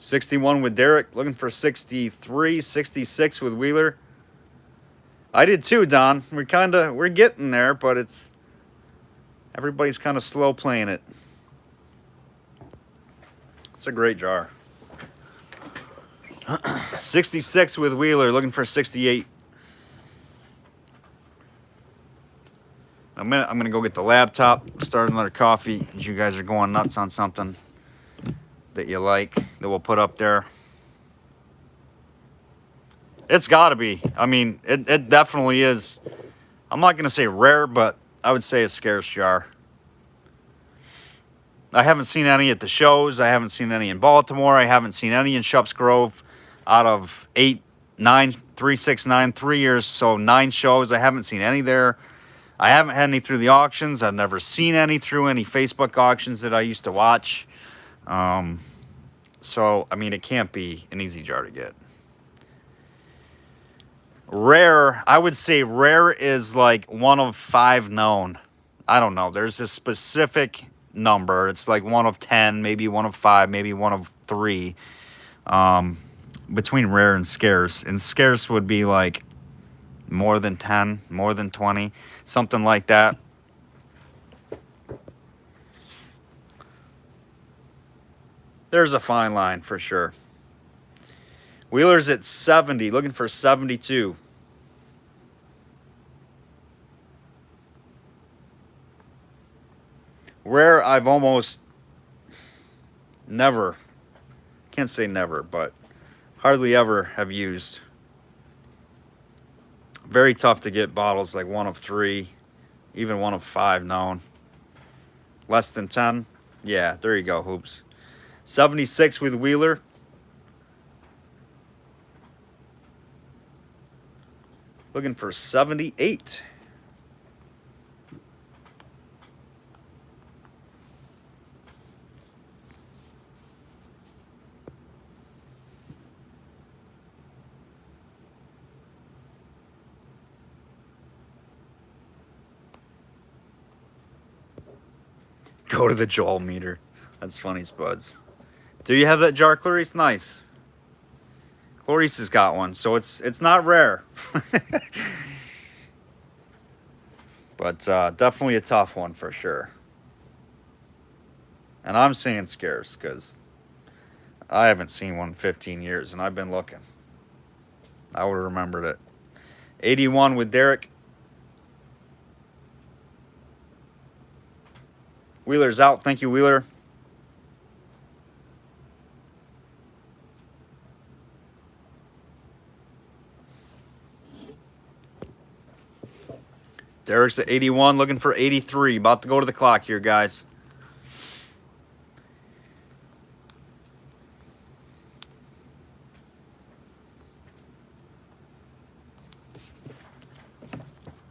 $61 with Derek, looking for 63, 66 with Wheeler. I did too, Don. We're getting there, but everybody's kind of slow playing it. It's a great jar. 66 with Wheeler, looking for 68. I'm gonna go get the laptop, start another coffee, as you guys are going nuts on something that you like that we'll put up there. It's got to be. I mean, it definitely is. I'm not gonna say rare, but I would say a scarce jar. I haven't seen any at the shows. I haven't seen any in Baltimore. I haven't seen any in Shups Grove. Out of 8, 9, 3, 6, 9, 3 years, so 9 shows. I haven't seen any there. I haven't had any through the auctions. I've never seen any through any Facebook auctions that I used to watch. So, I mean, it can't be an easy jar to get. Rare, I would say rare is like 1 of 5 known. I don't know. There's a specific number. It's like 1 of 10, maybe 1 of 5, maybe 1 of 3. Between rare and scarce. And scarce would be like more than 10, more than 20, something like that. There's a fine line for sure. Wheeler's at 70, looking for 72. Rare, I've almost never, can't say never, but hardly ever have used. Very tough to get bottles like 1 of 3, even 1 of 5 known. Less than 10? Yeah, there you go, Hoops. 76 with Wheeler. Looking for 78. Go to the Joel meter. That's funny, Spuds. Do you have that jar, Clarice? Nice. Clarice has got one, so it's not rare. But definitely a tough one for sure. And I'm saying scarce because I haven't seen one in 15 years, and I've been looking. I would have remembered it. 81 with Derek. Wheeler's out. Thank you, Wheeler. Derek's at 81, looking for 83. About to go to the clock here, guys.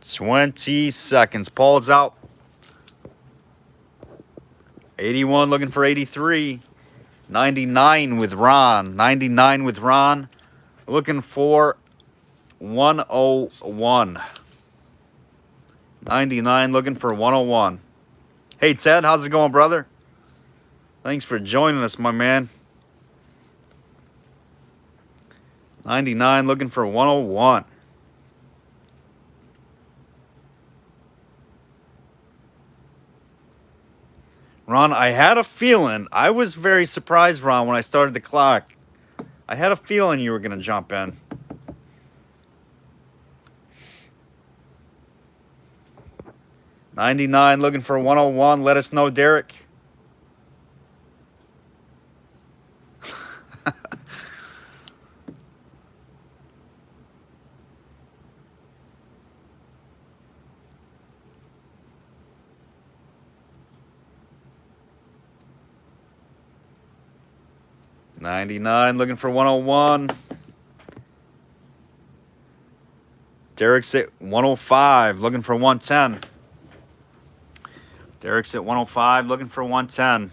$20 seconds. Paul's out. 81 looking for 83. 99 with Ron. 99 with Ron. Looking for 101. 99 looking for 101. Hey, Ted, how's it going, brother? Thanks for joining us, my man. 99 looking for 101. Ron, I had a feeling. I was very surprised, Ron, when I started the clock. I had a feeling you were going to jump in. $99 looking for 101. Let us know, Derek. $99 looking for 101. Derek's at 105 looking for 110. Derek's at 105 looking for 110.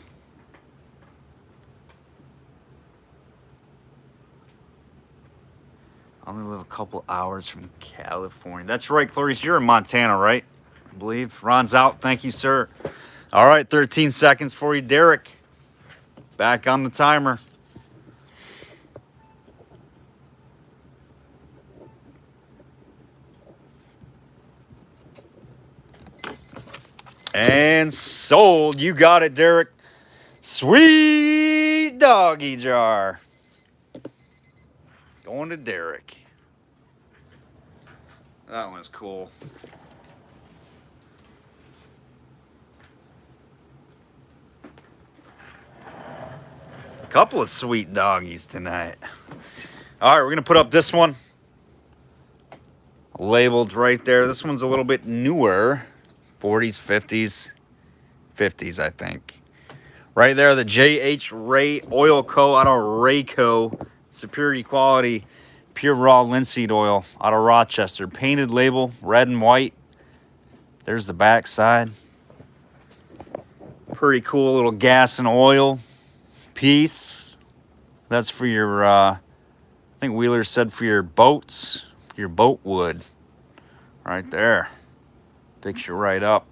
I only live a couple hours from California. That's right, Clarice. You're in Montana, right? I believe. Ron's out. Thank you, sir. All right, 13 seconds for you, Derek. Back on the timer. And sold. You got it, Derek. Sweet doggy jar. Going to Derek. That one's cool. A couple of sweet doggies tonight. All right, we're going to put up this one. Labeled right there. This one's a little bit newer. 40s, 50s, 50s, I think. Right there, the J.H. Ray Oil Co. out of Rayco. Superior quality, pure raw linseed oil out of Rochester. Painted label, red and white. There's the back side. Pretty cool little gas and oil piece. That's for your, I think Wheeler said for your boats, your boat wood. Right there. Picks you right up.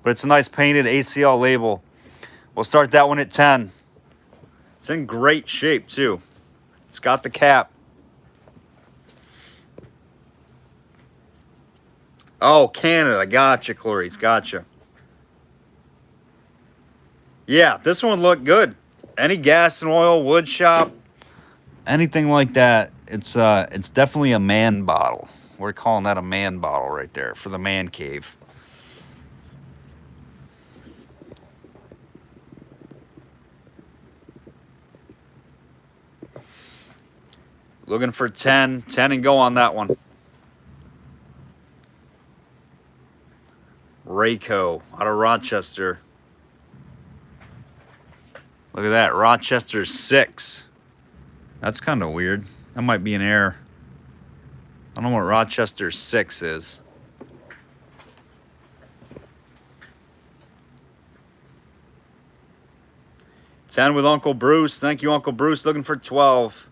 But it's a nice painted ACL label. We'll start that one at 10. It's in great shape, too. It's got the cap. Oh, Canada. Gotcha, Clarice. Gotcha. Yeah, this one looked good. Any gas and oil, wood shop, anything like that, it's definitely a man bottle. We're calling that a man bottle right there for the man cave. Looking for 10. 10 and go on that one. Rayco out of Rochester. Look at that. Rochester 6. That's kind of weird. That might be an error. I don't know what Rochester 6 is. $10 with Uncle Bruce. Thank you, Uncle Bruce. Looking for 12.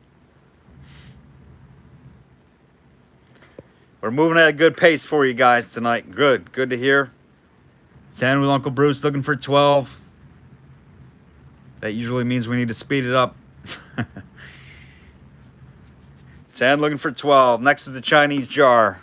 We're moving at a good pace for you guys tonight. Good. Good to hear. 10 with Uncle Bruce. Looking for 12. That usually means we need to speed it up. 10 looking for 12. Next is the Chinese jar.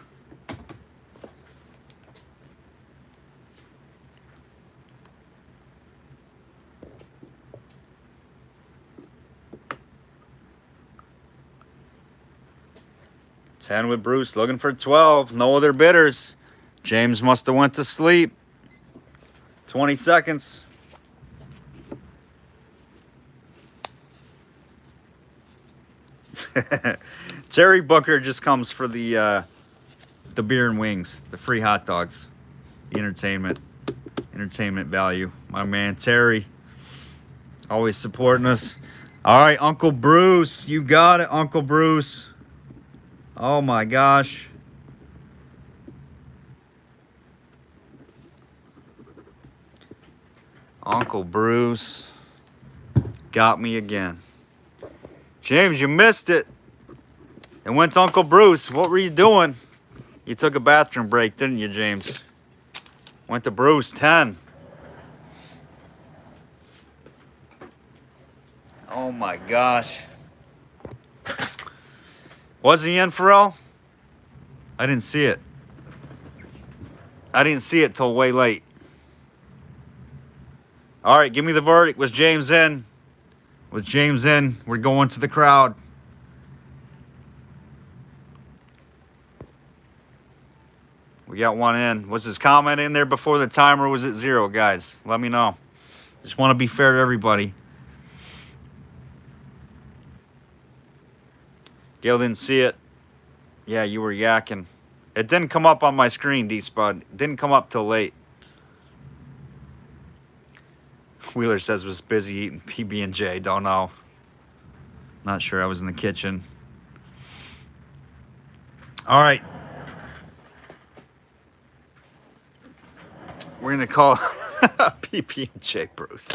$10 with Bruce, looking for 12. No other bidders. James must have went to sleep. 20 seconds. Terry Booker just comes for the beer and wings, the free hot dogs, the entertainment value. My man Terry, always supporting us. All right, Uncle Bruce, you got it, Uncle Bruce. Oh my gosh. Uncle Bruce. Got me again. James, you missed it. And went to Uncle Bruce. What were you doing? You took a bathroom break, didn't you, James? Went to Bruce, 10. Oh my gosh. Was he in, Pharrell? I didn't see it. I didn't see it till way late. All right, give me the verdict. Was James in? Was James in? We're going to the crowd. We got one in. Was his comment in there before the timer? Was it 0, guys? Let me know. Just want to be fair to everybody. Gail didn't see it. Yeah, you were yakking. It didn't come up on my screen, D-Spud. It didn't come up till late. Wheeler says was busy eating PB&J. Don't know. Not sure. I was in the kitchen. All right. We're going to call PB&J Bruce.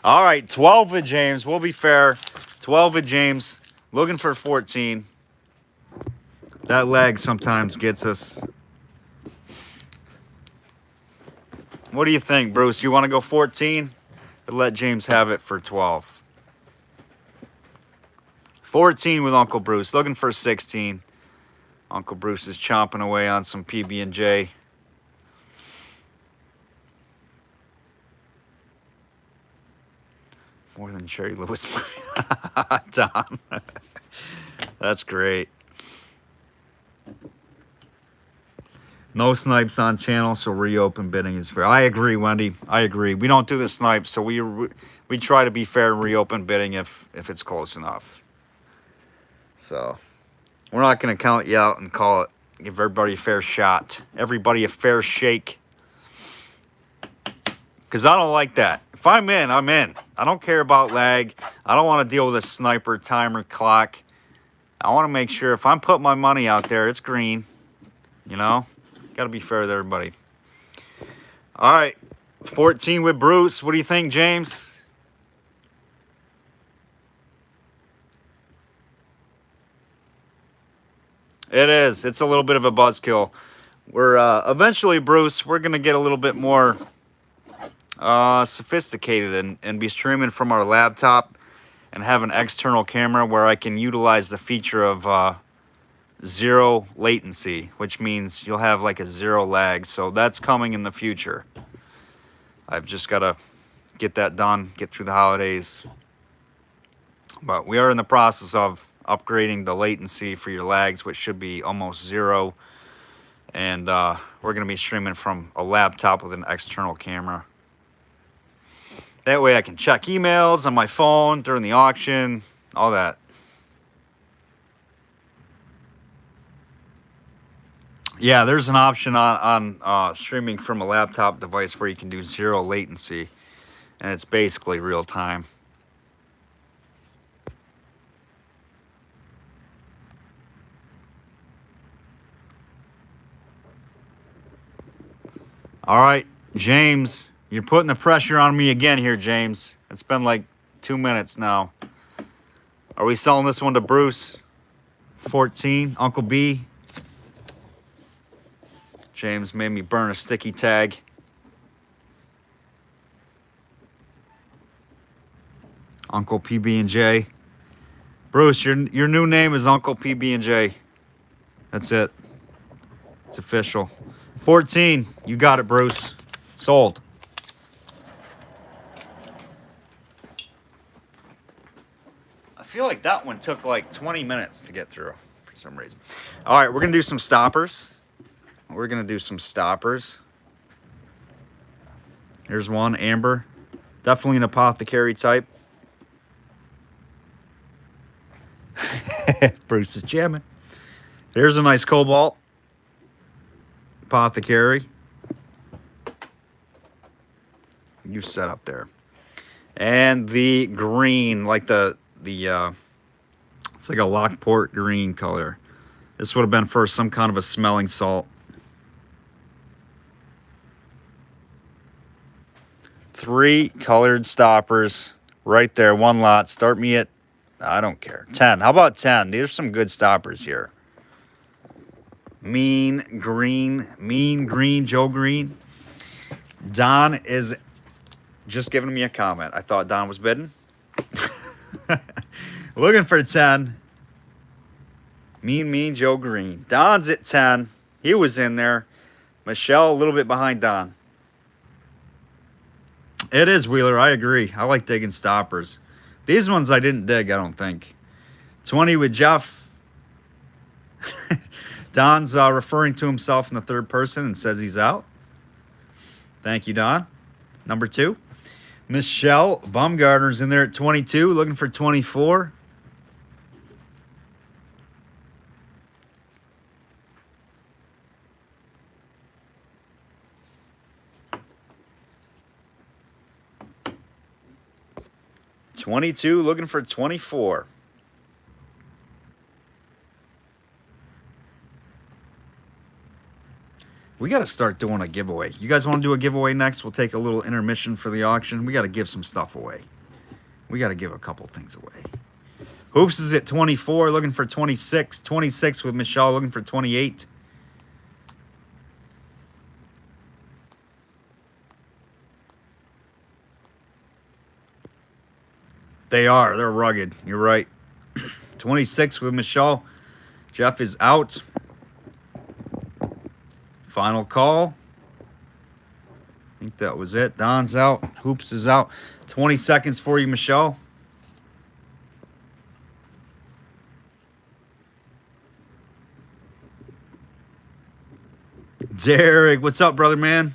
All right, 12 with James. We'll be fair. 12 with James. Looking for 14. That leg sometimes gets us. What do you think, Bruce? You want to go 14? Or let James have it for 12? 14 with Uncle Bruce. Looking for 16. Uncle Bruce is chomping away on some PB&J. More than Cherry Lewis. Tom. That's great. No snipes on channel, so reopen bidding is fair. I agree, Wendy. I agree. We don't do the snipes, so we try to be fair and reopen bidding if it's close enough. So we're not going to count you out and call it. Give everybody a fair shot. Everybody a fair shake. Because I don't like that. If I'm in, I'm in. I don't care about lag. I don't want to deal with a sniper timer clock. I want to make sure if I'm putting my money out there, it's green. You know? Got to be fair to everybody. All right. 14 with Bruce. What do you think, James? It is. It's a little bit of a buzzkill. We're eventually, Bruce, we're going to get a little bit more sophisticated and be streaming from our laptop and have an external camera where I can utilize the feature of zero latency, which means you'll have like a 0 lag. So that's coming in the future. I've just got to get that done, get through the holidays. But we are in the process of upgrading the latency for your lags, which should be almost 0. And we're going to be streaming from a laptop with an external camera. That way I can check emails on my phone during the auction, all that. Yeah, there's an option on streaming from a laptop device where you can do 0 latency, and it's basically real time. All right, James, you're putting the pressure on me again here, James. It's been like 2 minutes now. Are we selling this one to Bruce? 14, Uncle B. James made me burn a sticky tag. Uncle PB&J. Bruce, your new name is Uncle PB&J. That's it. It's official. 14, you got it, Bruce. Sold. I feel like that one took like 20 minutes to get through for some reason. All right, we're going to do some stoppers. Here's one, amber. Definitely an apothecary type. Bruce is jamming. There's a nice cobalt. Apothecary. You set up there. And the green, like the it's like a Lockport green color. This would have been for some kind of a smelling salt. 3 colored stoppers Right there, one lot. Start me at, I don't care, 10. How about 10? These are some good stoppers here. Mean Green, Joe Green. Don is just giving me a comment. I thought Don was bidding. Looking for 10. Mean Joe Green. Don's at 10. He was in there. Michelle a little bit behind Don. It is, Wheeler. I agree. I like digging stoppers. These ones I didn't dig, I don't think. 20 with Jeff. Don's referring to himself in the third person and says he's out. Thank you, Don. Number 2. Michelle Baumgartner's in there at 22, looking for 24. Looking for 24. We got to start doing a giveaway. You guys want to do a giveaway next? We'll take a little intermission for the auction. We got to give some stuff away. We got to give a couple things away. Hoops is at 24, looking for 26. 26 with Michelle, looking for 28. They are. They're rugged. You're right. 26 with Michelle. Jeff is out. Final call. I think that was it. Don's out. Hoops is out. 20 seconds for you, Michelle. Derek, what's up, brother man?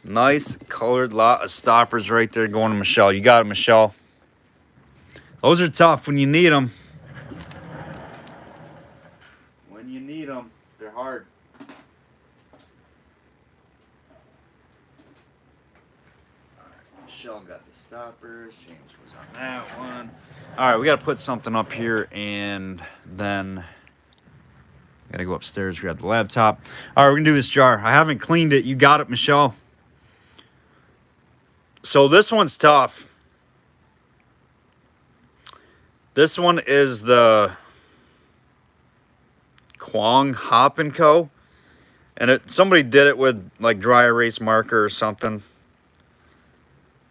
Nice colored lot of stoppers right there going to Michelle. You got it, Michelle. Those are tough when you need them. When you need them, they're hard. All right, Michelle got the stoppers. James was on that one. All right, we got to put something up here, and then got to go upstairs, grab the laptop. All right, we're going to do this jar. I haven't cleaned it. You got it, Michelle. So this one's tough. This one is the Kwong Hop & Co. And somebody did it with like dry erase marker or something.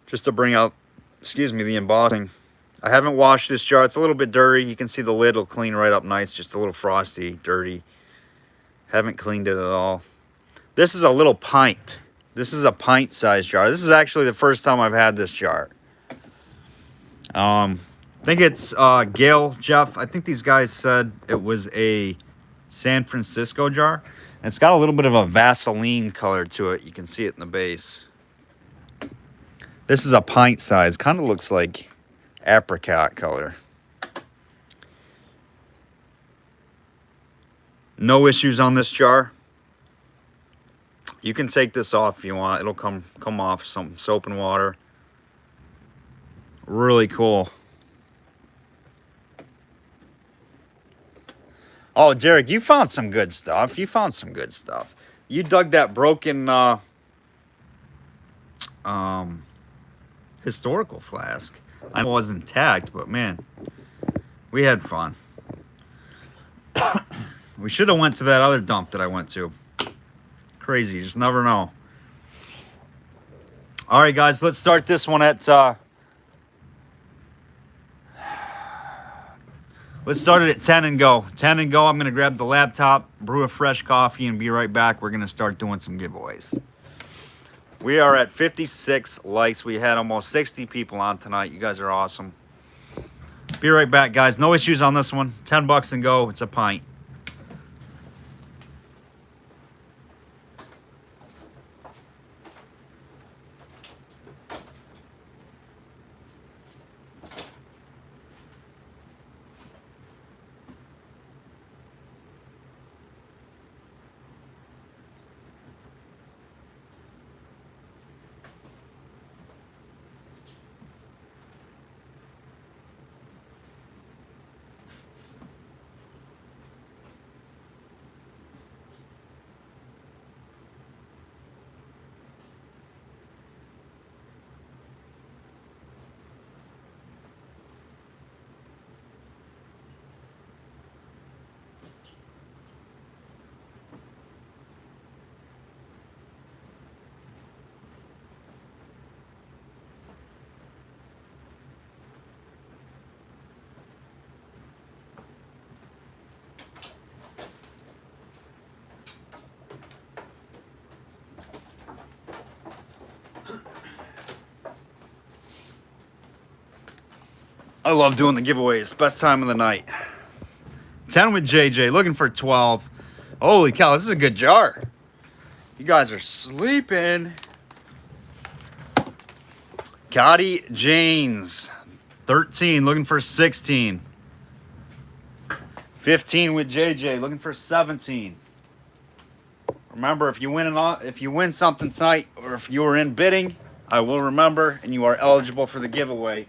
Just to bring out, excuse me, the embossing. I haven't washed this jar. It's a little bit dirty. You can see the lid will clean right up nice. Just a little frosty, dirty. Haven't cleaned it at all. This is a little pint. This is a pint-sized jar. This is actually the first time I've had this jar. I think it's Gail, Jeff. I think these guys said it was a San Francisco jar. And it's got a little bit of a Vaseline color to it. You can see it in the base. This is a pint size. Kind of looks like apricot color. No issues on this jar. You can take this off if you want. It'll come off some soap and water. Really cool. Oh, Derek, you found some good stuff. You found some good stuff. You dug that broken historical flask. I know it was intact, but man, we had fun. We should have went to that other dump that I went to. Crazy, you just never know. All right, guys, let's start this one at... let's start it at 10 and go. 10 and go. I'm going to grab the laptop, brew a fresh coffee, and be right back. We're going to start doing some giveaways. We are at 56 likes. We had almost 60 people on tonight. You guys are awesome. Be right back, guys. No issues on this one. 10 bucks and go. It's a pint. I love doing the giveaways. Best time of the night. 10 with JJ, looking for 12. Holy cow, this is a good jar. You guys are sleeping. Gotti Janes, 13, looking for 16. 15 with JJ, looking for 17. Remember, if you win something tonight, or if you were in bidding, I will remember, and you are eligible for the giveaway.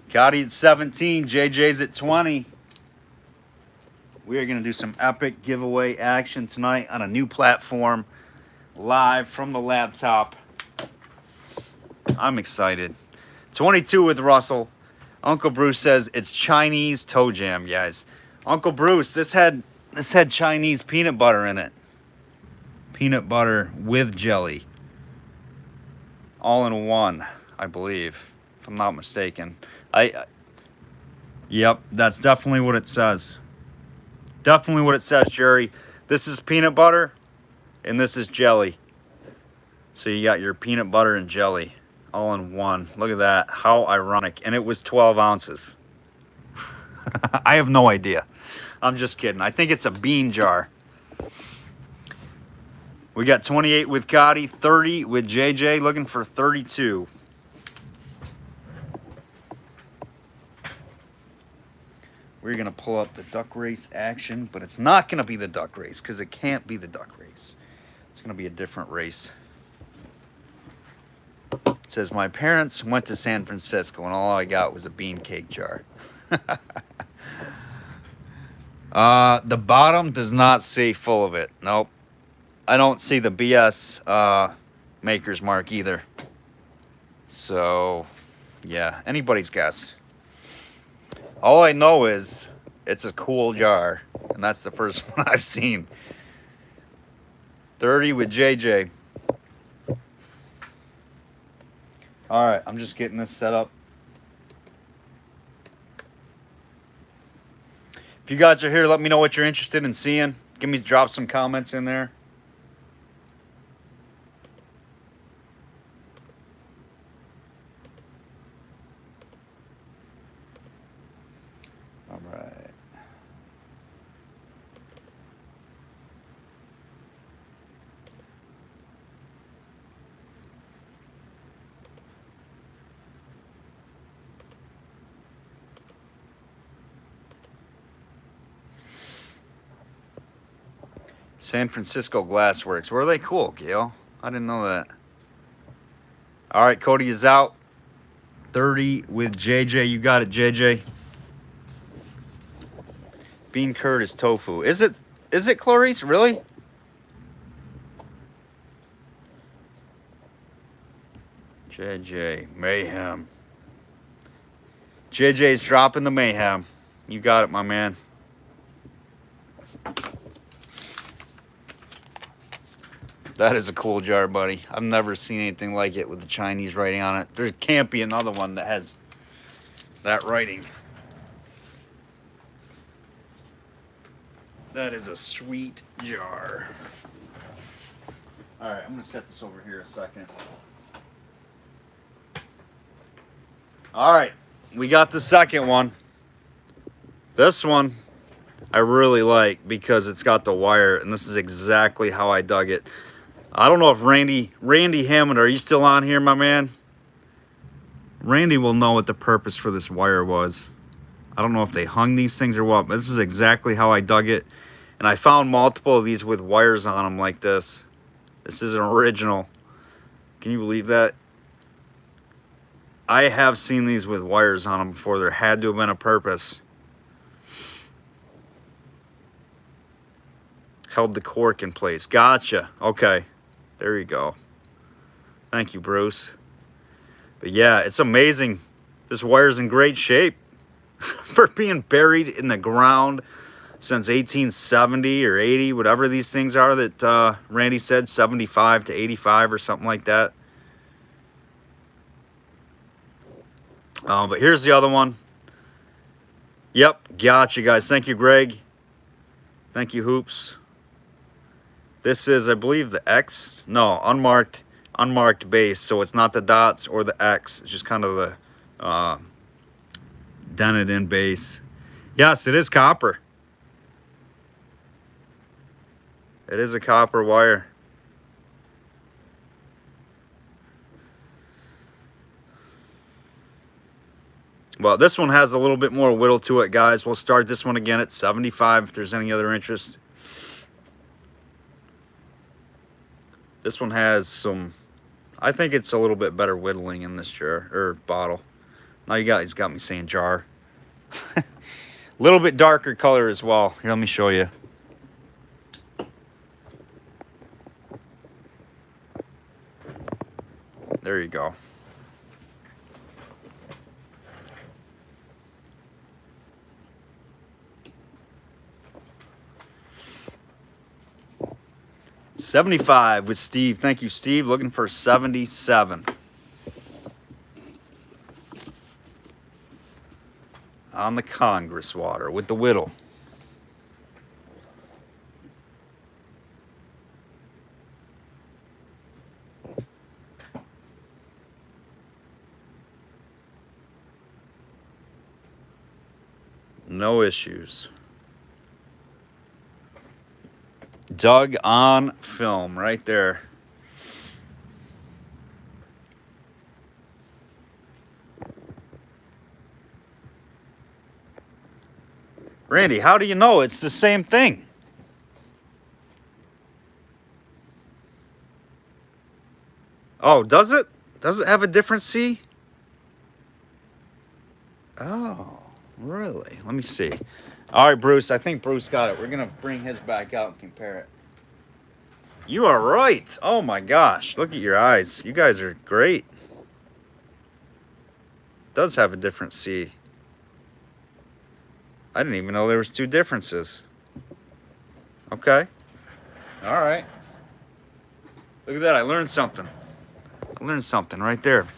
Gotti at 17, JJ's at 20. We are going to do some epic giveaway action tonight on a new platform, live from the laptop. I'm excited. 22 with Russell. Uncle Bruce says it's Chinese toe jam, guys. Uncle Bruce, this had Chinese peanut butter in it. Peanut butter with jelly. All in one, I believe, if I'm not mistaken. Yep, that's definitely what it says. Definitely what it says, Jerry. This is peanut butter, and this is jelly. So you got your peanut butter and jelly all in one. Look at that. How ironic. And it was 12 ounces. I have no idea. I'm just kidding. I think it's a bean jar. We got 28 with Gotti, 30 with JJ, looking for 32. We're going to pull up the duck race action, but it's not going to be the duck race because it can't be the duck race. It's going to be a different race. It says, my parents went to San Francisco and all I got was a bean cake jar. The bottom does not say full of it. Nope. I don't see the BS maker's mark either. So, yeah, anybody's guess. All I know is it's a cool jar, and that's the first one I've seen. 30 with JJ. All right, I'm just getting this set up. If you guys are here, let me know what you're interested in seeing. Drop some comments in there. All right. San Francisco Glassworks. Were they cool, Gail? I didn't know that. All right, Cody is out. 30 with JJ. You got it, JJ. Bean curd is tofu. Is it Clarice? Really? JJ. Mayhem. JJ's dropping the mayhem. You got it, my man. That is a cool jar, buddy. I've never seen anything like it with the Chinese writing on it. There can't be another one that has that writing. That is a sweet jar. All right, I'm going to set this over here a second. All right, we got the second one. This one I really like because it's got the wire, and this is exactly how I dug it. I don't know if Randy Hammond, are you still on here, my man? Randy will know what the purpose for this wire was. I don't know if they hung these things or what, but this is exactly how I dug it. And I found multiple of these with wires on them like this. This is an original. Can you believe that? I have seen these with wires on them before. There had to have been a purpose. Held the cork in place. Gotcha. Okay. There you go. Thank you, Bruce. But yeah, it's amazing. This wire's in great shape for being buried in the ground since 1870 or 80, whatever these things are that Randy said, 75 to 85 or something like that. But here's the other one. Yep, gotcha, guys. Thank you, Greg. Thank you, Hoops. This is, I believe, the X. No, unmarked unmarked base, so it's not the dots or the X. It's just kind of the dented in base. Yes, it is copper. It is a copper wire. Well, this one has a little bit more whittle to it, guys. We'll start this one again at 75 if there's any other interest. This one has some, I think it's a little bit better whittling in this jar, or bottle. Now he's got me saying jar. A little bit darker color as well. Here, let me show you. There you go. $75 with Steve. Thank you, Steve. Looking for 77. On the Congress water with the whittle. No issues. Doug on film right there. Randy, how do you know it's the same thing? Oh, does it? Does it have a different C? Oh, really? Let me see. All right, Bruce. I think Bruce got it. We're going to bring his back out and compare it. You are right. Oh, my gosh. Look at your eyes. You guys are great. It does have a different C. I didn't even know there was two differences. Okay. All right. Look at that. I learned something. I learned something right there.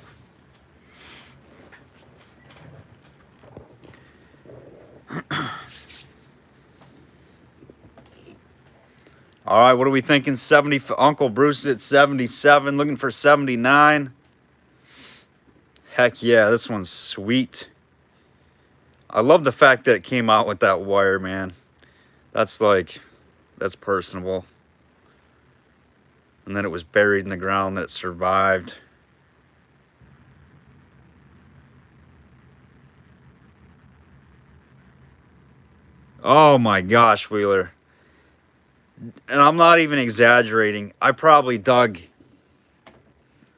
All right, what are we thinking? 70. Uncle Bruce is at 77, looking for 79. Heck yeah, this one's sweet. I love the fact that it came out with that wire, man. That's personable. And then it was buried in the ground, that it survived. Oh my gosh, Wheeler. And I'm not even exaggerating. I probably dug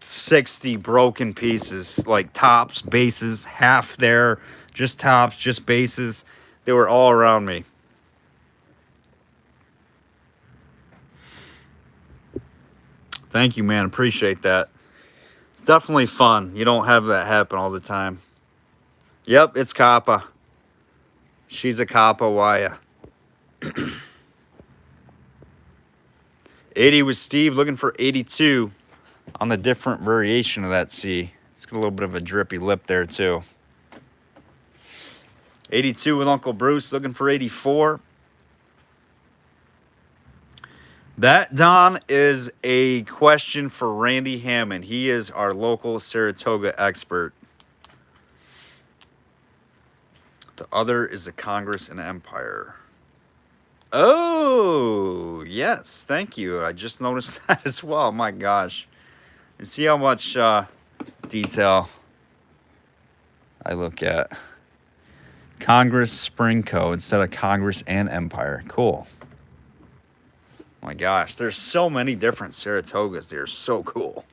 60 broken pieces, like tops, bases, half there, just tops, just bases. They were all around me. Thank you, man. Appreciate that. It's definitely fun. You don't have that happen all the time. Yep, it's Kappa. She's a Kappa wire. 80 with Steve, looking for 82 on the different variation of that C. It's got a little bit of a drippy lip there too. 82 with Uncle Bruce, looking for 84. That, Don, is a question for Randy Hammond. He is our local Saratoga expert. The other is the Congress and Empire. Oh, yes. Thank you. I just noticed that as well. My gosh. And see how much detail I look at. Congress Spring Co. instead of Congress and Empire. Cool. My gosh. There's so many different Saratogas. They're so cool.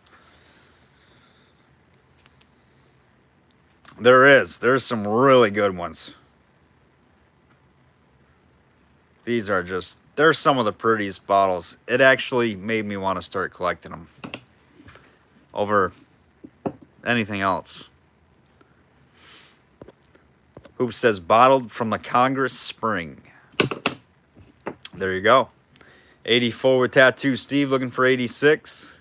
There is. There's some really good ones. These are just, they're some of the prettiest bottles. It actually made me want to start collecting them over anything else. Hoop says bottled from the Congress Spring. There you go. 84 with Tattoo Steve, looking for 86.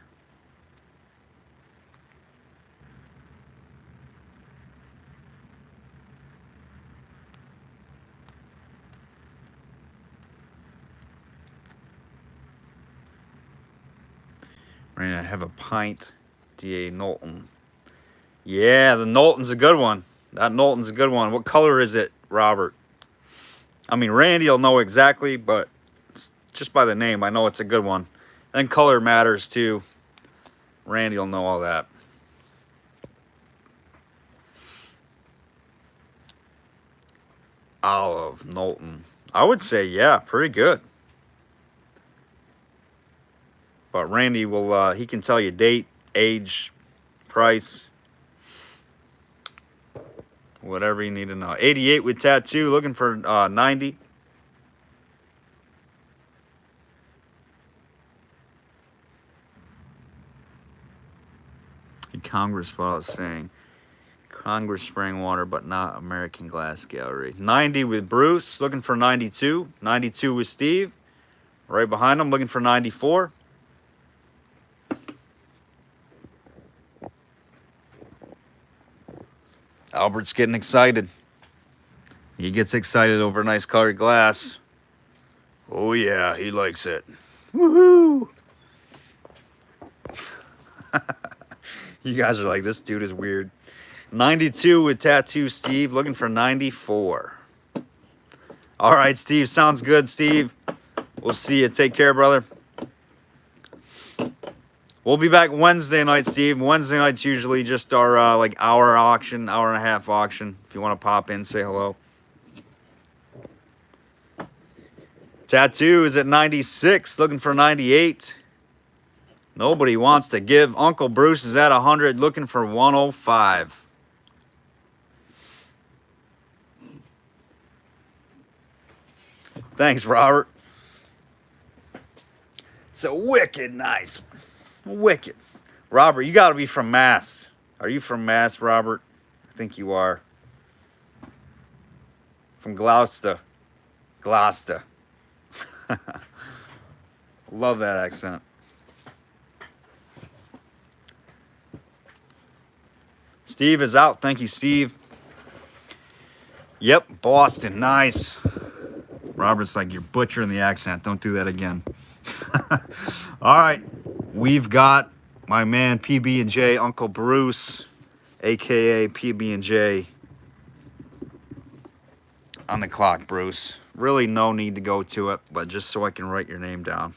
We're going to have a pint DA Knowlton. Yeah, the Knowlton's a good one. That Knowlton's a good one. What color is it, Robert? I mean, Randy will know exactly, but just by the name, I know it's a good one. And color matters too. Randy will know all that. Olive Knowlton. I would say, yeah, pretty good. But Randy will, he can tell you date, age, price, whatever you need to know. 88 with tattoo, looking for 90. Congress, what I was saying. Congress spraying water, but not American Glass Gallery. 90 with Bruce, looking for 92. 92 with Steve. Right behind him, looking for 94. Albert's getting excited. He gets excited over nice colored glass. Oh yeah, he likes it. Woohoo! You guys are like, this dude is weird. 92 with tattoo Steve, looking for 94. All right, Steve, sounds good, Steve. We'll see you. Take care, brother. We'll be back Wednesday night, Steve. Wednesday night's usually just our like hour auction, hour and a half auction. If you want to pop in, say hello. Tattoo is at 96, looking for 98. Nobody wants to give. Uncle Bruce is at 100, looking for 105. Thanks, Robert. It's a wicked nice. Wicked. Robert, you got to be from Mass. Are you from Mass, Robert? I think you are. From Gloucester. Gloucester. Love that accent. Steve is out. Thank you, Steve. Yep, Boston. Nice. Robert's like, you're butchering the accent. Don't do that again. All right. We've got my man PB&J, Uncle Bruce, a.k.a. PB&J, on the clock, Bruce. Really no need to go to it, but just so I can write your name down.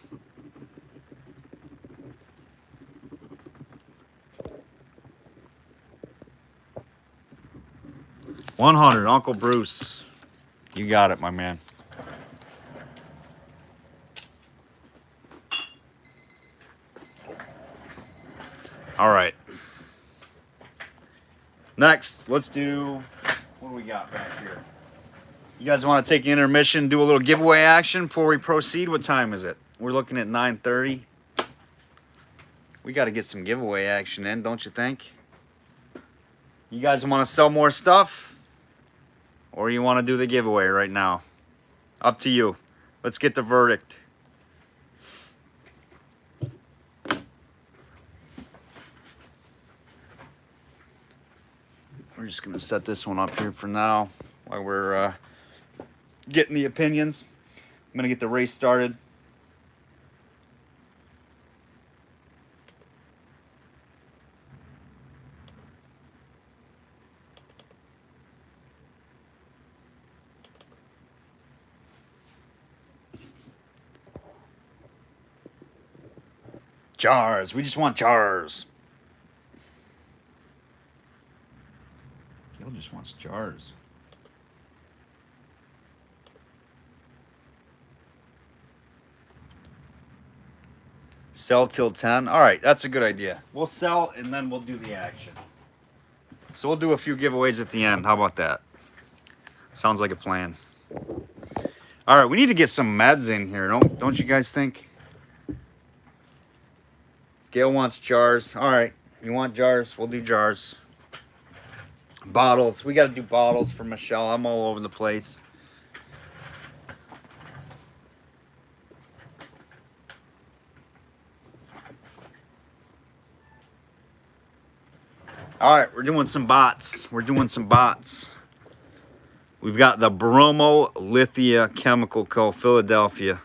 $100, Uncle Bruce. You got it, my man. All right. Next, let's do, what do we got back here? You guys want to take an intermission, do a little giveaway action before we proceed? What time is it? We're looking at 9:30. We got to get some giveaway action in, don't you think? You guys want to sell more stuff? Or you want to do the giveaway right now? Up to you. Let's get the verdict. We're just going to set this one up here for now while we're getting the opinions. I'm going to get the race started. Jars. We just want jars. Gil just wants jars. Sell till 10. All right, that's a good idea. We'll sell and then we'll do the action. So we'll do a few giveaways at the end. How about that? Sounds like a plan. All right, we need to get some meds in here. Don't you guys think? Gail wants jars. All right, you want jars? We'll do jars. Bottles. We got to do bottles for Michelle. I'm all over the place. All right, we're doing some bots. We're doing some bots. We've got the Bromo Lithia Chemical Co. Philadelphia.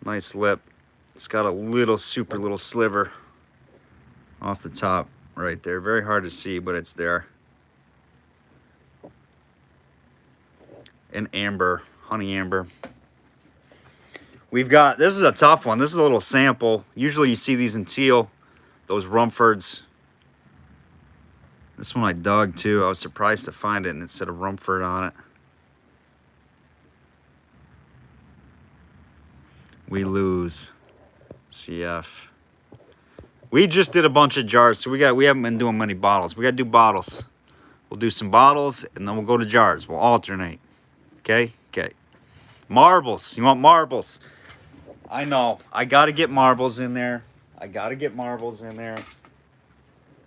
Nice lip. It's got a little, super little sliver. off the top right there. Very hard to see, but it's there. And amber, honey amber. We've got, this is a tough one. This is a little sample. Usually you see these in teal, those Rumfords. This one I dug too. I was surprised to find it and it said a Rumford on it. We lose. CF. We just did a bunch of jars, so we haven't been doing many bottles. We got to do bottles. We'll do some bottles and then we'll go to jars. We'll alternate. Okay? Okay. Marbles. You want marbles? I know. I got to get marbles in there. I got to get marbles in there.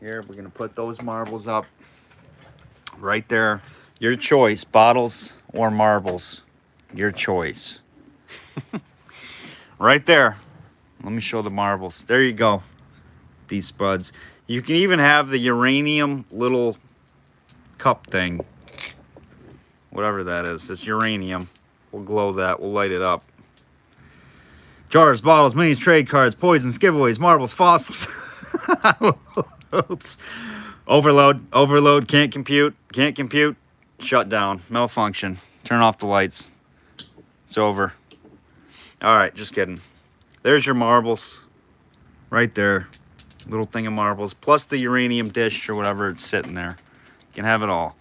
Here, we're going to put those marbles up. Right there. Your choice. Bottles or marbles. Your choice. Right there. Let me show the marbles. There you go. These spuds. You can even have the uranium little cup thing. Whatever that is. It's uranium. We'll glow that. We'll light it up. Jars, bottles, minis, trade cards, poisons, giveaways, marbles, fossils. Oops. Overload. Overload. Can't compute. Can't compute. Shut down. Malfunction. Turn off the lights. It's over. All right, just kidding. There's your marbles. Right there. Little thing of marbles. Plus the uranium dish or whatever it's sitting there. You can have it all.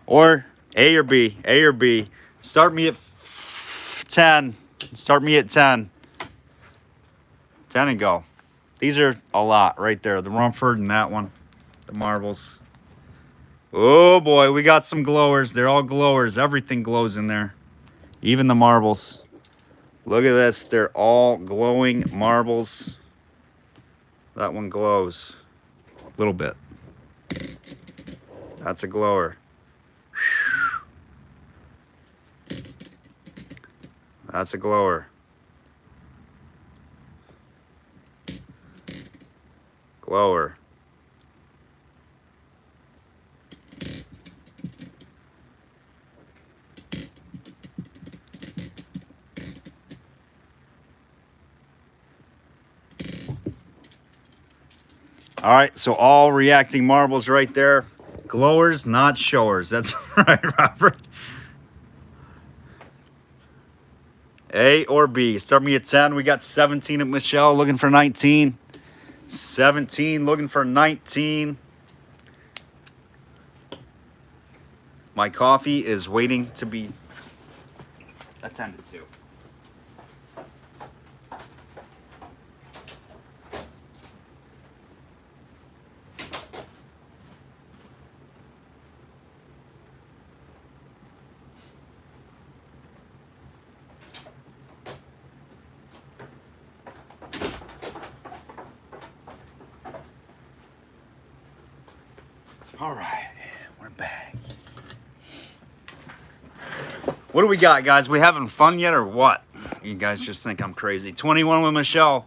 Or A or B. A or B. Start me at 10. Start me at 10. 10 and go. These are a lot right there. The Rumford and that one. The marbles. Oh boy, we got some glowers. They're all glowers. Everything glows in there. Even the marbles. Look at this. They're all glowing marbles. That one glows. A little bit. That's a glower. That's a glower. Glower. All right, so all reacting marbles right there. Glowers, not showers. That's right, Robert. A or B. Start me at 10. We got 17 at Michelle, looking for 19. 17, looking for 19. My coffee is waiting to be attended to. All right, we're back. What do we got, guys? We having fun yet or what? You guys just think I'm crazy. 21 with Michelle.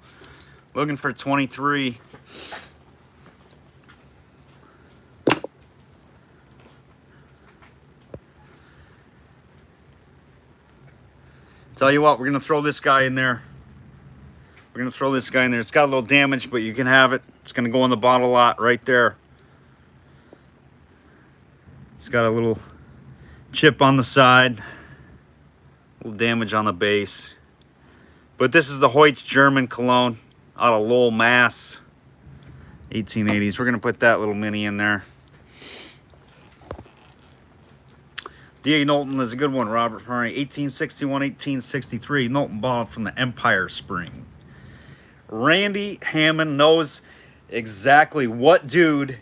Looking for 23. Tell you what, we're going to throw this guy in there. We're going to throw this guy in there. It's got a little damage, but you can have it. It's going to go in the bottle lot right there. It's got a little chip on the side, a little damage on the base. But this is the Hoyt's German cologne out of Lowell, Mass. 1880s. We're going to put that little mini in there. D.A. Knowlton is a good one, Robert Murray. 1861, 1863. Knowlton bottle from the Empire Spring. Randy Hammond knows exactly what dude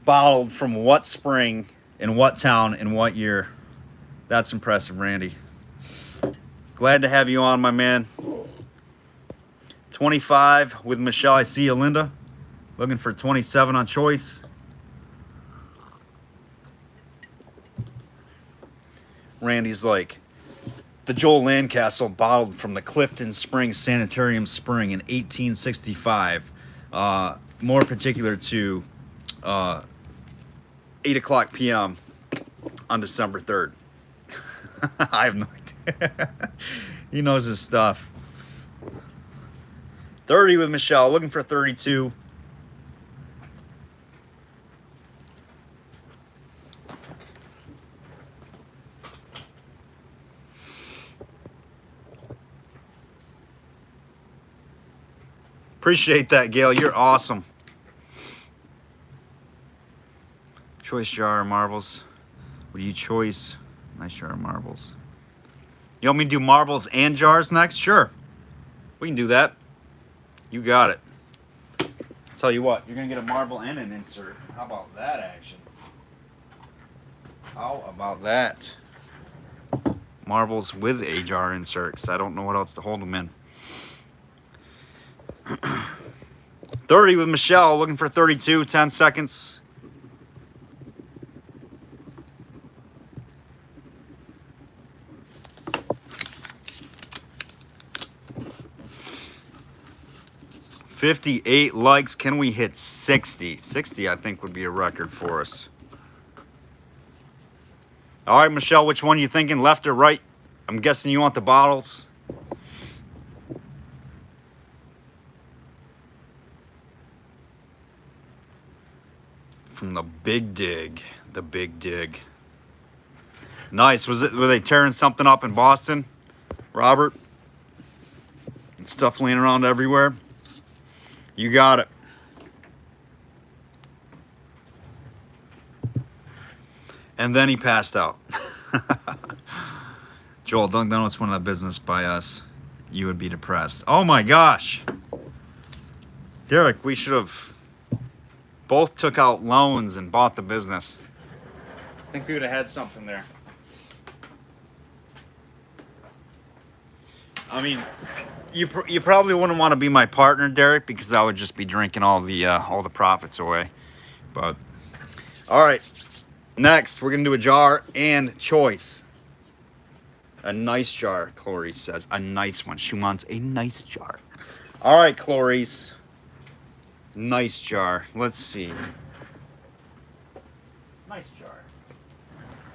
bottled from what spring in what town, in what year. That's impressive, Randy. Glad to have you on, my man. 25 with Michelle. I see you, Linda. Looking for 27 on choice. Randy's like, the Joel Lancaster bottled from the Clifton Springs Sanitarium Spring in 1865. More particular to 8 o'clock p.m. on December 3rd. I have no idea. He knows his stuff. 30 with Michelle, looking for 32. Appreciate that, Gail. You're awesome. Choice jar of marbles. What do you choice? Nice jar of marbles. You want me to do marbles and jars next? Sure. We can do that. You got it. Tell you what, you're going to get a marble and an insert. How about that action? How about that? Marbles with a jar insert, because I don't know what else to hold them in. 30 with Michelle, looking for 32, 10 seconds. $58 likes. Can we hit 60? 60, I think, would be a record for us. All right, Michelle, which one are you thinking, left or right? I'm guessing you want the bottles. From the Big Dig. The Big Dig. Nice. Were they tearing something up in Boston, Robert? And stuff laying around everywhere. You got it. And then he passed out. Joel, Dunk Donuts went out of business by us. You would be depressed. Oh my gosh. Derek, we should have both took out loans and bought the business. I think we would have had something there. I mean, you probably wouldn't want to be my partner, Derek, because I would just be drinking all the profits away. But all right, next we're gonna do a jar and choice. A nice jar, Clarice says. A nice one. She wants a nice jar. All right, Clarice. Nice jar. Let's see. Nice jar.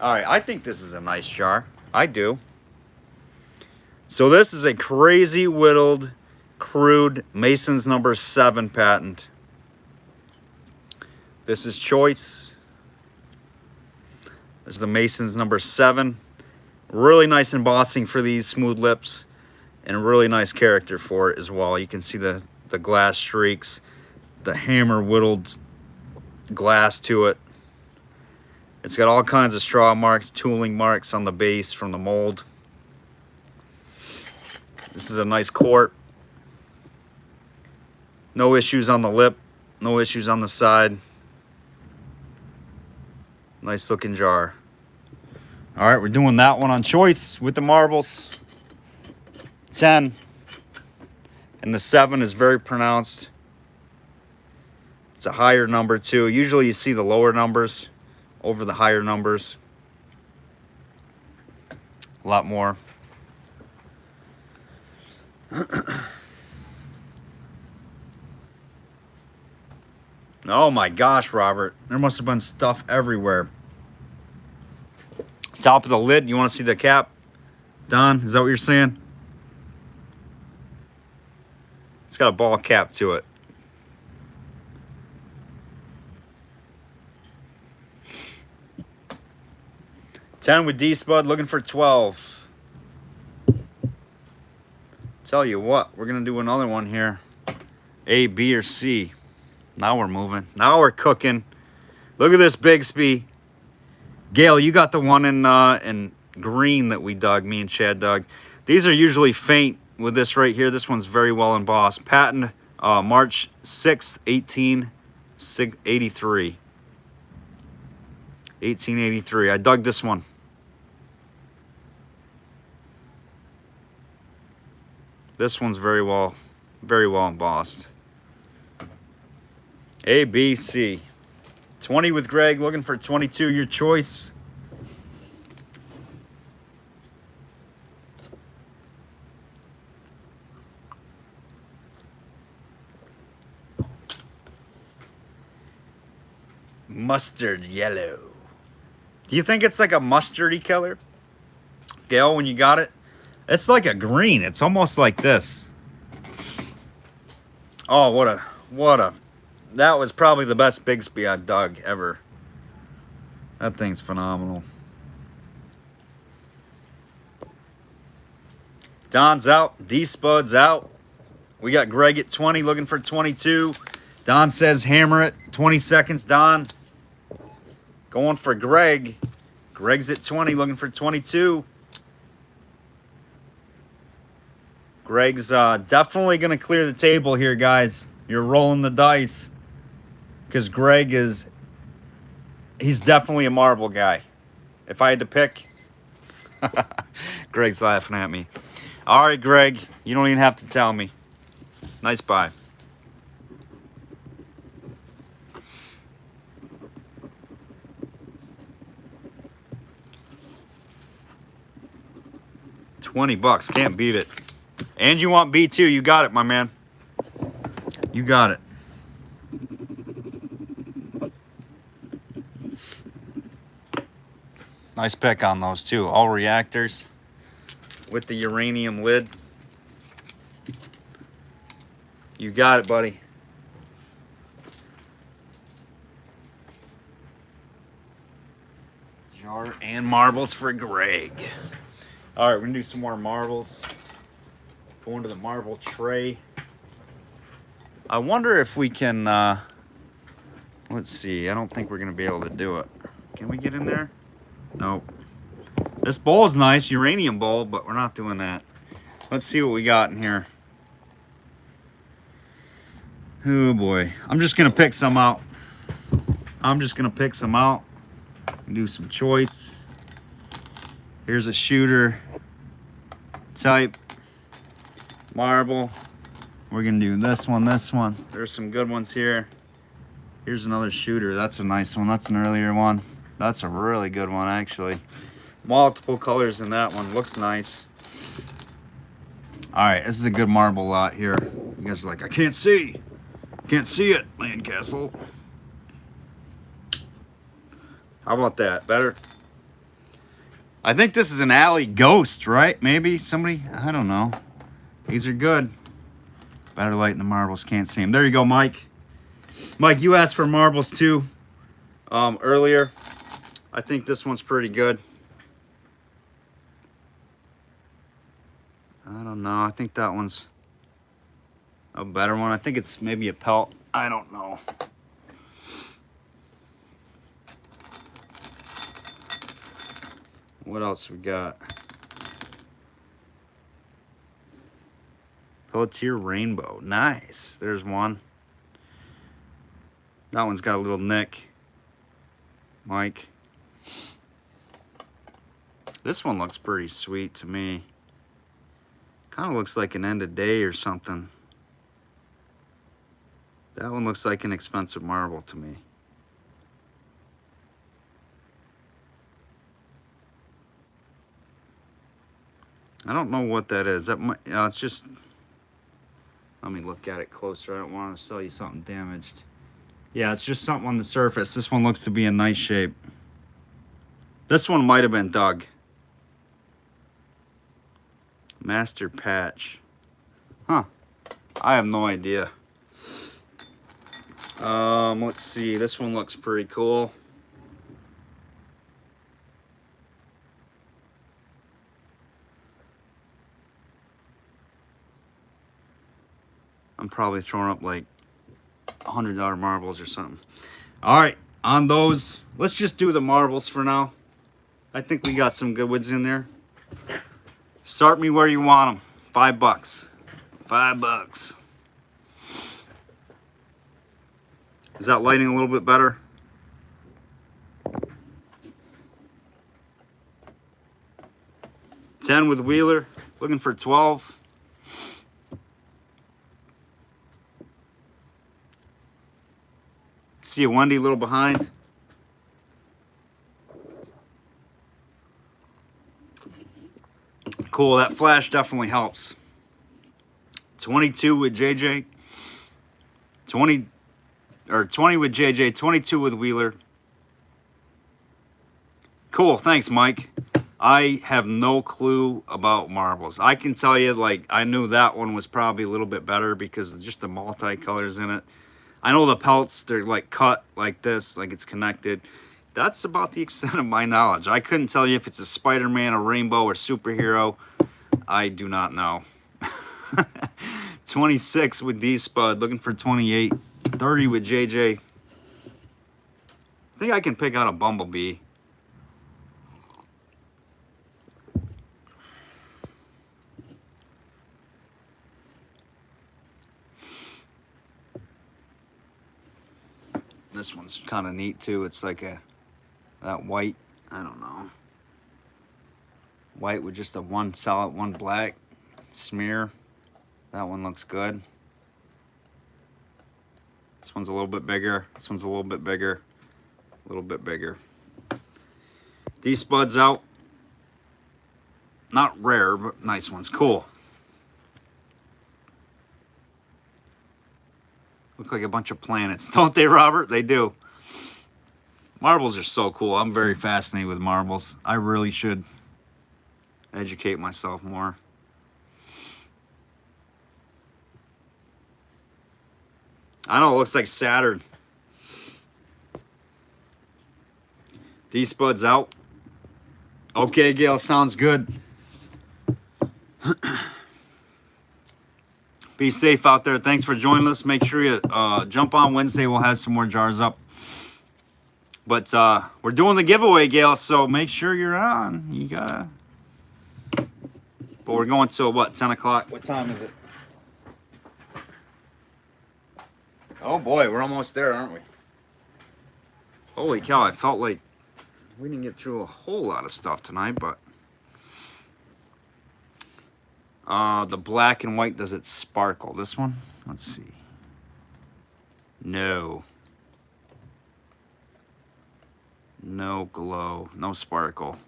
All right, I think this is a nice jar. I do. So this is a crazy whittled, crude Mason's number 7 patent. This is choice. This is the Mason's number 7. Really nice embossing for these smooth lips, and really nice character for it as well. You can see the glass streaks, the hammer whittled glass to it. It's got all kinds of straw marks, tooling marks on the base from the mold. This is a nice quart. No issues on the lip, no issues on the side. Nice looking jar. All right, we're doing that one on choice with the marbles. 10. And the 7 is very pronounced. It's a higher number too. Usually you see the lower numbers over the higher numbers. A lot more. Oh my gosh, Robert. There must have been stuff everywhere. Top of the lid. You want to see the cap? Don, is that what you're saying? It's got a ball cap to it. $10 with D-Spud, looking for 12. Tell you what, we're gonna do another one here. A, B, or C. Now we're moving. Now we're cooking. Look at this Bigsby. Gail, you got the one in green that we dug, me and Chad dug. These are usually faint with this right here. This one's very well embossed. Patent March 6th, 1883. 1883. I dug this one. This one's very well embossed. A, B, C. 20 with Greg, looking for 22, your choice. Mustard yellow. Do you think it's like a mustardy color? Gail, when you got it? It's like a green. It's almost like this. Oh, what a... That was probably the best Bigsby I've dug ever. That thing's phenomenal. Don's out. D-Spud's out. We got Greg at 20, looking for 22. Don says hammer it. 20 seconds, Don. Going for Greg. Greg's at 20, looking for 22. Greg's definitely going to clear the table here, guys. You're rolling the dice. Because Greg is... He's definitely a marble guy. If I had to pick... Greg's laughing at me. All right, Greg. You don't even have to tell me. Nice buy. $20. Can't beat it. And you want B2. You got it, my man. You got it. Nice pick on those, too. All reactors with the uranium lid. You got it, buddy. Jar and marbles for Greg. All right, we're going to do some more marbles. Go into the marble tray. I wonder if we can... let's see. I don't think we're going to be able to do it. Can we get in there? Nope. This bowl is nice, uranium bowl, but we're not doing that. Let's see what we got in here. Oh boy. I'm just going to pick some out. Do some choice. Here's a shooter type marble. We're going to do this one. There's some good ones here. Here's another shooter. That's a nice one. That's an earlier one. That's a really good one, actually. Multiple colors in that one. Looks nice. All right, this is a good marble lot here. You guys are like, I can't see. Can't see it, Landcastle. How about that? Better? I think this is an alley ghost, right? Maybe somebody, I don't know. These are good. Better light in the marbles. Can't see them. There you go, Mike. Mike, you asked for marbles too earlier. I think this one's pretty good. I don't know. I think that one's a better one. I think it's maybe a pelt. I don't know. What else we got? Pelletier Rainbow. Nice. There's one. That one's got a little nick. Mike. This one looks pretty sweet to me. Kind of looks like an end of day or something. That one looks like an expensive marble to me. I don't know what that is. That might, it's just... Let me look at it closer. I don't want to sell you something damaged. Yeah, it's just something on the surface. This one looks to be in nice shape. This one might have been dug. Master patch. Huh. I have no idea. Let's see. This one looks pretty cool. I'm probably throwing up like $100 marbles or something. All right, on those, let's just do the marbles for now. I think we got some good ones in there. Start me where you want them. $5. $5. Is that lighting a little bit better? $10 with Wheeler, looking for 12. See a Wendy a little behind. Cool, that flash definitely helps. 22 with JJ. 20 with JJ, 22 with Wheeler. Cool, thanks, Mike. I have no clue about marbles. I can tell you, like, I knew that one was probably a little bit better because of just the multicolors in it. I know the pelts, they're like cut like this, like it's connected. That's about the extent of my knowledge. I couldn't tell you if it's a Spider-Man, a rainbow, or superhero. I do not know. 26 with D-Spud. Looking for 28. 30 with JJ. I think I can pick out a Bumblebee. This one's kind of neat too. It's like that white, I don't know. White with just a one solid, one black smear. That one looks good. This one's a little bit bigger. This one's a little bit bigger. A little bit bigger. These spuds out. Not rare, but nice ones. Cool. Look like a bunch of planets, don't they, Robert? They do. Marbles are so cool. I'm very fascinated with marbles. I really should educate myself more. I know, it looks like Saturn. D-Spud's out. Okay, Gail, sounds good. Be safe out there. Thanks for joining us. Make sure you jump on Wednesday. We'll have some more jars up. But we're doing the giveaway, Gail, so make sure you're on. You gotta. But we're going till what, 10 o'clock? What time is it? Oh boy, we're almost there, aren't we? Holy cow, I felt like we didn't get through a whole lot of stuff tonight, but the black and white, does it sparkle? This one? Let's see. No. No glow, no sparkle.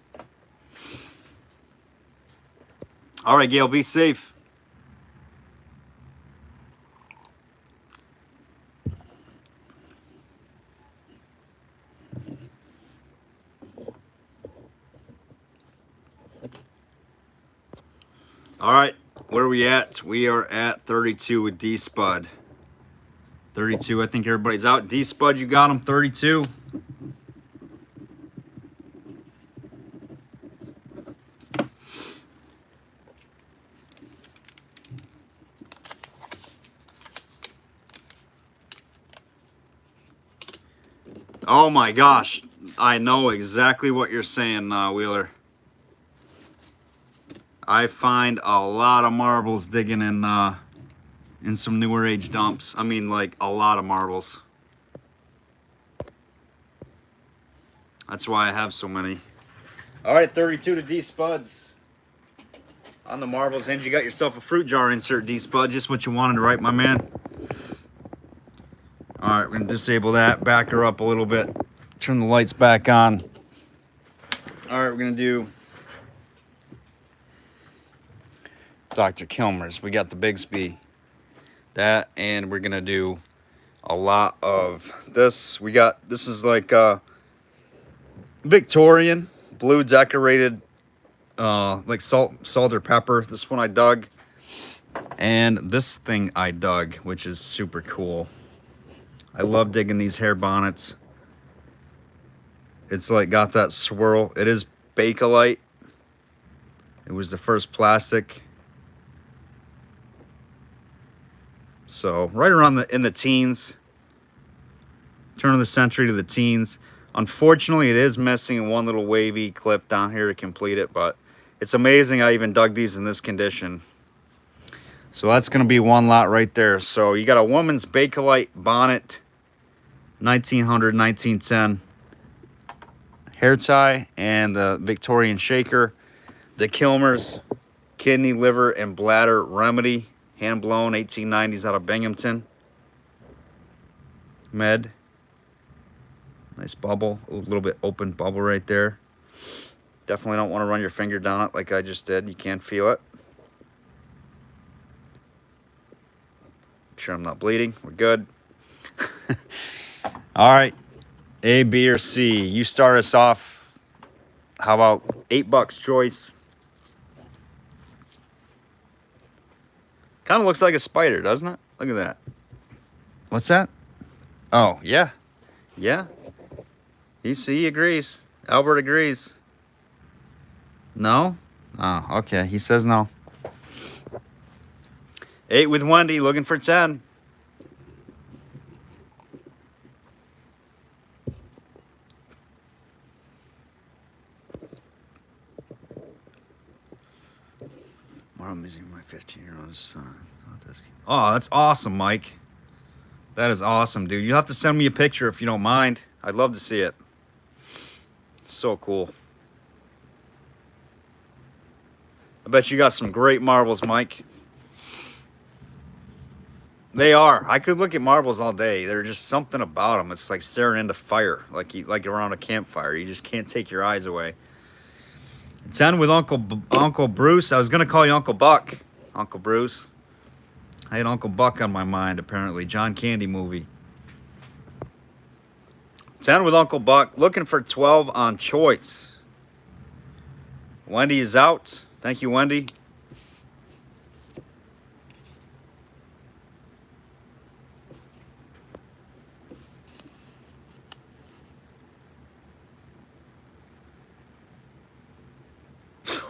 All right, Gail, be safe. All right, where are we at? We are at 32 with D-Spud. 32, I think everybody's out. D-Spud, you got him, 32. Oh my gosh, I know exactly what you're saying, Wheeler. I find a lot of marbles digging in some newer age dumps. I mean, like a lot of marbles. That's why I have so many. All right, 32 to D-Spuds on the marbles. And you got yourself a fruit jar insert, D-Spud. Just what you wanted, right, my man? All right, we're gonna disable that, back her up a little bit, turn the lights back on. All right, we're gonna do Dr. Kilmer's. We got the Bigsby, that, and we're gonna do a lot of this. We got, this is like Victorian blue decorated, like salt or pepper. This one I dug, and this thing I dug, which is super cool. I love digging these hair bonnets. It's like got that swirl. It is Bakelite. It was the first plastic. So right around in the teens. Turn of the century to the teens. Unfortunately, it is missing one little wavy clip down here to complete it, but it's amazing I even dug these in this condition. So that's going to be one lot right there. So you got a woman's Bakelite bonnet, 1900, 1910 hair tie, and the Victorian shaker, the Kilmer's kidney, liver, and bladder remedy, hand blown, 1890s out of Binghamton. Med. Nice bubble, a little bit open bubble right there. Definitely don't want to run your finger down it like I just did. You can feel it. Make sure I'm not bleeding. We're good. All right, A, B, or C. You start us off. How about $8 choice? Kind of looks like a spider, doesn't it? Look at that. What's that? Oh, yeah. Yeah. He agrees. Albert agrees. No? Oh, okay. He says no. 8 with Wendy, looking for 10. I'm missing my 15-year-old son. Oh, that's awesome, Mike. That is awesome, dude. You have to send me a picture if you don't mind. I'd love to see it. So cool. I bet you got some great marbles, Mike. They are. I could look at marbles all day. There's just something about them. It's like staring into fire, like around a campfire. You just can't take your eyes away. 10 with Uncle Bruce. I was gonna call you Uncle Buck, Uncle Bruce. I had Uncle Buck on my mind apparently. John Candy movie. 10 with Uncle Buck. Looking for 12 on choice. Wendy is out. Thank you, Wendy.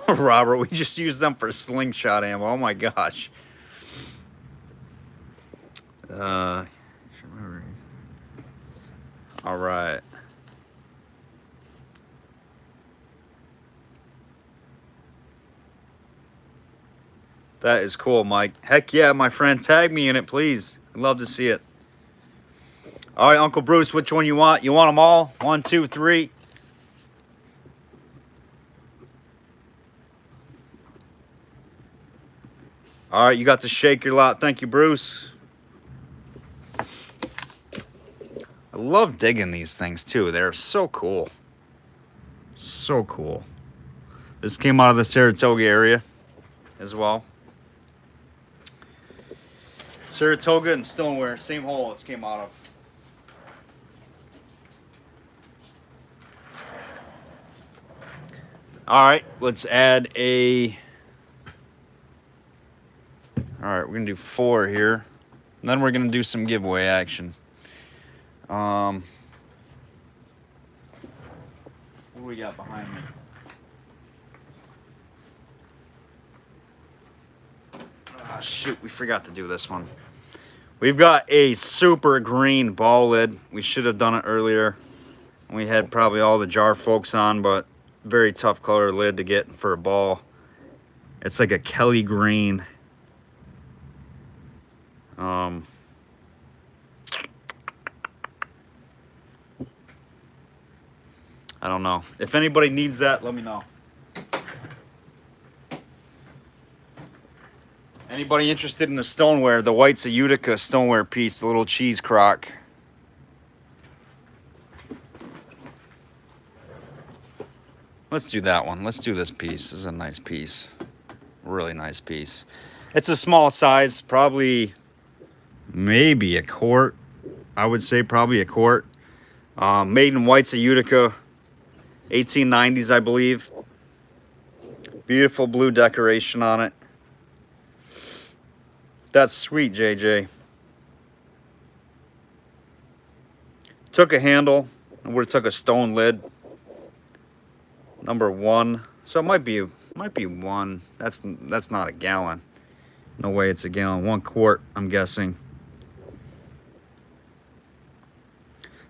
Robert, we just used them for slingshot ammo. Oh my gosh. All right. That is cool, Mike. Heck yeah, my friend. Tag me in it, please. I'd love to see it. All right, Uncle Bruce, which one you want? You want them all? 1, 2, 3. All right, you got the shaker lot. Thank you, Bruce. I love digging these things, too. They're so cool. So cool. This came out of the Saratoga area as well. Saratoga and Stoneware, same hole it came out of. All right, let's add a... All right, we're gonna do 4 here. And then we're gonna do some giveaway action. What do we got behind me? Ah, shoot, we forgot to do this one. We've got a super green ball lid. We should have done it earlier. We had probably all the jar folks on, but very tough color lid to get for a ball. It's like a Kelly green. I don't know. If anybody needs that, let me know. Anybody interested in the stoneware? The white's a Eureka stoneware piece, the little cheese crock. Let's do that one. Let's do this piece. This is a nice piece. Really nice piece. It's a small size, probably maybe a quart. I would say probably a quart. Made in white's a Eureka. 1890s, I believe. Beautiful blue decoration on it. That's sweet, JJ. Took a handle. I would have took a stone lid. Number 1. So it might be 1. That's not a gallon. No way it's a gallon. 1 quart, I'm guessing.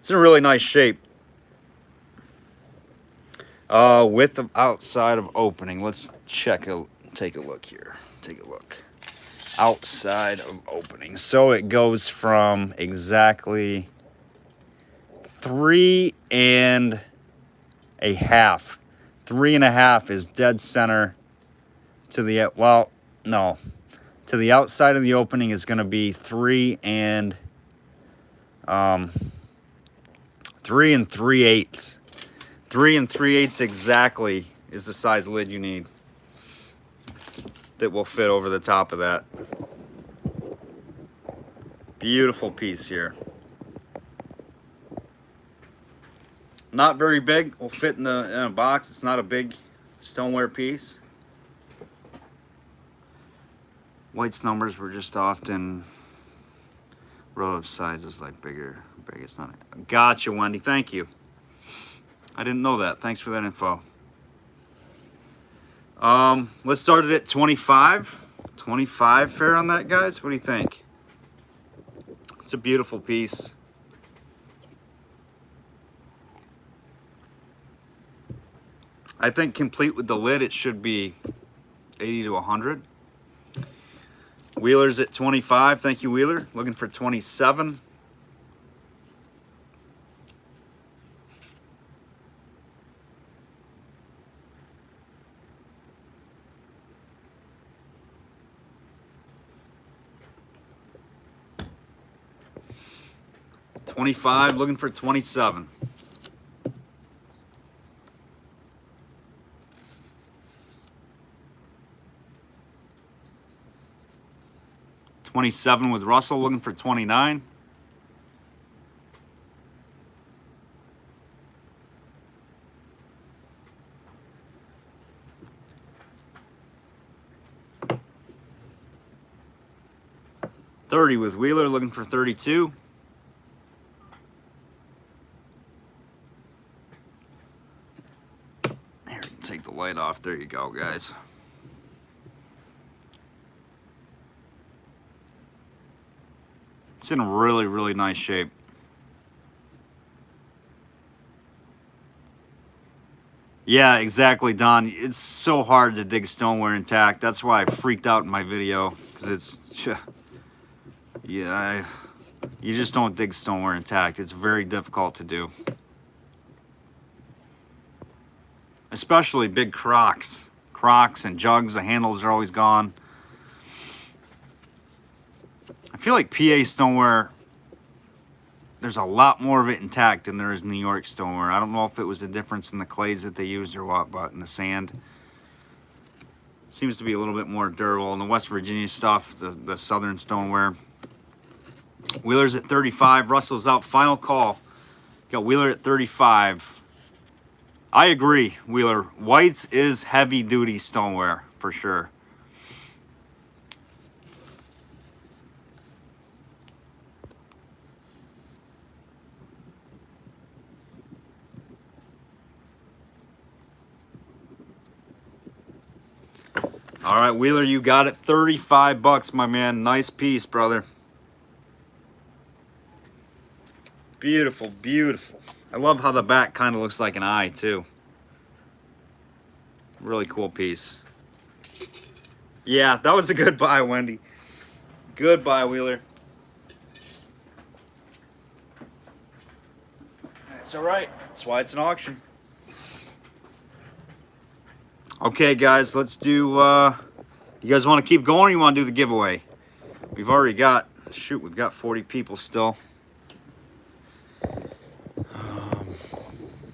It's in a really nice shape. Width of outside of opening. Let's take a look here. Take a look. Outside of opening. So it goes from exactly 3.5. 3.5 is dead center to the, well, no. To the outside of the opening is going to be 3 3.3/8. 3 3/8 exactly is the size lid you need that will fit over the top of that. Beautiful piece here. Not very big. Will fit in a box. It's not a big stoneware piece. White's numbers were just often relative sizes like bigger. Big. It's not. Gotcha, Wendy. Thank you. I didn't know that. Thanks for that info. Let's start it at 25. 25 fair on that, guys? What do you think? It's a beautiful piece. I think complete with the lid, it should be 80 to 100. Wheeler's at 25. Thank you, Wheeler. Looking for 27. $25, looking for 27. $27 with Russell, looking for 29. $30 with Wheeler, looking for 32. Here, take the light off. There you go, guys. It's in really, really nice shape. Yeah, exactly, Don. It's so hard to dig stoneware intact. That's why I freaked out in my video, because it's, yeah, you just don't dig stoneware intact. It's very difficult to do. Especially big crocks. Crocks and jugs, the handles are always gone. I feel like PA stoneware, there's a lot more of it intact than there is New York stoneware. I don't know if it was a difference in the clays that they used or what, but in the sand, seems to be a little bit more durable. And the West Virginia stuff, the southern stoneware. Wheeler's at 35. Russell's out. Final call. Got Wheeler at 35. I agree, Wheeler. Whites is heavy-duty stoneware, for sure. All right, Wheeler, you got it. 35 bucks, my man. Nice piece, brother. Beautiful, beautiful. I love how the back kind of looks like an eye, too. Really cool piece. Yeah, that was a good buy, Wendy. Good buy, Wheeler. That's all right. That's why it's an auction. Okay, guys, let's do, you guys want to keep going or you want to do the giveaway? We've already got, shoot, we've got 40 people still.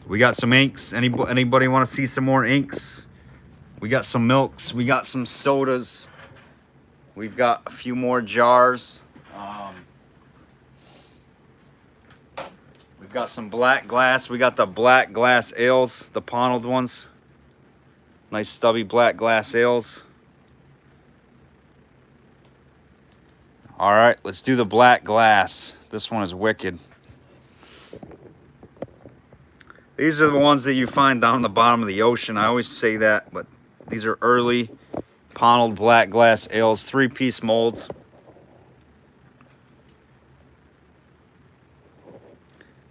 We got some inks. Anybody want to see some more inks? We got some milks. We got some sodas. We've got a few more jars. We've got some black glass. We got the black glass ales, the paneled ones. Nice stubby black glass ales. All right, let's do the black glass. This one is wicked. These are the ones that you find down the bottom of the ocean. I always say that, but these are early paneled black glass ales, 3-piece molds.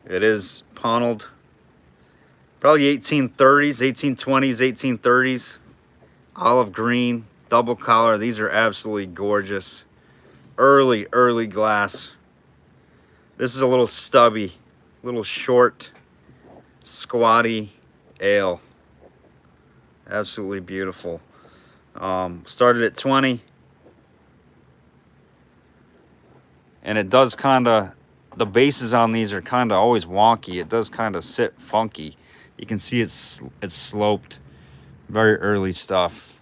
It is paneled. Probably 1830s, 1820s, 1830s. Olive green, double collar. These are absolutely gorgeous. Early, early glass. This is a little stubby, little short, squatty ale. Absolutely beautiful. Started at 20. And it does kind of, the bases on these are kind of always wonky. It does kind of sit funky. You can see it's sloped. Very early stuff.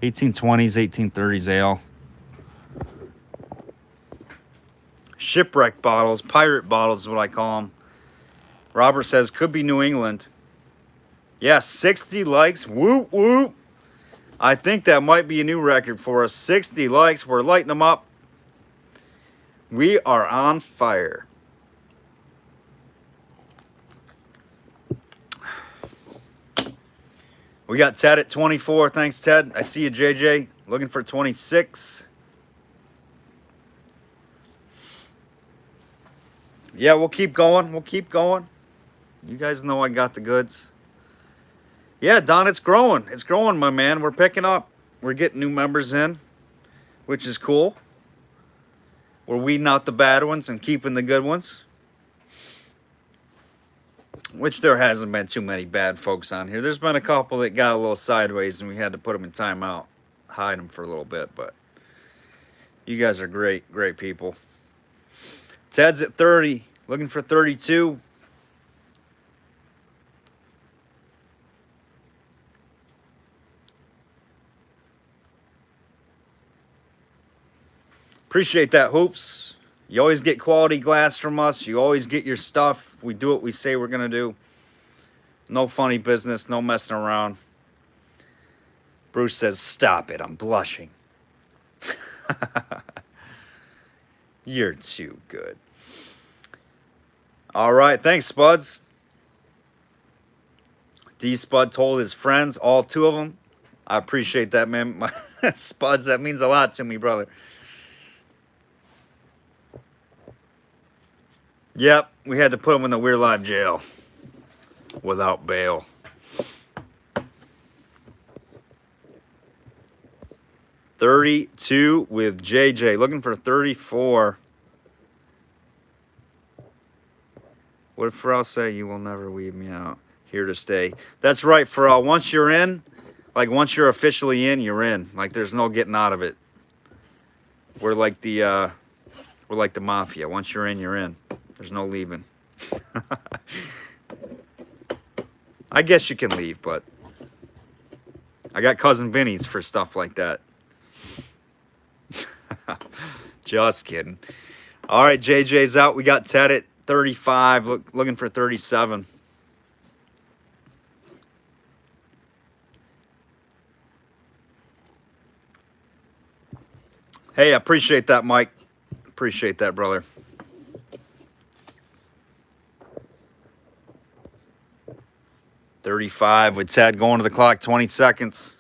1820s, 1830s ale. Shipwreck bottles, pirate bottles is what I call them. Robert says, could be New England. Yeah, 60 likes. Whoop, whoop. I think that might be a new record for us. 60 likes. We're lighting them up. We are on fire. We got Ted at 24. Thanks, Ted. I see you, JJ. looking for 26. Yeah, we'll keep going. We'll keep going. You guys know I got the goods. Yeah, Don, it's growing. It's growing, my man. We're picking up. We're getting new members in, which is cool. We're weeding out the bad ones and keeping the good ones. Which there hasn't been too many bad folks on here. There's been a couple that got a little sideways and we had to put them in timeout. Hide them for a little bit, but you guys are great, great people. Ted's at 30, looking for 32. Appreciate that, Hoops. You always get quality glass from us. You always get your stuff. We do what we say we're going to do. No funny business, no messing around. Bruce says, stop it, I'm blushing. You're too good. All right, thanks, Spuds. D-Spud told his friends, all 2 of them. I appreciate that, man. Spuds, that means a lot to me, brother. Yep, we had to put him in the We're Live jail without bail. $32 with JJ, looking for 34. What did Pharrell say? You will never weed me out. Here to stay. That's right, Pharrell. Once you're in, like once you're officially in, you're in. Like there's no getting out of it. We're like the mafia. Once you're in, you're in. There's no leaving. I guess you can leave, but I got Cousin Vinny's for stuff like that. Just kidding. All right, JJ's out. We got Ted at 35, looking for 37. Hey, I appreciate that, Mike. Appreciate that, brother. $35 with Ted going to the clock, 20 seconds.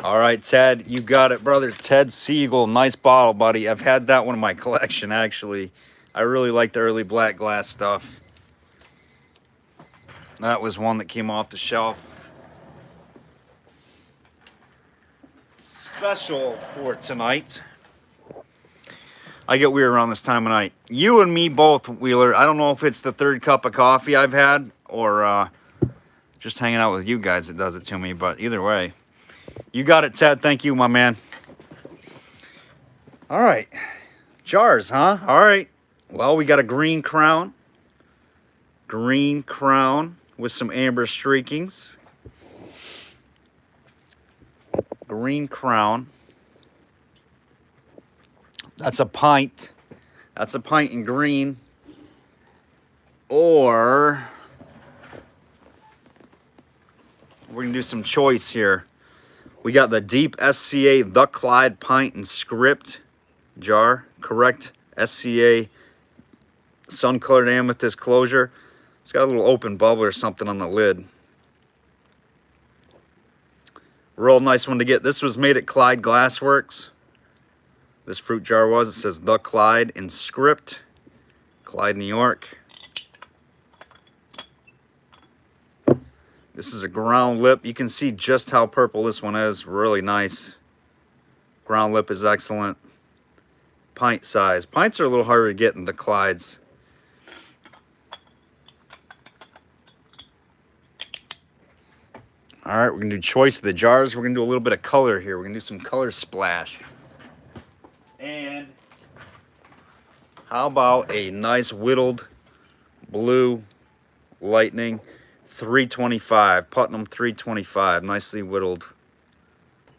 All right, Ted, you got it, brother. Ted Siegel, nice bottle, buddy. I've had that one in my collection, actually. I really like the early black glass stuff. That was one that came off the shelf. Special for tonight. I get weird around this time of night. You and me both, Wheeler. I don't know if it's the 3rd cup of coffee I've had or just hanging out with you guys that does it to me, but either way. You got it, Ted. Thank you, my man. All right. Jars, huh? All right. Well, we got a green crown. Green crown with some amber streakings. Green crown. That's a pint. That's a pint in green. Or we're going to do some choice here. We got the Deep SCA The Clyde Pint and Script jar. Correct SCA sun-colored amethyst closure. It's got a little open bubble or something on the lid. Real nice one to get. This was made at Clyde Glassworks. This fruit jar was. It says The Clyde in Script. Clyde, New York. This is a ground lip. You can see just how purple this one is. Really nice. Ground lip is excellent. Pint size. Pints are a little harder to get than the Clydes. All right, we're going to do choice of the jars. We're going to do a little bit of color here. We're going to do some color splash. And how about a nice whittled blue lightning 325, Putnam 325, nicely whittled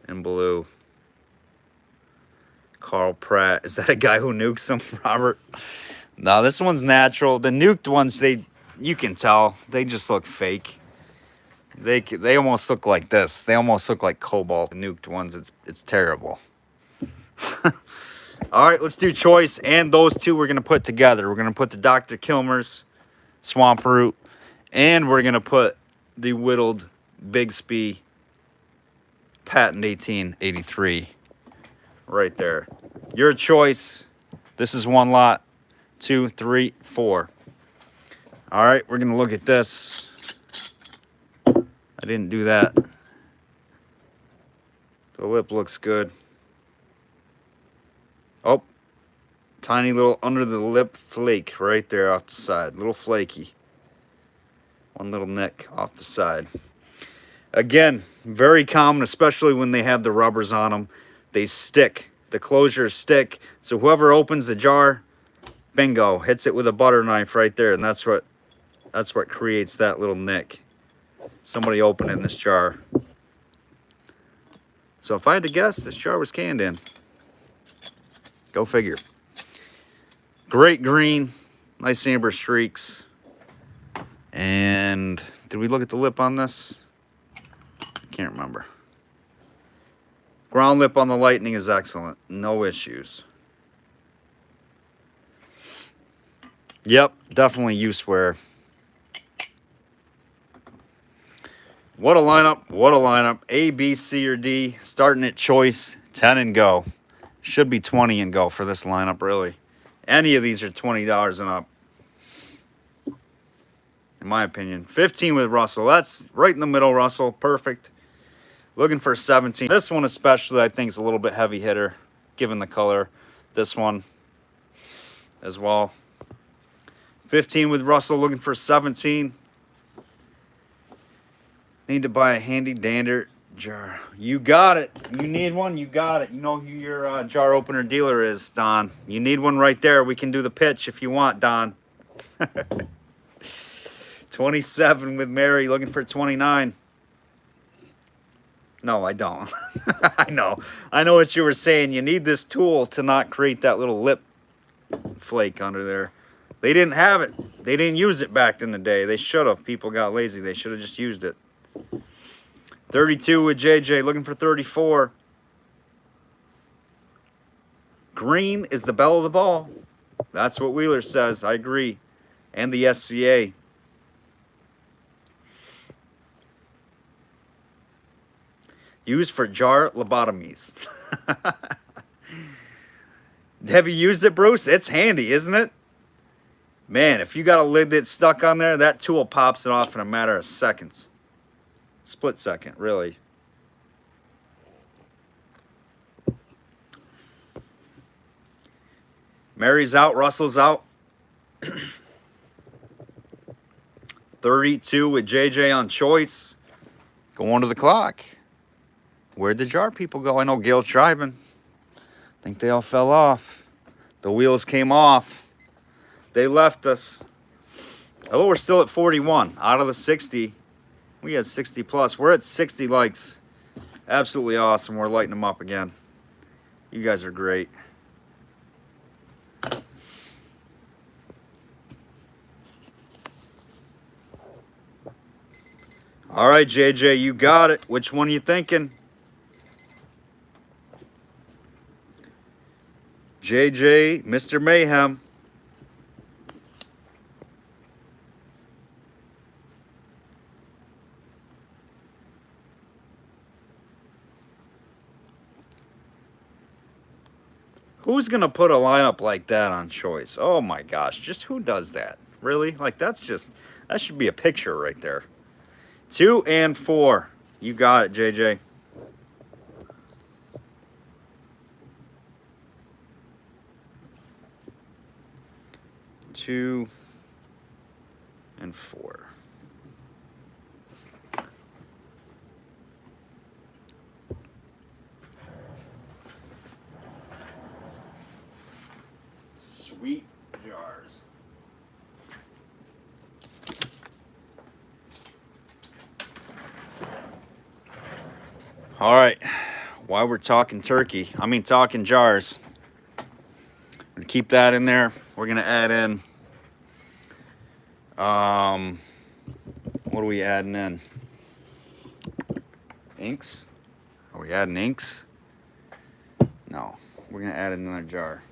in blue. Carl Pratt, is that a guy who nukes them, Robert? No, this one's natural. The nuked ones, you can tell, they just look fake. They almost look like this. They almost look like cobalt nuked ones. It's terrible. All right, let's do choice, and those two we're gonna put together. We're gonna put the Dr. Kilmer's Swamp Root, and we're gonna put the whittled Bixby Patent 1883 right there. Your choice. This is one lot, 2, 3, 4. All right, we're gonna look at this. I didn't do that. The lip looks good. Oh, tiny little under the lip flake right there off the side. Little flaky. One little nick off the side. Again, very common, especially when they have the rubbers on them. They stick. The closures stick. So whoever opens the jar, bingo, hits it with a butter knife right there, and that's what creates that little nick. Somebody opened in this jar. So if I had to guess, this jar was canned in. Go figure. Great green, nice amber streaks. And did we look at the lip on this? I can't remember. Ground lip on the Lightning is excellent. No issues. Yep, definitely use wear. What a lineup, what a lineup. A, B, C, or D, starting at choice, 10 and go. Should be 20 and go for this lineup, really. Any of these are $20 and up, in my opinion. 15 with Russell. That's right in the middle, Russell. Perfect. Looking for 17. This one especially, I think, is a little bit heavy hitter, given the color. This one as well. 15 with Russell, looking for 17. Need to buy a handy dander jar. You got it. You need one, you got it. You know who your jar opener dealer is, Don. You need one right there. We can do the pitch if you want, Don. 27 with Mary, looking for 29. No, I don't. I know what you were saying. You need this tool to not create that little lip flake under there. They didn't have it. They didn't use it back in the day. They should have. People got lazy. They should have just used it. 32 with JJ, looking for 34. Green is the belle of the ball. That's what Wheeler says. I agree. And the SCA. Used for jar lobotomies. Have you used it, Bruce? It's handy, isn't it? Man, if you got a lid that's stuck on there, that tool pops it off in a matter of seconds. Split second, really. Mary's out, Russell's out. 32 with JJ on choice. Going to the clock. Where'd the jar people go? I know Gail's driving. I think they all fell off. The wheels came off. They left us. Although we're still at 41 out of the 60. We had 60 plus. We're at 60 likes. Absolutely awesome. We're lighting them up again. You guys are great. All right, JJ, you got it. Which one are you thinking? JJ, Mr. Mayhem. Who's going to put a lineup like that on choice? Oh my gosh, just who does that? Really? Like that should be a picture right there. 2 and 4. You got it, JJ. Two and 4. Sweet jars. All right, while we're talking turkey, talking jars, I'm gonna keep that in there. We're gonna add in, what are we adding in? Inks? Are we adding inks? No. We're going to add it in another jar.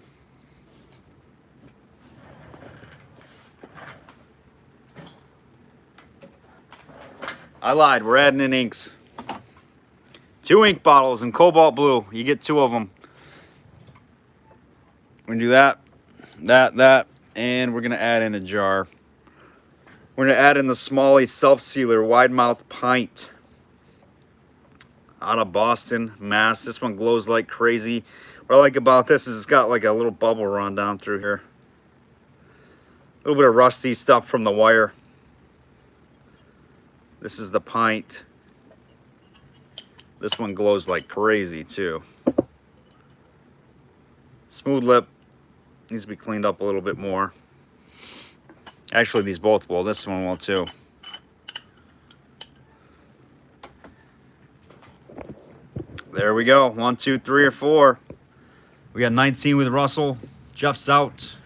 I lied. We're adding in inks. 2 ink bottles in cobalt blue. You get 2 of them. We're going to do that, and we're going to add in a jar. We're going to add in the Smalley self-sealer wide mouth pint out of Boston, Mass. This one glows like crazy. What I like about this is it's got like a little bubble run down through here. A little bit of rusty stuff from the wire. This is the pint. This one glows like crazy too. Smooth lip. Needs to be cleaned up a little bit more. Actually, these both will. This one will too. There we go. 1, 2, 3, or 4. We got 19 with Russell. Jeff's out.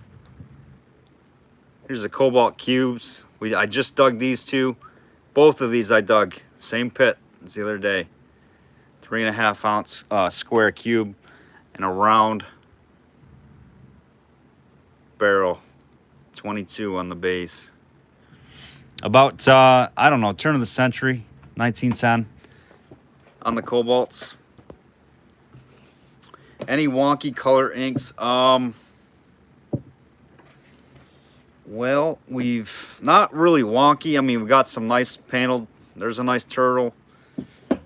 Here's the cobalt cubes. I just dug these 2. Both of these I dug. Same pit as the other day. 3.5 ounce square cube and a round barrel. 22 on the base. About, I don't know, turn of the century. 1910 on the cobalts. Any wonky color inks? Well, we've not really wonky. I mean, we got some nice paneled. There's a nice turtle.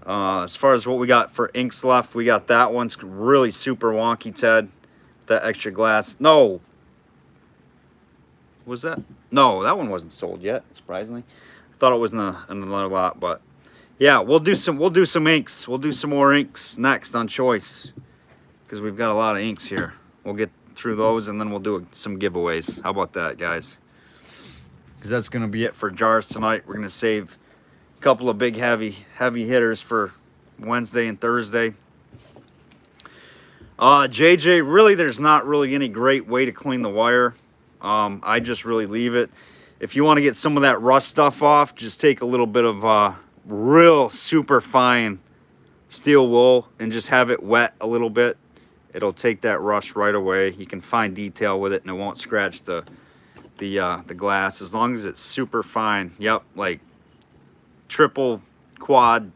As far as what we got for inks left, we got that one's really super wonky, Ted. That extra glass. No. Was that? No, that one wasn't sold yet, surprisingly. I thought it was in another lot, but yeah, we'll do some inks. We'll do some more inks next on choice, because we've got a lot of inks here. We'll get through those and then we'll do some giveaways. How about that, guys? Because that's going to be it for jars tonight. We're going to save a couple of big heavy hitters for Wednesday and Thursday. JJ, really there's not really any great way to clean the wire. I just really leave it. If you want to get some of that rust stuff off, just take a little bit of real super fine steel wool and just have it wet a little bit. It'll take that rust right away. You can fine detail with it and it won't scratch the glass as long as it's super fine. Yep, like triple, quad,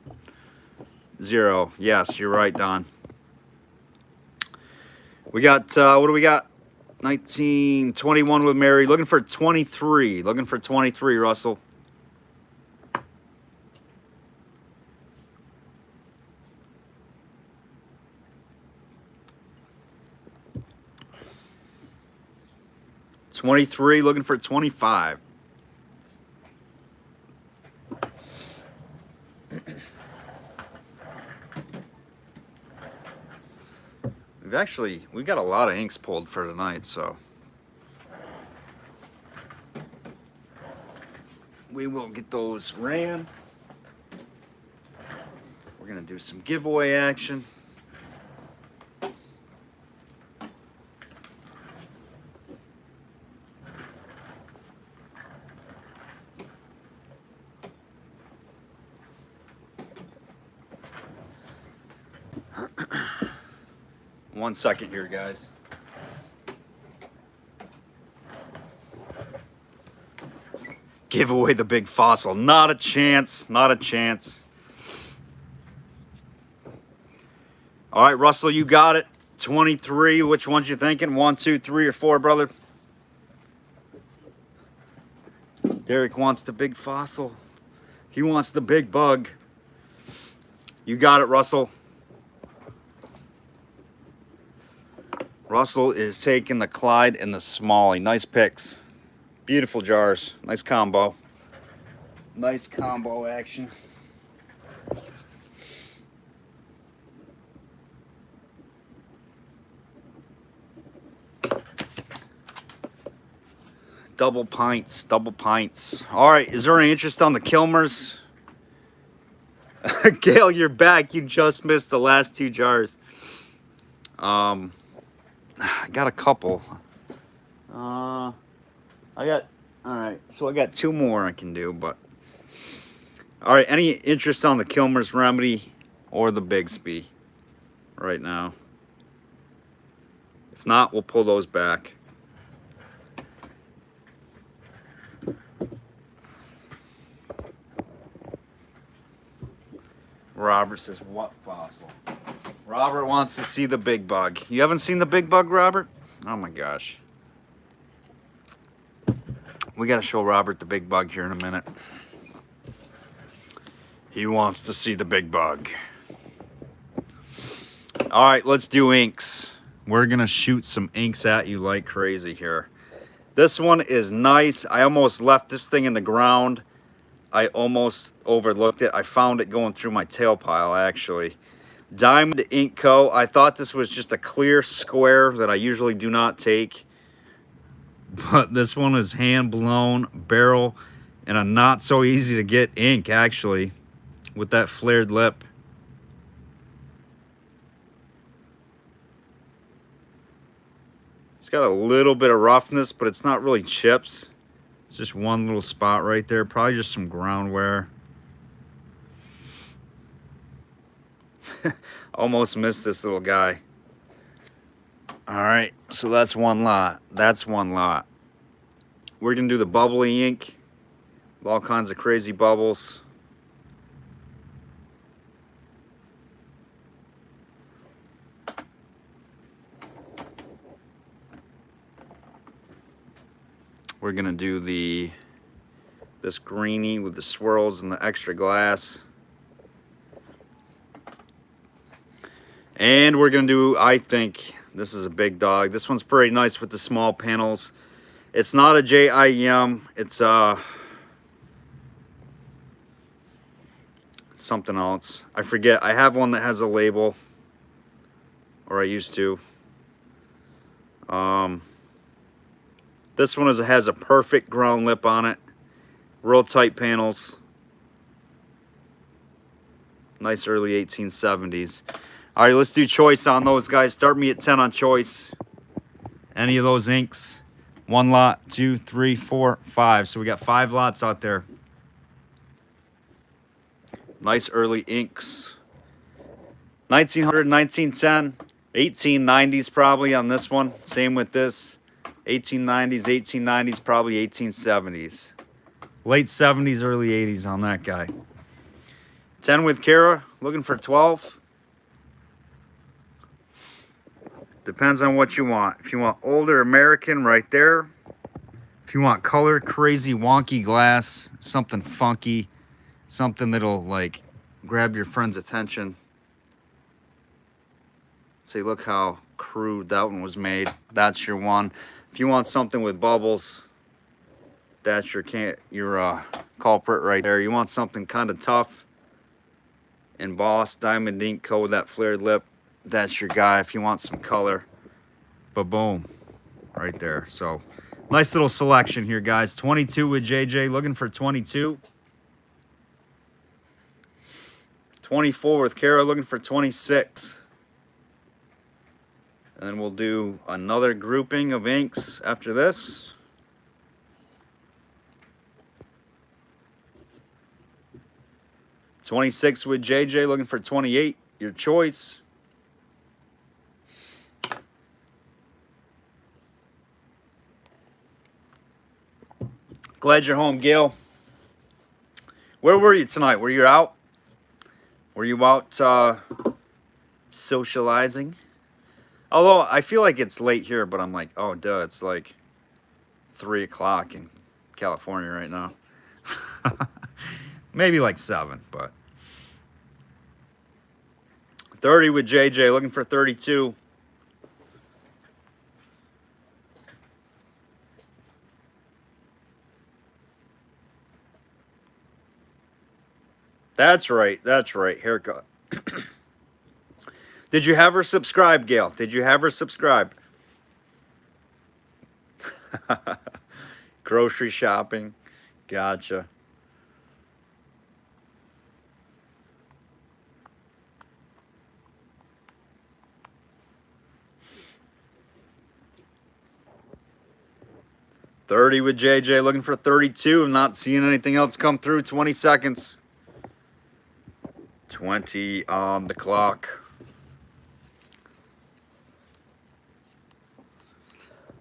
0. Yes, you're right, Don. We got, what do we got? 1921 with Mary. Looking for 23. Looking for 23, Russell. $23, looking for 25. We've got a lot of inks pulled for tonight, so we will get those ran. We're gonna do some giveaway action. One second here, guys. Give away the big fossil. Not a chance. Not a chance. All right, Russell, you got it. 23. Which ones you thinking? 1, 2, 3, or 4, brother? Derek wants the big fossil. He wants the big bug. You got it, Russell. Russell is taking the Clyde and the Smalley. Nice picks. Beautiful jars. Nice combo. Nice combo action. Double pints. Double pints. All right. Is there any interest on the Kilmers? Gail, you're back. You just missed the last 2 jars. I got a couple. All right, so I got 2 more I can do, but all right, any interest on the Kilmer's Remedy or the Bigsby right now. If not, we'll pull those back. Robert says, what fossil? Robert wants to see the big bug. You haven't seen the big bug, Robert? Oh my gosh. We got to show Robert the big bug here in a minute. He wants to see the big bug. All right, let's do inks. We're going to shoot some inks at you like crazy here. This one is nice. I almost left this thing in the ground. I almost overlooked it. I found it going through my tail pile, actually. Diamond Ink Co. I thought this was just a clear square that I usually do not take. But this one is hand-blown barrel and a not so easy to get ink, actually, with that flared lip. It's got a little bit of roughness, but it's not really chips. It's just one little spot right there. Probably just some ground wear. Almost missed this little guy. All right, so that's one lot. That's one lot. We're going to do the bubbly ink with all kinds of crazy bubbles. We're gonna do this greeny with the swirls and the extra glass. And we're gonna do, I think, this is a big dog. This one's pretty nice with the small panels. It's not a JIM, it's something else. I forget, I have one that has a label, or I used to. This one has a perfect ground lip on it. Real tight panels. Nice early 1870s. All right, let's do choice on those guys. Start me at 10 on choice. Any of those inks. 1 lot, 2, 3, 4, 5. So we got 5 lots out there. Nice early inks. 1900, 1910, 1890s probably on this one. Same with this. 1890s, 1890s, probably 1870s. Late 70s, early 80s on that guy. 10 with Kara, looking for 12. Depends on what you want. If you want older American, right there. If you want color, crazy, wonky glass, something funky, something that'll like grab your friend's attention. Say, look how crude that one was made. That's your one. If you want something with bubbles, that's your culprit right there. You want something kind of tough, embossed, Diamond Ink Co. with that flared lip, that's your guy. If you want some color, ba-boom, right there. So, nice little selection here, guys. 22 with JJ, looking for 22. 24 with Kara, looking for 26. And then we'll do another grouping of inks after this. $26 with JJ, looking for 28. Your choice. Glad you're home, Gail. Where were you tonight? Were you out? Were you out socializing? Although I feel like it's late here, but I'm like, oh, duh, it's like 3 o'clock in California right now. Maybe like 7, but. 30 with JJ, looking for 32. That's right, haircut. Did you have her subscribe, Gail? Did you have her subscribe? Grocery shopping. Gotcha. $30 with JJ, looking for 32. I'm not seeing anything else come through. 20 seconds. 20 6:20 on the clock.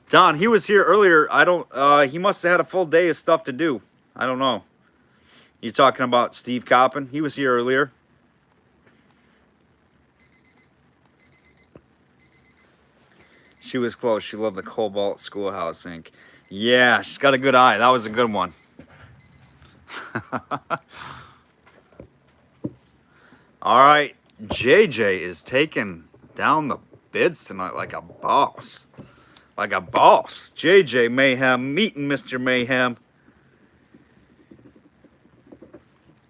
Don, he was here earlier. I don't, he must have had a full day of stuff to do. I don't know. You talking about Steve Coppin? He was here earlier. She was close. She loved the Cobalt Schoolhouse ink. Yeah, she's got a good eye. That was a good one. All right. JJ is taking down the bids tonight like a boss. Like a boss. JJ Mayhem meeting Mr. Mayhem.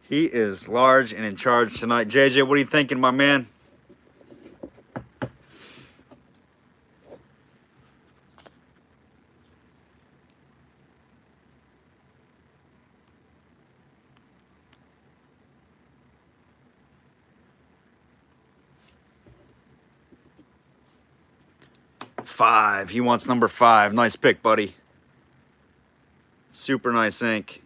He is large and in charge tonight. JJ, what are you thinking, my man? Five. He wants number 5. Nice pick, buddy. Super nice ink.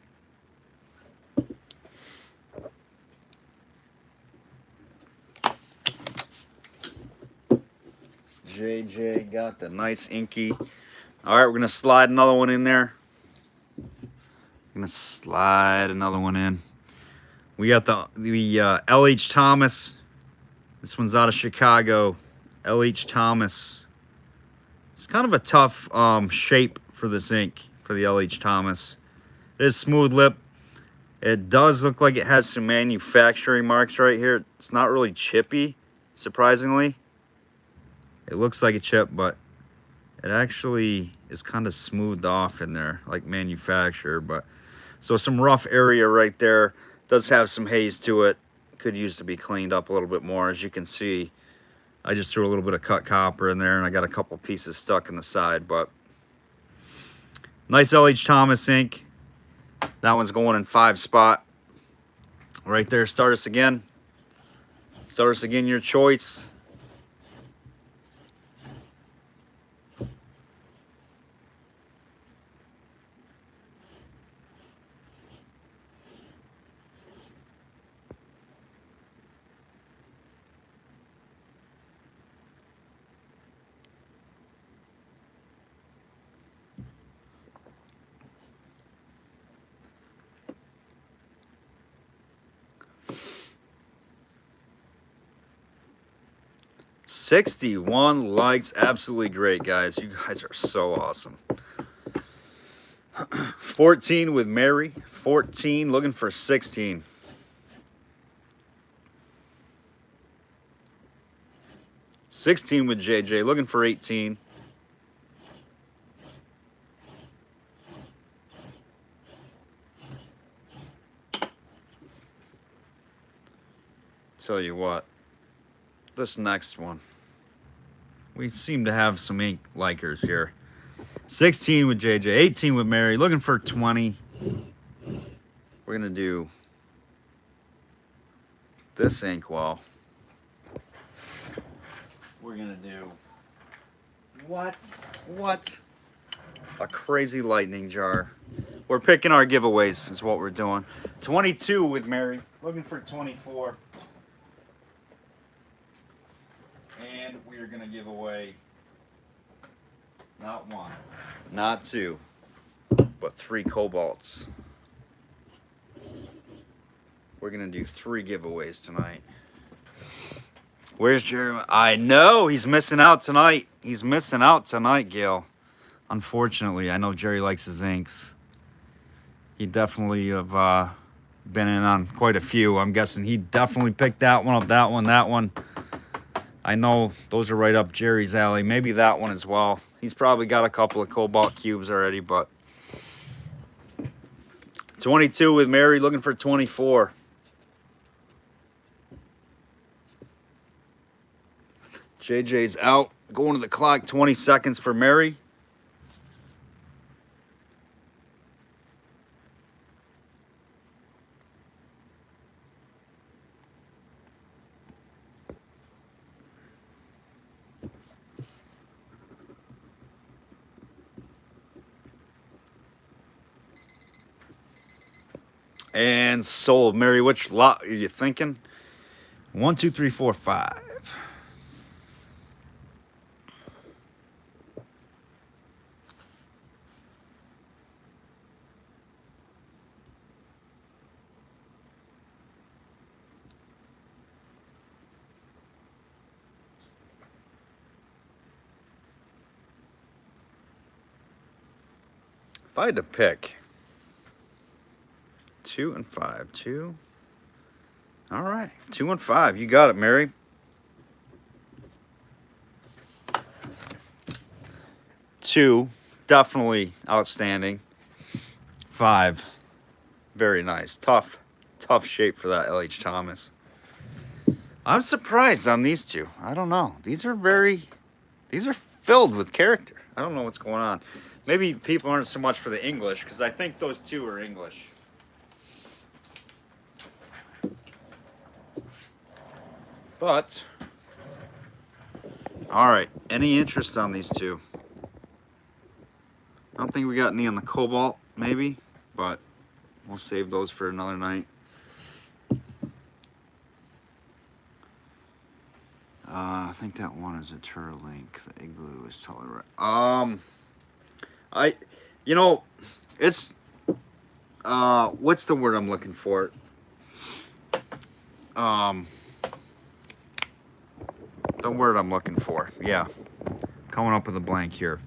JJ got the nice inky. All right, we're gonna slide another one in there. Gonna slide another one in. We got the L.H. Thomas. This one's out of Chicago. L.H. Thomas. It's kind of a tough shape for this ink, for the L.H. Thomas. It is smooth lip. It does look like it has some manufacturing marks right here. It's not really chippy, surprisingly. It looks like a chip, but it actually is kind of smoothed off in there, like manufacturer. But so some rough area right there. Does have some haze to it. Could use to be cleaned up a little bit more. As you can see, I just threw a little bit of cut copper in there, and I got a couple pieces stuck in the side. But nice L.H. Thomas ink. That one's going in 5 spot. Right there, start us again. Start us again, your choice. $61 likes. Absolutely great, guys. You guys are so awesome. 14 with Mary. 14 looking for 16. $16 with JJ looking for 18. Tell you what, this next one, we seem to have some ink likers here. 16 with JJ, 18 with Mary, looking for 20. We're gonna do this ink well. We're gonna do what? A crazy lightning jar. We're picking our giveaways is what we're doing. 22 with Mary, looking for 24. And we are going to give away not 1, not 2, but 3 cobalts. We're going to do 3 giveaways tonight. Where's Jeremy? I know he's missing out tonight. He's missing out tonight, Gail. Unfortunately, I know Jerry likes his inks. He definitely have been in on quite a few. I'm guessing he definitely picked that one up, that one. I know those are right up Jerry's alley. Maybe that one as well. He's probably got a couple of cobalt cubes already, but 22 with Mary, looking for 24. JJ's out, going to the clock, 20 seconds for Mary. And sold. Mary, which lot are you thinking? 1, 2, 3, 4, 5. If I had to pick 2 and 5, 2. All right, 2 and 5. You got it, Mary. 2, definitely outstanding. 5, very nice. Tough shape for that L.H. Thomas. I'm surprised on these two. I don't know. These are filled with character. I don't know what's going on. Maybe people aren't so much for the English, because I think those two are English. But, all right, any interest on these two? I don't think we got any on the cobalt, maybe, but we'll save those for another night. I think that one is a turtle link. The igloo is totally right. It's, what's the word I'm looking for? The word I'm looking for. Yeah. Coming up with a blank here.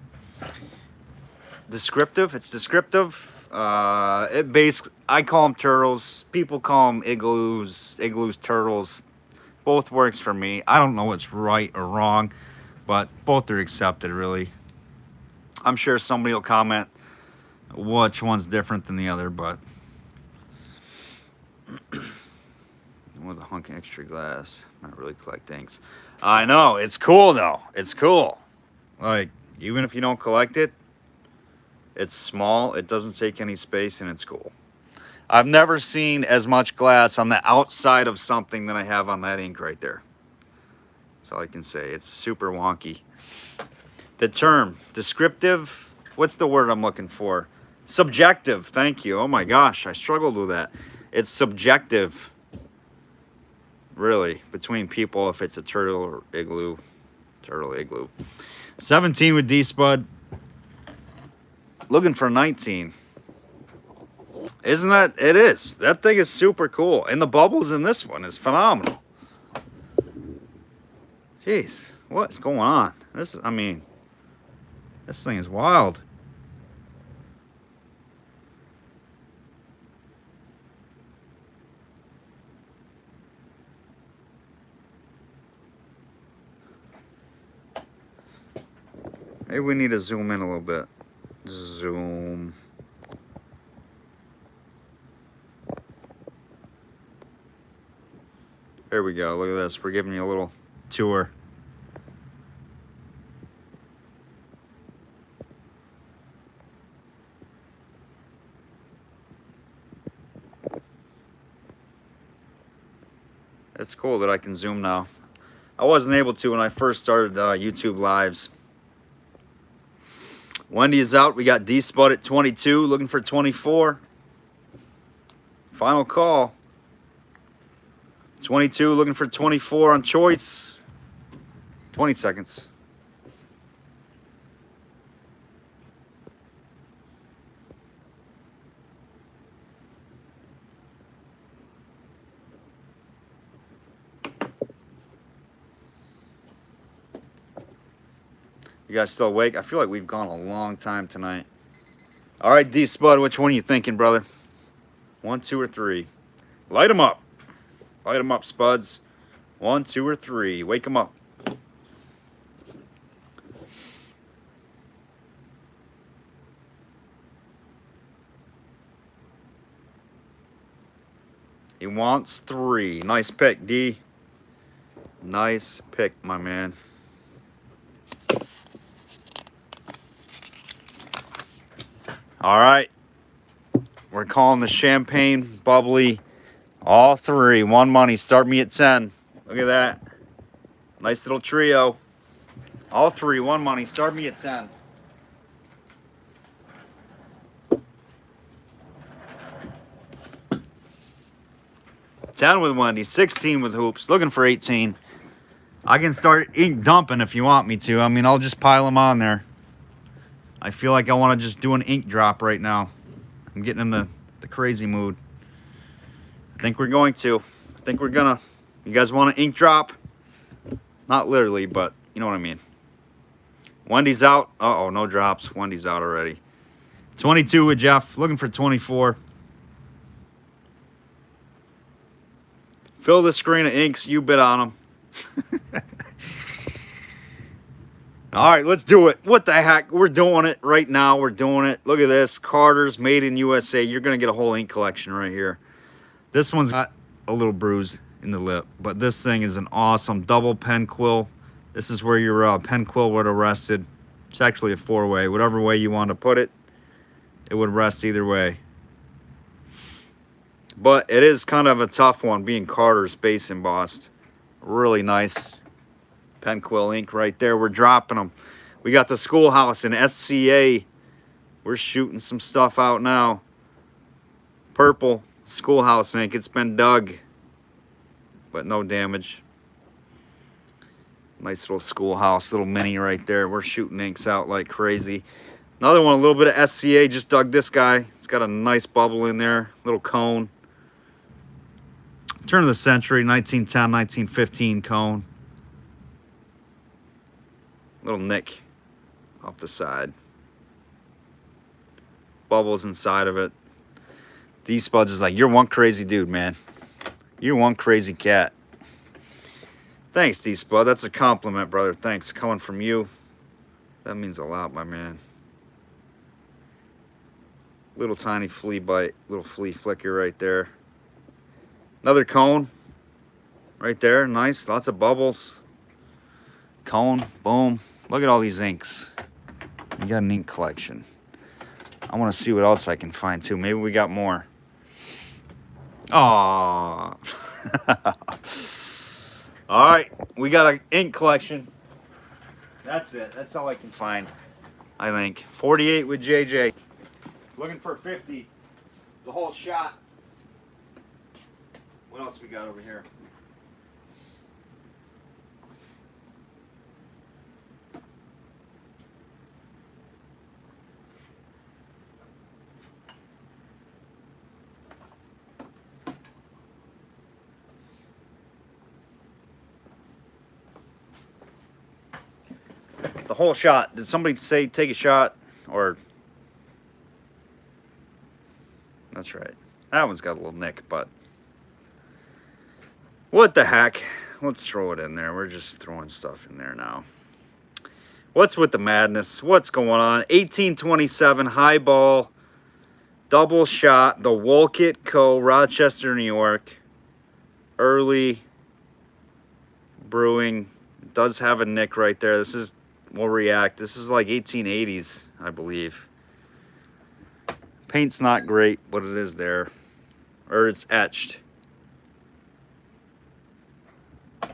Descriptive. It's descriptive. I call them turtles. People call them igloos. Igloos, turtles. Both works for me. I don't know what's right or wrong, but both are accepted, really. I'm sure somebody will comment which one's different than the other, but with a hunk of extra glass. Not really collect things. I know, it's cool though. It's cool. Like, even if you don't collect it, it's small, it doesn't take any space, and it's cool. I've never seen as much glass on the outside of something than I have on that ink right there. That's all I can say. It's super wonky. The term, descriptive, what's the word I'm looking for? Subjective, thank you. Oh my gosh, I struggled with that. It's subjective, really, between people if it's a turtle or igloo. Turtle, igloo. 17 with D-Spud. Looking for 19. Isn't that? It is. That thing is super cool. And the bubbles in this one is phenomenal. Jeez, what's going on? This thing is wild. Maybe we need to zoom in a little bit. Zoom. There we go. Look at this. We're giving you a little tour. It's cool that I can zoom now. I wasn't able to when I first started YouTube lives. Wendy is out. We got D-Spud at 22, looking for 24. Final call. 22, looking for 24 on choice. 20 seconds. You guys still awake? I feel like we've gone a long time tonight. All right, D-Spud, which one are you thinking, brother? 1, 2, or 3? Light them up. Light them up, Spuds. 1, 2, or 3. Wake them up. He wants 3. Nice pick, D. Nice pick, my man. All right. We're calling the champagne, bubbly, all 3. 1 money. Start me at 10. Look at that. Nice little trio. All 3. 1 money. Start me at 10. 10 with Wendy, 16 with Hoops, looking for 18. I can start ink dumping if you want me to. I mean, I'll just pile them on there. I feel like I want to just do an ink drop right now. I'm getting in the crazy mood. I think we're going to. I think we're gonna. You guys want an ink drop? Not literally, but you know what I mean. Wendy's out. Uh-oh, no drops. Wendy's out already. 22 with Jeff, looking for 24. Fill the screen of inks, you bid on them. All right, let's do it. What the heck? We're doing it right now. We're doing it. Look at this. Carter's Made in USA. You're going to get a whole ink collection right here. This one's got a little bruise in the lip, but this thing is an awesome double pen quill. This is where your pen quill would have rested. It's actually a 4-way. Whatever way you want to put it, it would rest either way. But it is kind of a tough one being Carter's base embossed. Really nice pen quill ink right there. We're dropping them. We got the Schoolhouse in SCA. We're shooting some stuff out now. Purple Schoolhouse ink. It's been dug, but no damage. Nice little Schoolhouse, little mini right there. We're shooting inks out like crazy. Another one, a little bit of SCA. Just dug this guy. It's got a nice bubble in there. Little cone. Turn of the century, 1910, 1915 cone. Little nick off the side. Bubbles inside of it. D-Spuds is like, you're one crazy dude, man. You're one crazy cat. Thanks, D-Spud. That's a compliment, brother. Thanks. Coming from you. That means a lot, my man. Little tiny flea bite. Little flea flicker right there. Another cone. Right there. Nice. Lots of bubbles. Cone. Boom. Look at all these inks. We got an ink collection. I want to see what else I can find, too. Maybe we got more. Aww. All right, we got an ink collection. That's it. That's all I can find, I think. 48 with JJ. Looking for 50. The whole shot. What else we got over here? The whole shot. Did somebody say take a shot? Or that's right. That one's got a little nick, but what the heck? Let's throw it in there. We're just throwing stuff in there now. What's with the madness? What's going on? 1827 highball double shot. The Wolcott Co. Rochester, New York. Early brewing. It does have a nick right there. This is will react. This is like 1880s, I believe. Paint's not great, but it is there. Or it's etched.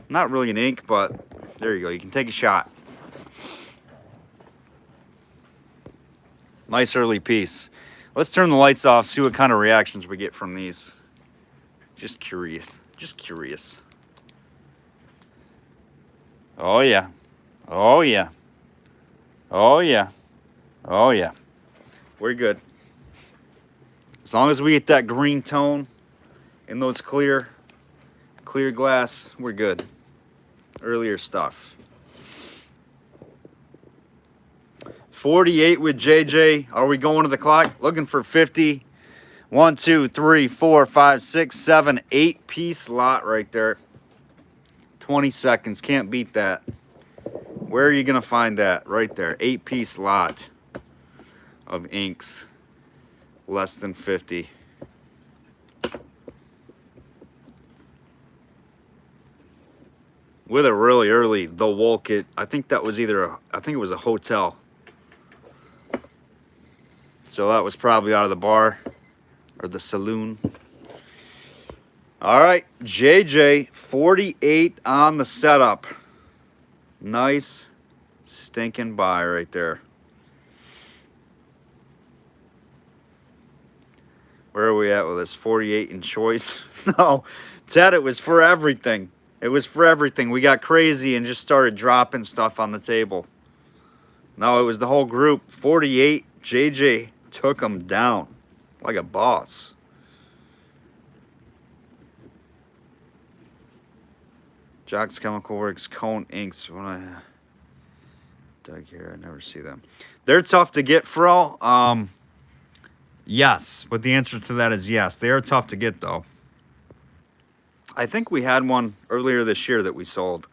Not really an ink, but there you go. You can take a shot. Nice early piece. Let's turn the lights off, see what kind of reactions we get from these. Just curious. Just curious. Oh, yeah. Oh, yeah. Oh, yeah. Oh, yeah. We're good. As long as we get that green tone in those clear glass, we're good. Earlier stuff. 48 with JJ. Are we going to the clock? Looking for 50. 1, 2, 3, 4, 5, 6, 7, 8 piece lot right there. 20 seconds. Can't beat that. Where are you going to find that? Right there. 8 piece lot of inks. Less than 50. With a really early, the Wolcott. I think that was either, I think it was a hotel. So that was probably out of the bar or the saloon. All right, JJ, 48 on the setup. Nice stinking buy right there. Where are we at with this? 48 in choice? No, Ted, it was for everything. It was for everything. We got crazy and just started dropping stuff on the table. No, it was the whole group. 48, JJ took them down like a boss. Jock's Chemical Works, Cone Inks. When I Doug here, I never see them. They're tough to get, Fro. Yes, but the answer to that is yes. They are tough to get, though. I think we had one earlier this year that we sold.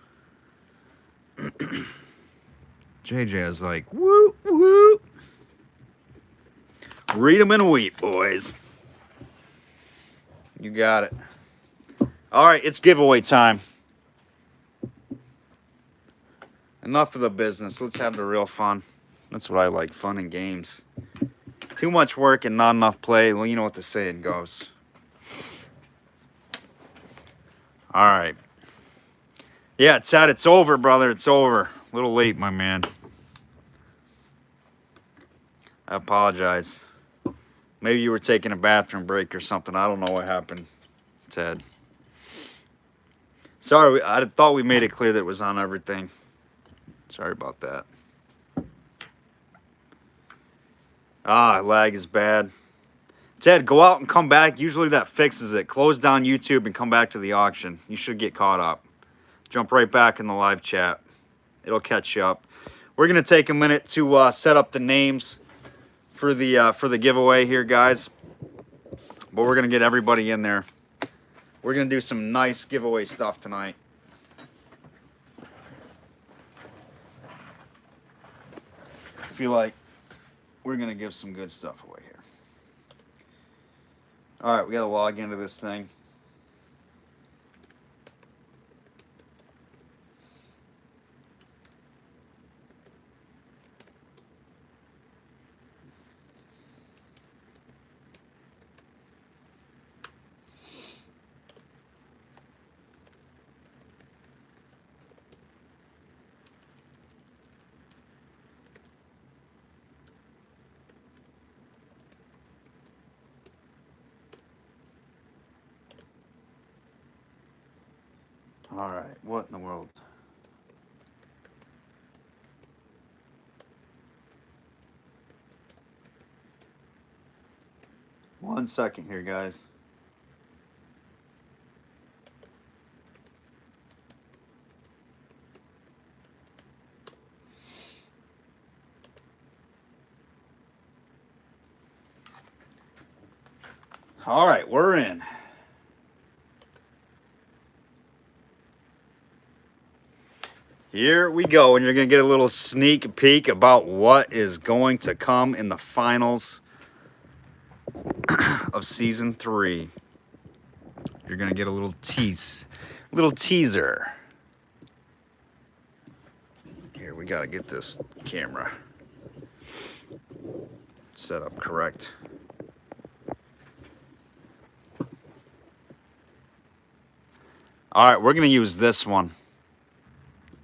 JJ is like, woo, woo. Read them in a week, boys. You got it. All right, it's giveaway time. Enough of the business. Let's have the real fun. That's what I like, fun and games. Too much work and not enough play. Well, you know what the saying goes. All right. Yeah, Ted, it's over, brother. It's over. A little late, my man. I apologize. Maybe you were taking a bathroom break or something. I don't know what happened, Ted. Sorry, I thought we made it clear that it was on everything. Sorry about that. Lag is bad. Ted, go out and come back. Usually that fixes it. Close down YouTube and come back to the auction. You should get caught up. Jump right back in the live chat. It'll catch you up. We're going to take a minute to set up the names for the giveaway here, guys. But we're going to get everybody in there. We're going to do some nice giveaway stuff tonight. I feel like we're going to give some good stuff away here. All right, we got to log into this thing. All right, what in the world? One second here, guys. All right, we're in. Here we go, and you're going to get a little sneak peek about what is going to come in the finals of season 3. You're going to get a little teaser. Here, we got to get this camera set up correct. All right, we're going to use this one.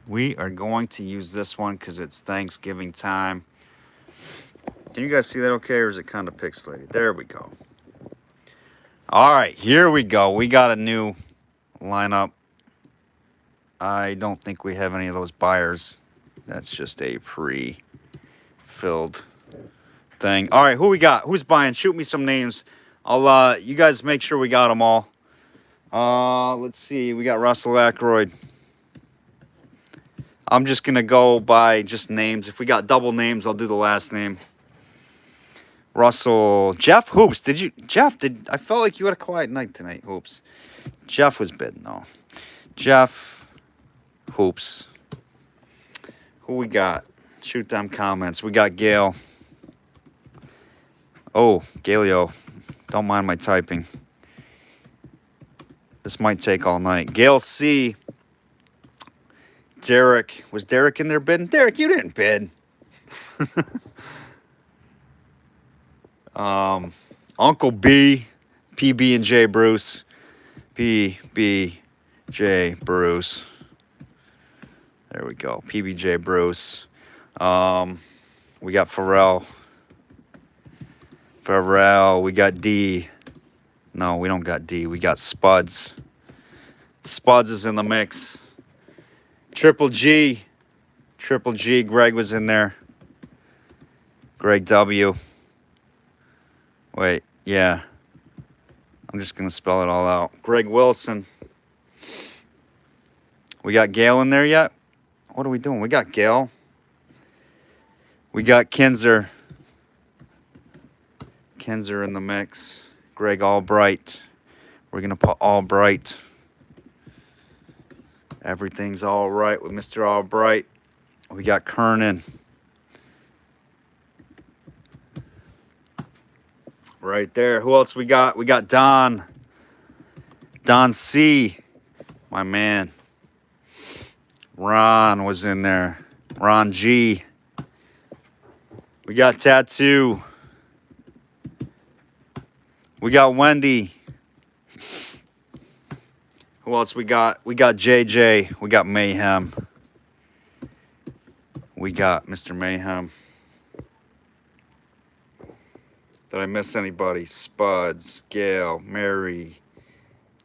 We are going to use this one because it's Thanksgiving time. Can you guys see that okay, or is it kind of pixelated? There we go. All right, here we go. We got a new lineup. I don't think we have any of those buyers. That's just a pre-filled thing. All right, who we got? Who's buying? Shoot me some names. You guys make sure we got them all. Let's see. We got Russell Ackroyd. I'm just going to go by just names. If we got double names, I'll do the last name. Russell. Jeff Hoops. I felt like you had a quiet night tonight, Hoops. Jeff was bidding, though. Jeff Hoops. Who we got? Shoot them comments. We got Gail. Oh, Galio. Don't mind my typing. This might take all night. Gail C. Derek. Was Derek in there bidding? Derek, you didn't bid. Uncle B. PB and J Bruce. PB J Bruce. There we go. PBJ Bruce. We got Pharrell. We got D. No, we don't got D. We got Spuds. Spuds is in the mix. Triple G. Triple G. Greg was in there. Greg W. Wait, yeah. I'm just going to spell it all out. Greg Wilson. We got Gail in there yet? What are we doing? We got Gail. We got Kinzer. Kinzer in the mix. Greg Albright. We're going to put Albright. Everything's all right with Mr. Albright. We got Kernan. Right there. Who else we got? We got Don. Don C. My man. Ron was in there. Ron G. We got Tattoo. We got Wendy. Who else we got? We got JJ. We got Mayhem. We got Mr. Mayhem. Did I miss anybody? Spuds, Gail, Mary,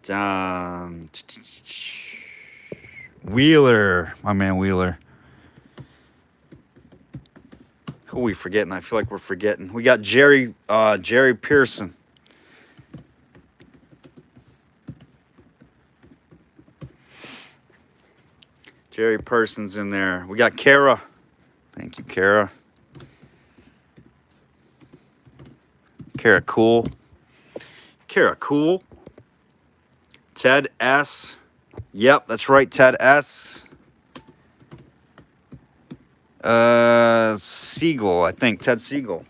Don, Wheeler. My man Wheeler. Who are we forgetting? I feel like we're forgetting. We got Jerry Pearson. Jerry Pearson's in there. We got Kara. Thank you, Kara. Kara Cool. Kara Cool. Ted S. Yep, that's right, Ted S. Siegel, I think. Ted Siegel.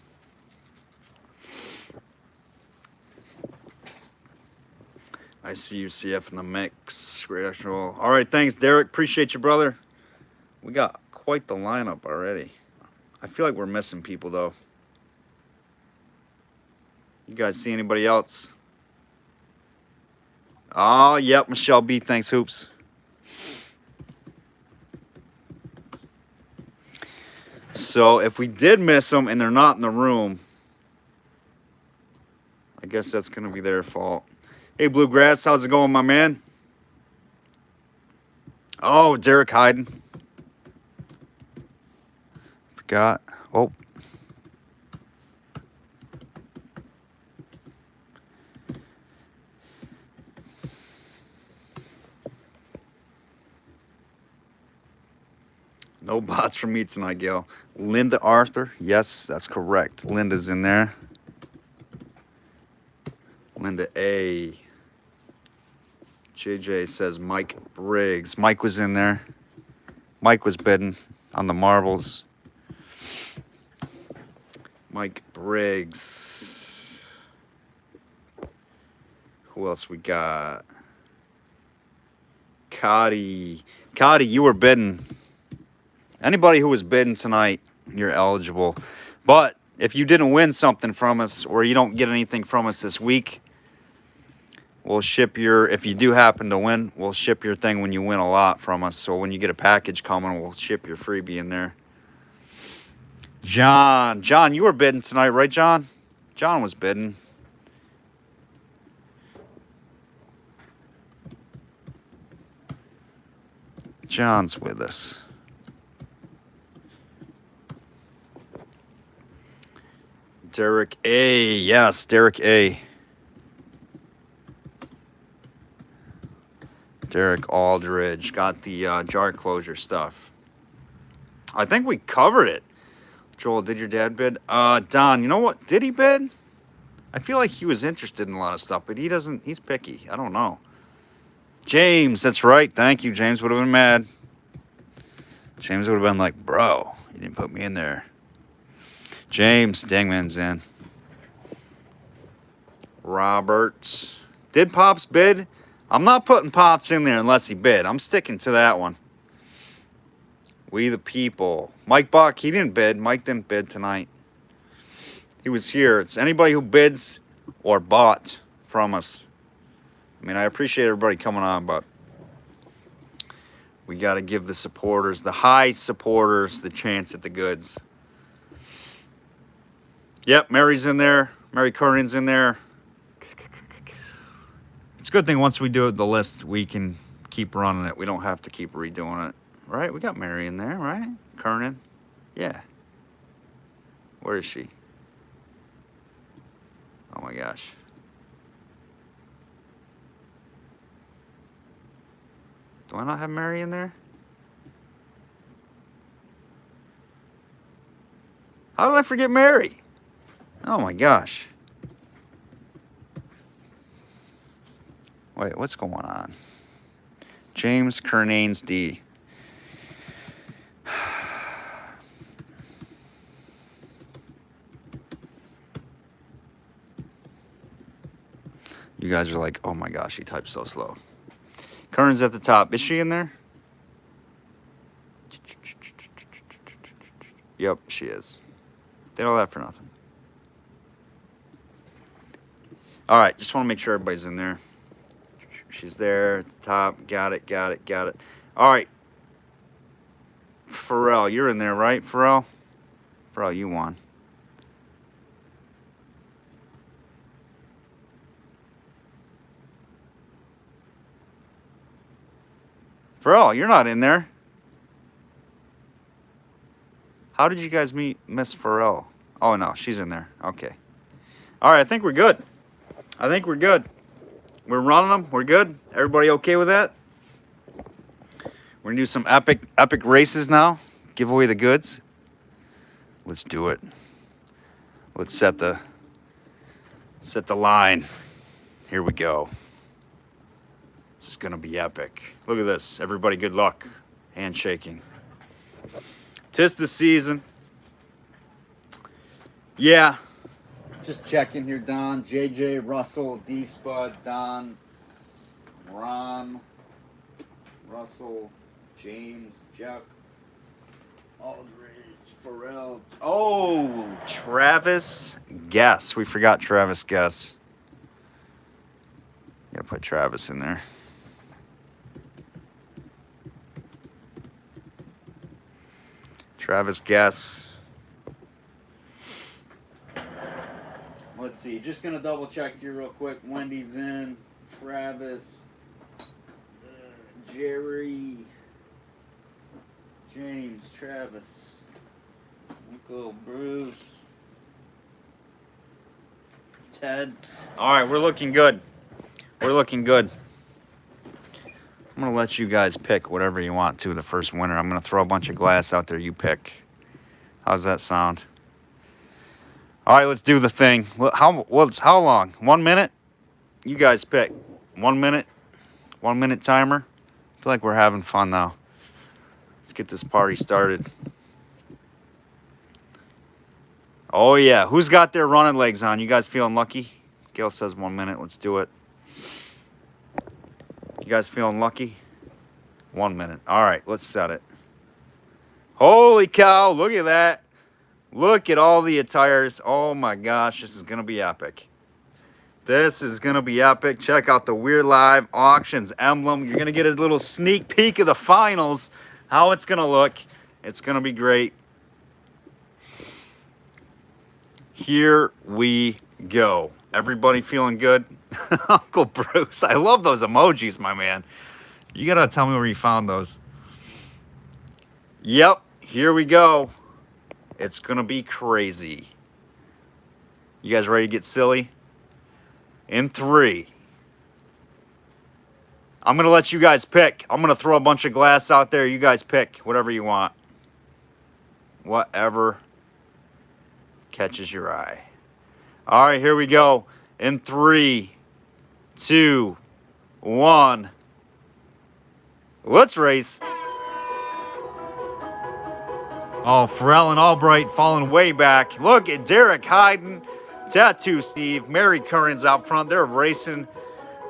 I see you, CF in the mix. Great extra roll. All right, thanks, Derek. Appreciate you, brother. We got quite the lineup already. I feel like we're missing people, though. You guys see anybody else? Oh, yep, Michelle B. Thanks, Hoops. So if we did miss them and they're not in the room, I guess that's going to be their fault. Hey, Bluegrass, how's it going, my man? Oh, Derek Hayden. Forgot. Oh. No bots for me tonight, Gail. Linda Arthur. Yes, that's correct. Linda's in there. Linda A. JJ says Mike Briggs. Mike was in there. Mike was bidding on the marbles. Mike Briggs. Who else we got? Cotty. Cotty, you were bidding. Anybody who was bidding tonight, you're eligible. But if you didn't win something from us or you don't get anything from us this week, we'll ship your, if you do happen to win, we'll ship your thing when you win a lot from us. So when you get a package coming, we'll ship your freebie in there. John. John, you were bidding tonight, right, John? John was bidding. John's with us. Derek A. Yes, Derek A. Derek Aldridge got the jar closure stuff. I think we covered it. Joel, did your dad bid? Don, you know what? Did he bid? I feel like he was interested in a lot of stuff, but he doesn't. He's picky. I don't know. James, that's right. Thank you. James would have been mad. James would have been like, bro, you didn't put me in there. James, Dangman's in. Roberts. Did Pops bid? I'm not putting Pops in there unless he bid. I'm sticking to that one. We the people. Mike Buck, he didn't bid. Mike didn't bid tonight. He was here. It's anybody who bids or bought from us. I mean, I appreciate everybody coming on, but we got to give the supporters, the high supporters, the chance at the goods. Yep, Mary's in there. Mary Curran's in there. It's a good thing once we do the list, we can keep running it. We don't have to keep redoing it. Right? We got Mary in there, right? Kernan. Yeah. Where is she? Oh my gosh. Do I not have Mary in there? How did I forget Mary? Oh my gosh. Wait, what's going on? James Kernanes D. You guys are like, oh my gosh, he types so slow. Kern's at the top. Is she in there? Yep, she is. Did all that for nothing. All right, just want to make sure everybody's in there. She's there at the top. Got it, got it, got it. All right. Pharrell, you're in there, right, Pharrell? Pharrell, you won. Pharrell, you're not in there. How did you guys meet Miss Pharrell? Oh, no, she's in there. Okay. All right, I think we're good. I think we're good. We're running them. We're good. Everybody okay with that? We're going to do some epic races now. Give away the goods. Let's do it. Let's set the line. Here we go. This is going to be epic. Look at this. Everybody, good luck. Handshaking. 'Tis the season. Yeah. Just checking here, Don. JJ, Russell, D Spud, Don, Ron, Russell, James, Jeff, Aldridge, Pharrell. Oh, Travis Guess. We forgot Travis Guess. Gotta put Travis in there. Travis Guess. Let's see. Just gonna double check here real quick. Wendy's in. Travis. Jerry. James. Travis. Uncle Bruce. Ted. All right, we're looking good. We're looking good. I'm going to let you guys pick whatever you want to, the first winner. I'm going to throw a bunch of glass out there. You pick. How's that sound? All right, let's do the thing. How long? 1 minute? You guys pick. 1 minute? 1 minute timer? I feel like we're having fun now. Let's get this party started. Oh, yeah. Who's got their running legs on? You guys feeling lucky? Gail says 1 minute. Let's do it. You guys feeling lucky? 1 minute. All right, let's set it. Holy cow, look at that. Look at all the attires. Oh my gosh, this is going to be epic. This is going to be epic. Check out the Weird Live Auctions emblem. You're going to get a little sneak peek of the finals, how it's going to look. It's going to be great. Here we go. Everybody feeling good? Uncle Bruce, I love those emojis, my man. You gotta tell me where you found those. Yep, here we go. It's gonna be crazy. You guys ready to get silly? In 3. I'm gonna let you guys pick. I'm gonna throw a bunch of glass out there. You guys pick whatever you want. Whatever catches your eye. All right, here we go. In 3, 2, 1. Let's race. Oh, Pharrell and Albright falling way back. Look at Derek Hyden, Tattoo Steve, Mary Curran's out front. They're racing.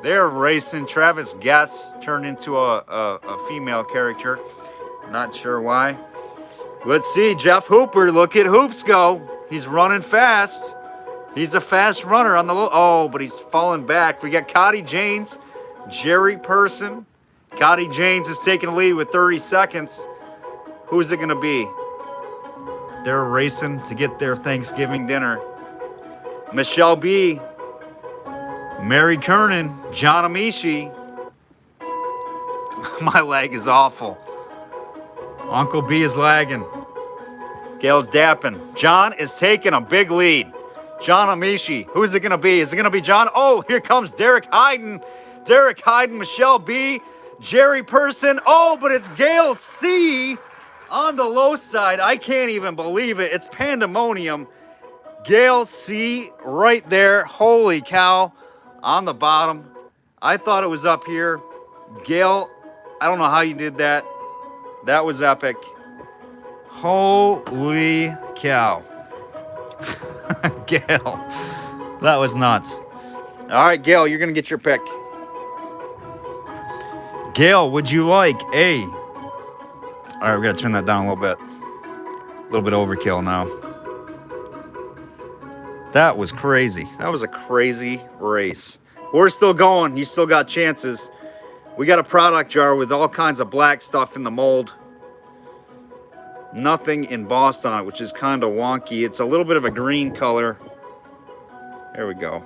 They're racing. Travis Guess turned into a female character. Not sure why. Let's see. Jeff Hooper. Look at Hoops go. He's running fast. He's a fast runner on the low. Oh, but he's falling back. We got Cotty Janes, Jerry Person. Cotty Janes is taking the lead with 30 seconds. Who's it going to be? They're racing to get their Thanksgiving dinner. Michelle B., Mary Kernan, John Amishi. My leg is awful. Uncle B is lagging. Gail's dapping. John is taking a big lead. John Amishi. Who's it going to be? Is it going to be John? Oh, here comes Derek Hayden. Derek Hayden, Michelle B, Jerry Person. Oh, but it's Gail C on the low side. I can't even believe it. It's pandemonium. Gail C right there. Holy cow. On the bottom. I thought it was up here. Gail, I don't know how you did that. That was epic. Holy cow. Gail, that was nuts. All right, Gail, you're going to get your pick. Gail, would you like a... All right, we got to turn that down a little bit. A little bit overkill now. That was crazy. That was a crazy race. We're still going. You still got chances. We got a product jar with all kinds of black stuff in the mold. Nothing embossed on it, which is kind of wonky. It's a little bit of a green color. There we go.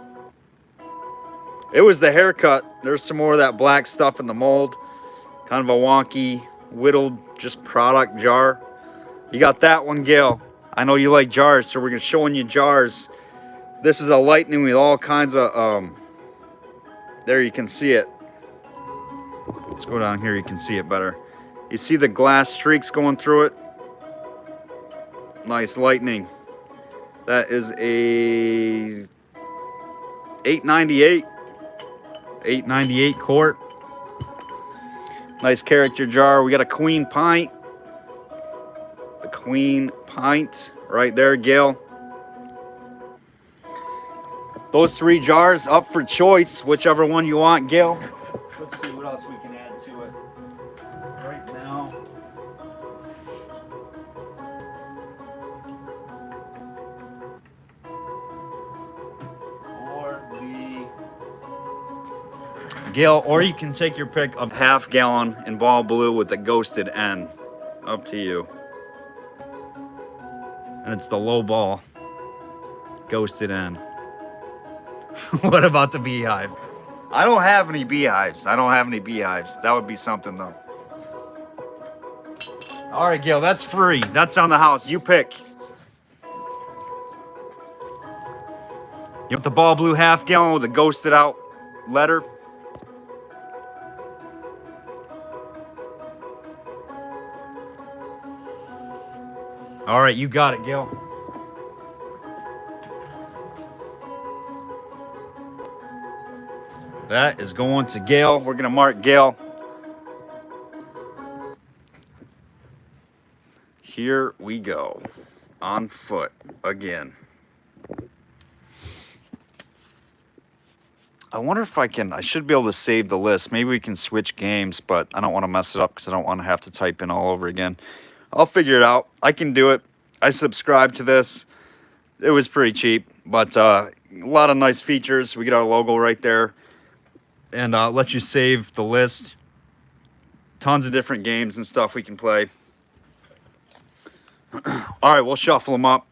It was the haircut. There's some more of that black stuff in the mold. Kind of a wonky, whittled, just product jar. You got that one, Gail. I know you like jars, so we're going to showing you jars. This is a lightning with all kinds of, there you can see it. Let's go down here, you can see it better. You see the glass streaks going through it? Nice lightning. That is a 898. 898 quart. Nice character jar. We got a queen pint. The queen pint right there, Gail. Those three jars up for choice, whichever one you want, Gail. Let's see what else we can add to it right now. Gail, or you can take your pick of half gallon in ball blue with the ghosted end. Up to you. And it's the low ball ghosted end. What about the beehive? I don't have any beehives. I don't have any beehives. That would be something though. All right, Gail, that's free. That's on the house. You pick. You want the ball blue half gallon with the ghosted out letter? All right, you got it, Gail. That is going to Gail. We're going to mark Gail. Here we go. On foot again. I wonder if I should be able to save the list. Maybe we can switch games, but I don't want to mess it up because I don't want to have to type in all over again. I'll figure it out. I can do it. I subscribed to this. It was pretty cheap, but a lot of nice features. We get our logo right there. And let you save the list. Tons of different games and stuff we can play. All right, we'll shuffle them up.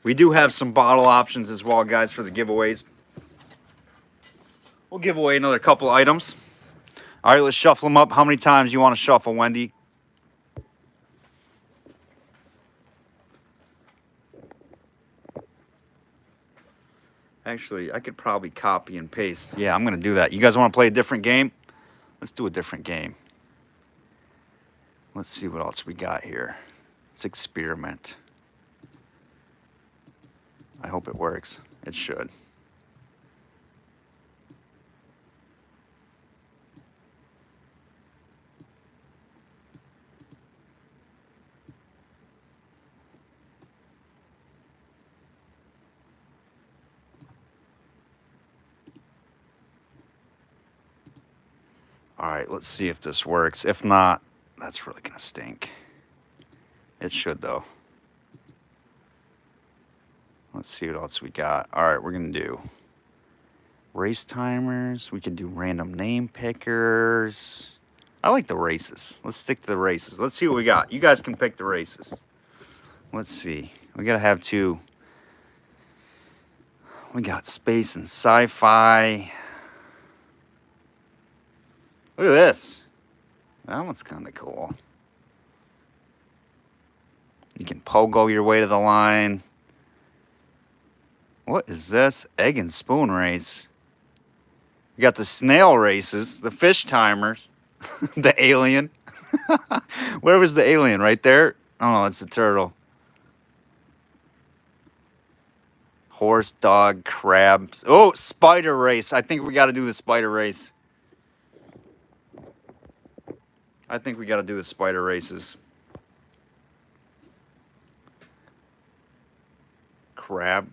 We do have some bottle options as well, guys, for the giveaways. We'll give away another couple items. All right, let's shuffle them up. How many times you want to shuffle, Wendy? Actually, I could probably copy and paste. Yeah, I'm going to do that. You guys want to play a different game? Let's do a different game. Let's see what else we got here. Let's experiment. I hope it works. It should. All right, let's see if this works. If not, that's really gonna stink. It should though. Let's see what else we got. All right, we're gonna do race timers. We can do random name pickers. I like the races. Let's stick to the races. Let's see what we got. You guys can pick the races. Let's see. We gotta have two. We got space and sci-fi. Look at this. That one's kind of cool. You can pogo your way to the line. What is this? Egg and spoon race. You got the snail races, the fish timers, the alien. Where was the alien? Right there? Oh, no, it's the turtle. Horse, dog, crabs. Oh, spider race. I think we got to do the spider race. I think we got to do the spider races. Crab.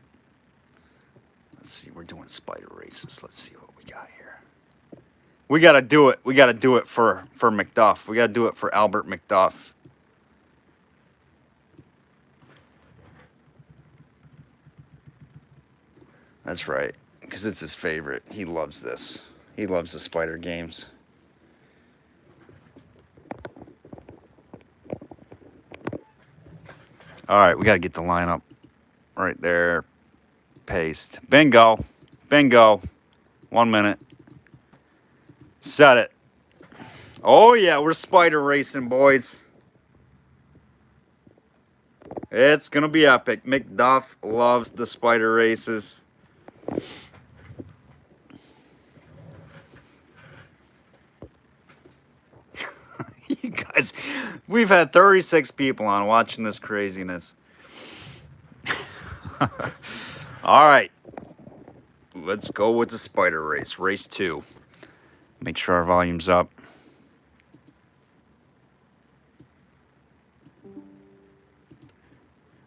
Let's see. We're doing spider races. Let's see what we got here. We got to do it. We got to do it for McDuff. We got to do it for Albert McDuff. That's right. Because it's his favorite. He loves this. He loves the spider games. All right, we got to get the lineup right there. Paste. Bingo. Bingo. 1 minute. Set it. Oh, yeah, we're spider racing, boys. It's going to be epic. McDuff loves the spider races. You guys, we've had 36 people on watching this craziness. All right. Let's go with the spider race. Race 2. Make sure our volume's up.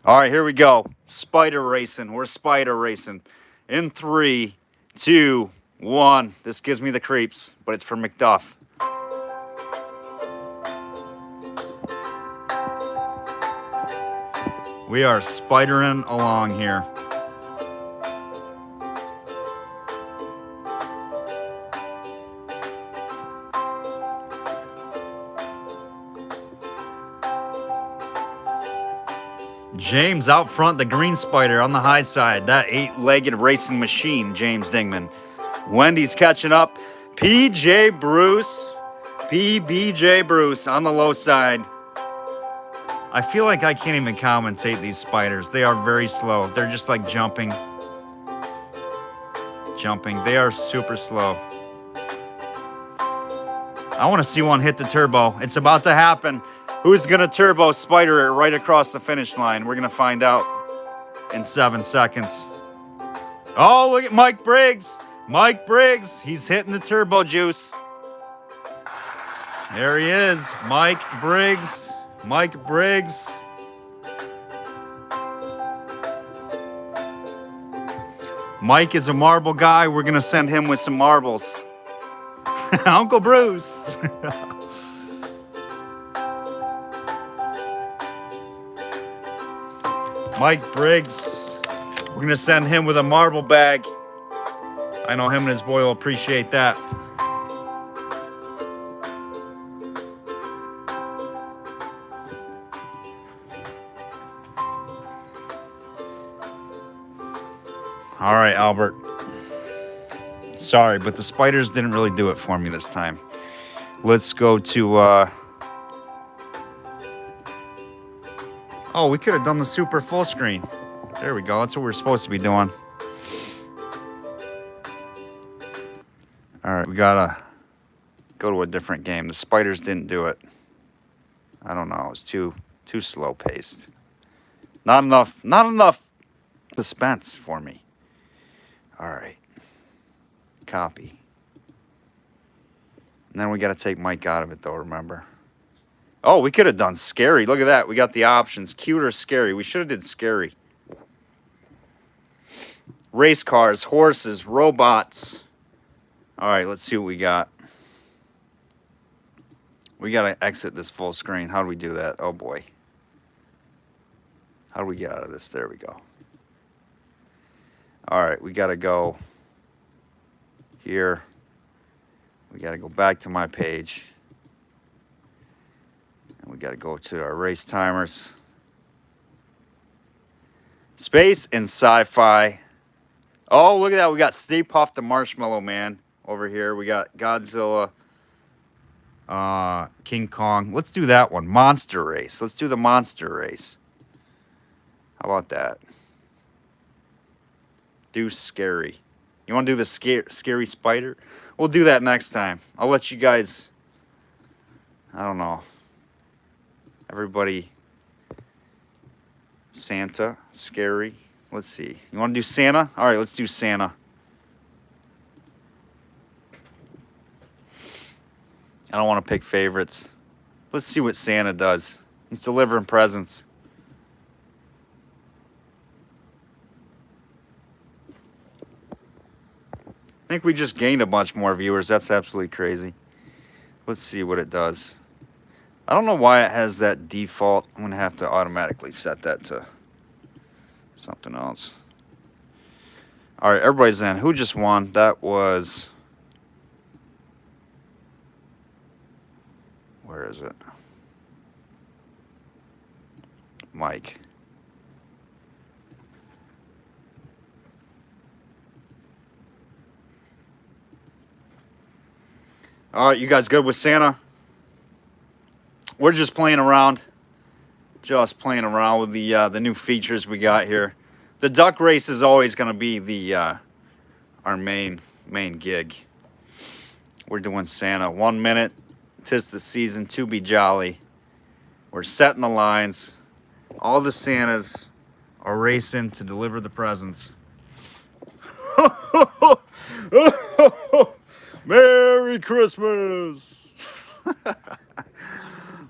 All right, here we go. Spider racing. We're spider racing. In 3, 2, 1. This gives me the creeps, but it's for McDuff. We are spidering along here. James out front, the green spider on the high side. That 8-legged racing machine, James Dingman. Wendy's catching up. PJ Bruce. PBJ Bruce on the low side. I feel like I can't even commentate these spiders. They are very slow. They're just like jumping. Jumping. They are super slow. I want to see one hit the turbo. It's about to happen. Who's going to turbo spider it right across the finish line? We're going to find out in 7 seconds. Oh, look at Mike Briggs. Mike Briggs. He's hitting the turbo juice. There he is. Mike Briggs. Mike Briggs. Mike is a marble guy. We're going to send him with some marbles. Uncle Bruce. Mike Briggs. We're going to send him with a marble bag. I know him and his boy will appreciate that. All right, Albert. Sorry, but the spiders didn't really do it for me this time. Let's go to... Oh, we could have done the super full screen. There we go. That's what we're supposed to be doing. All right, we gotta go to a different game. The spiders didn't do it. I don't know. It was too slow paced. Not enough suspense for me. All right. Copy. And then we got to take Mike out of it, though, remember? Oh, we could have done scary. Look at that. We got the options. Cute or scary. We should have did scary. Race cars, horses, robots. All right, let's see what we got. We got to exit this full screen. How do we do that? Oh, boy. How do we get out of this? There we go. All right, we got to go here. We got to go back to my page. And we got to go to our race timers. Space and sci-fi. Oh, look at that. We got Stay Puft the Marshmallow Man over here. We got Godzilla. King Kong. Let's do that one. Monster race. Let's do the monster race. How about that? Do scary. You want to do the scary spider? We'll do that next time. I'll let you guys, I don't know. Everybody, Santa, scary. Let's see. You want to do Santa? All right, let's do Santa. I don't want to pick favorites. Let's see what Santa does. He's delivering presents. I think we just gained a bunch more viewers. That's absolutely crazy. Let's see what it does. I don't know why it has that default. I'm going to have to automatically set that to something else. All right, everybody's in. Who just won? That was... Where is it? Mike. All right, you guys good with Santa? We're just playing around. Just playing around with the new features we got here. The duck race is always going to be the our main gig. We're doing Santa. 1 minute. 'Tis the season to be jolly. We're setting the lines. All the Santas are racing to deliver the presents. Merry Christmas!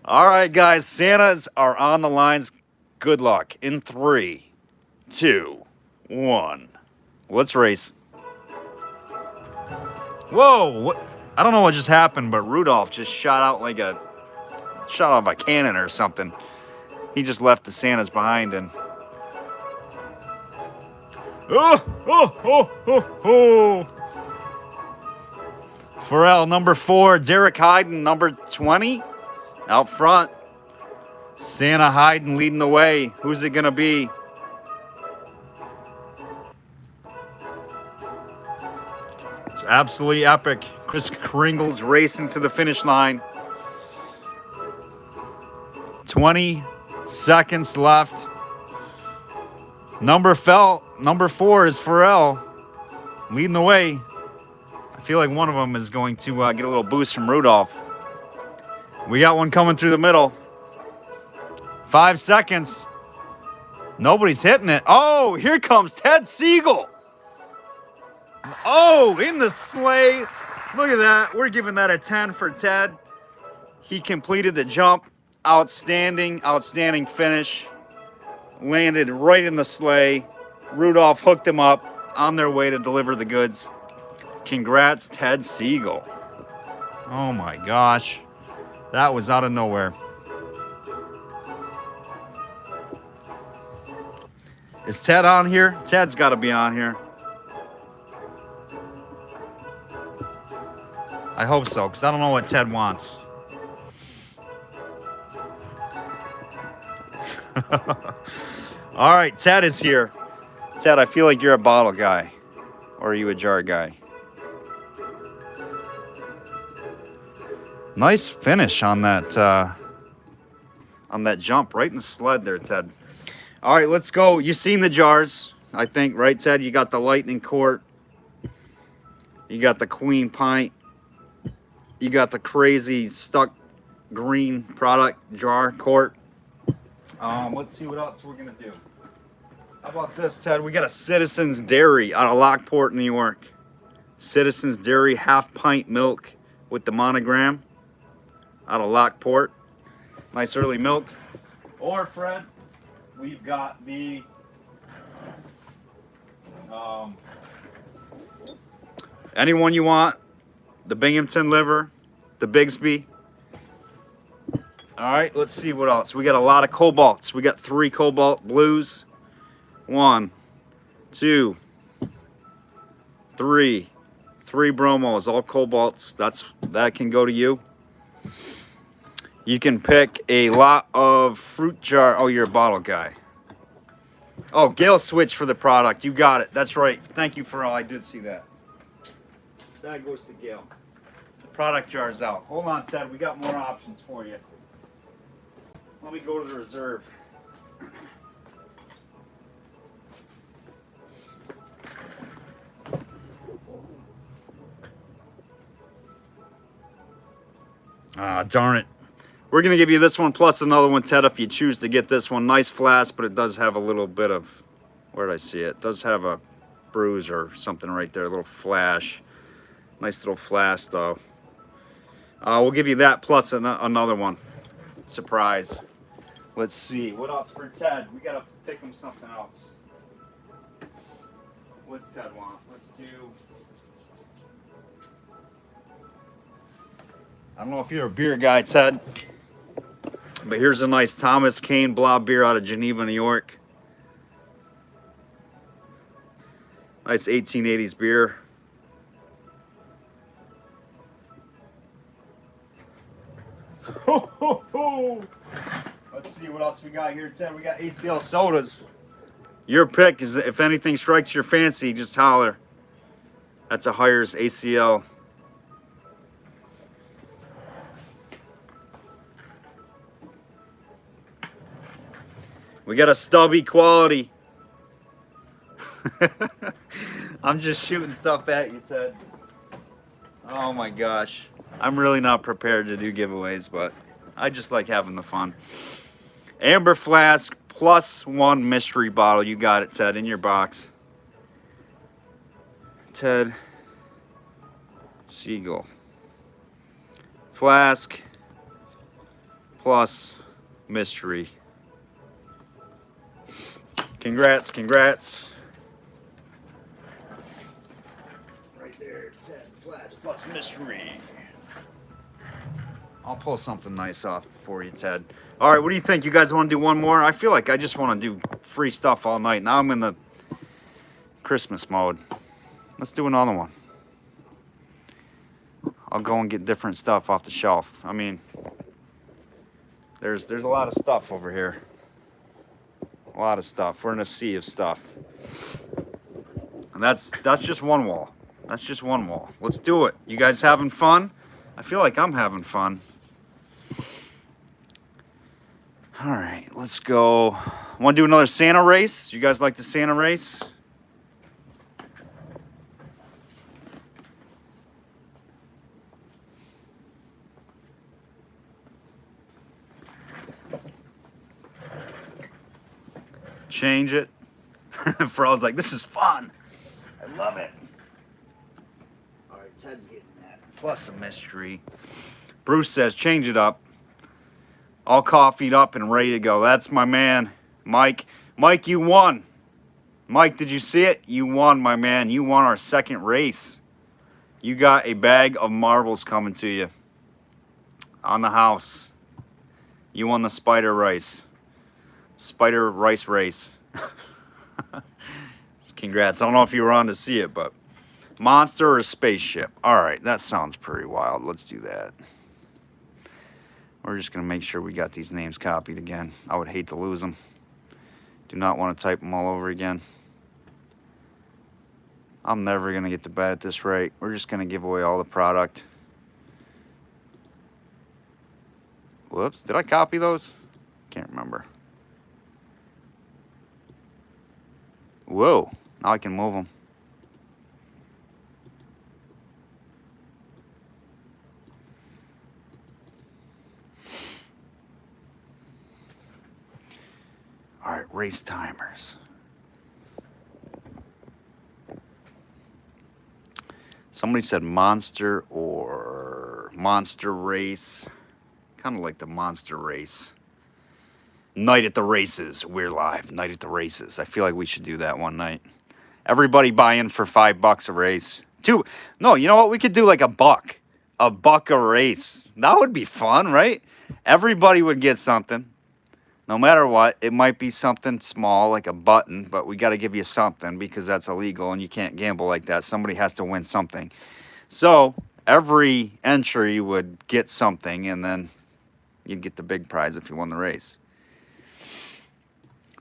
All right, guys. Santas are on the lines. Good luck. In 3, 2, 1. Let's race. Whoa! What? I don't know what just happened, but Rudolph just shot out of a cannon or something. He just left the Santas behind and... Pharrell, number 4. Derek Hyden, number 20. Out front. Santa Hyden leading the way. Who's it going to be? It's absolutely epic. Chris Kringle's racing to the finish line. 20 seconds left. Number 4 is Pharrell leading the way. I feel like one of them is going to get a little boost from Rudolph. We got one coming through the middle. 5 seconds. Nobody's hitting it. Oh, here comes Ted Siegel. Oh, in the sleigh. Look at that. We're giving that a 10 for Ted. He completed the jump. Outstanding finish. Landed right in the sleigh. Rudolph hooked him up on their way to deliver the goods. Congrats, Ted Siegel. Oh my gosh. That was out of nowhere. Is Ted on here? Ted's got to be on here. I hope so, because I don't know what Ted wants. All right, Ted is here. Ted, I feel like you're a bottle guy. Or are you a jar guy? Nice finish on that jump right in the sled there, Ted. All right, let's go. You seen the jars, I think, right, Ted? You got the Lightning Quart. You got the Queen Pint. You got the crazy stuck green product jar quart. Let's see what else we're gonna do. How about this, Ted? We got a Citizens Dairy out of Lockport, New York. Citizens Dairy half pint milk with the monogram out of Lockport. Nice early milk. Or, Fred, we've got the anyone you want. The Binghamton liver, the Bigsby. All right, let's see what else. We got a lot of cobalts. We got 3 cobalt blues. 1, 2, 3. 3 bromos, all cobalts. That can go to you. You can pick a lot of fruit jar. Oh, you're a bottle guy. Oh, Gail switched for the product. You got it. That's right. Thank you for all. I did see that. That goes to Gail. product jars out. Hold on, Ted. We got more options for you. Let me go to the reserve. Ah, darn it. We're going to give you this one plus another one, Ted, if you choose to get this one. Nice flask, but it does have a little bit of... Where did I see it? It does have a bruise or something right there, a little flash. Nice little flask, though. We'll give you that plus another one. Surprise. Let's see. What else for Ted? We got to pick him something else. What's Ted want? Let's do... I don't know if you're a beer guy, Ted, but here's a nice Thomas Kane Blob beer out of Geneva, New York. Nice 1880s beer. Ho, ho, ho. Let's see what else we got here, Ted. We got ACL sodas. Your pick is, if anything strikes your fancy, just holler. That's a Hires ACL. We got a Stubby Quality. I'm just shooting stuff at you, Ted. Oh my gosh. I'm really not prepared to do giveaways, but I just like having the fun. Amber flask plus one mystery bottle. You got it, Ted, in your box. Ted Siegel. Flask plus mystery. Congrats, congrats. Right there, Ted, flask plus mystery. I'll pull something nice off for you, Ted. All right, what do you think? You guys want to do one more? I feel like I just want to do free stuff all night. Now I'm in the Christmas mode. Let's do another one. I'll go and get different stuff off the shelf. I mean, there's a lot of stuff over here. A lot of stuff. We're in a sea of stuff. And that's just one wall. That's just one wall. Let's do it. You guys having fun? I feel like I'm having fun. All right, let's go. Want to do another Santa race? You guys like the Santa race? Change it. Frau's like, this is fun. I love it. All right, Ted's getting that. Plus a mystery. Bruce says, change it up. All coffeeed up and ready to go. That's my man, Mike. Mike, you won. Mike, did you see it? You won, my man. You won our second race. You got a bag of marbles coming to you on the house. You won the spider rice. Spider rice race. Congrats. I don't know if you were on to see it, but monster or a spaceship? All right, that sounds pretty wild. Let's do that. We're just going to make sure we got these names copied again. I would hate to lose them. Do not want to type them all over again. I'm never going to get the bet at this rate. We're just going to give away all the product. Whoops, did I copy those? Can't remember. Whoa, now I can move them. All right, race timers. Somebody said monster or monster race. Kind of like the monster race. Night at the races. We're live. Night at the races. I feel like we should do that one night. Everybody buy in for $5 a race. No, you know what? We could do like a buck. A buck a race. That would be fun, right? Everybody would get something. No matter what. It might be something small like a button, but we got to give you something because that's illegal and you can't gamble like that. Somebody has to win something. So every entry would get something and then you'd get the big prize if you won the race.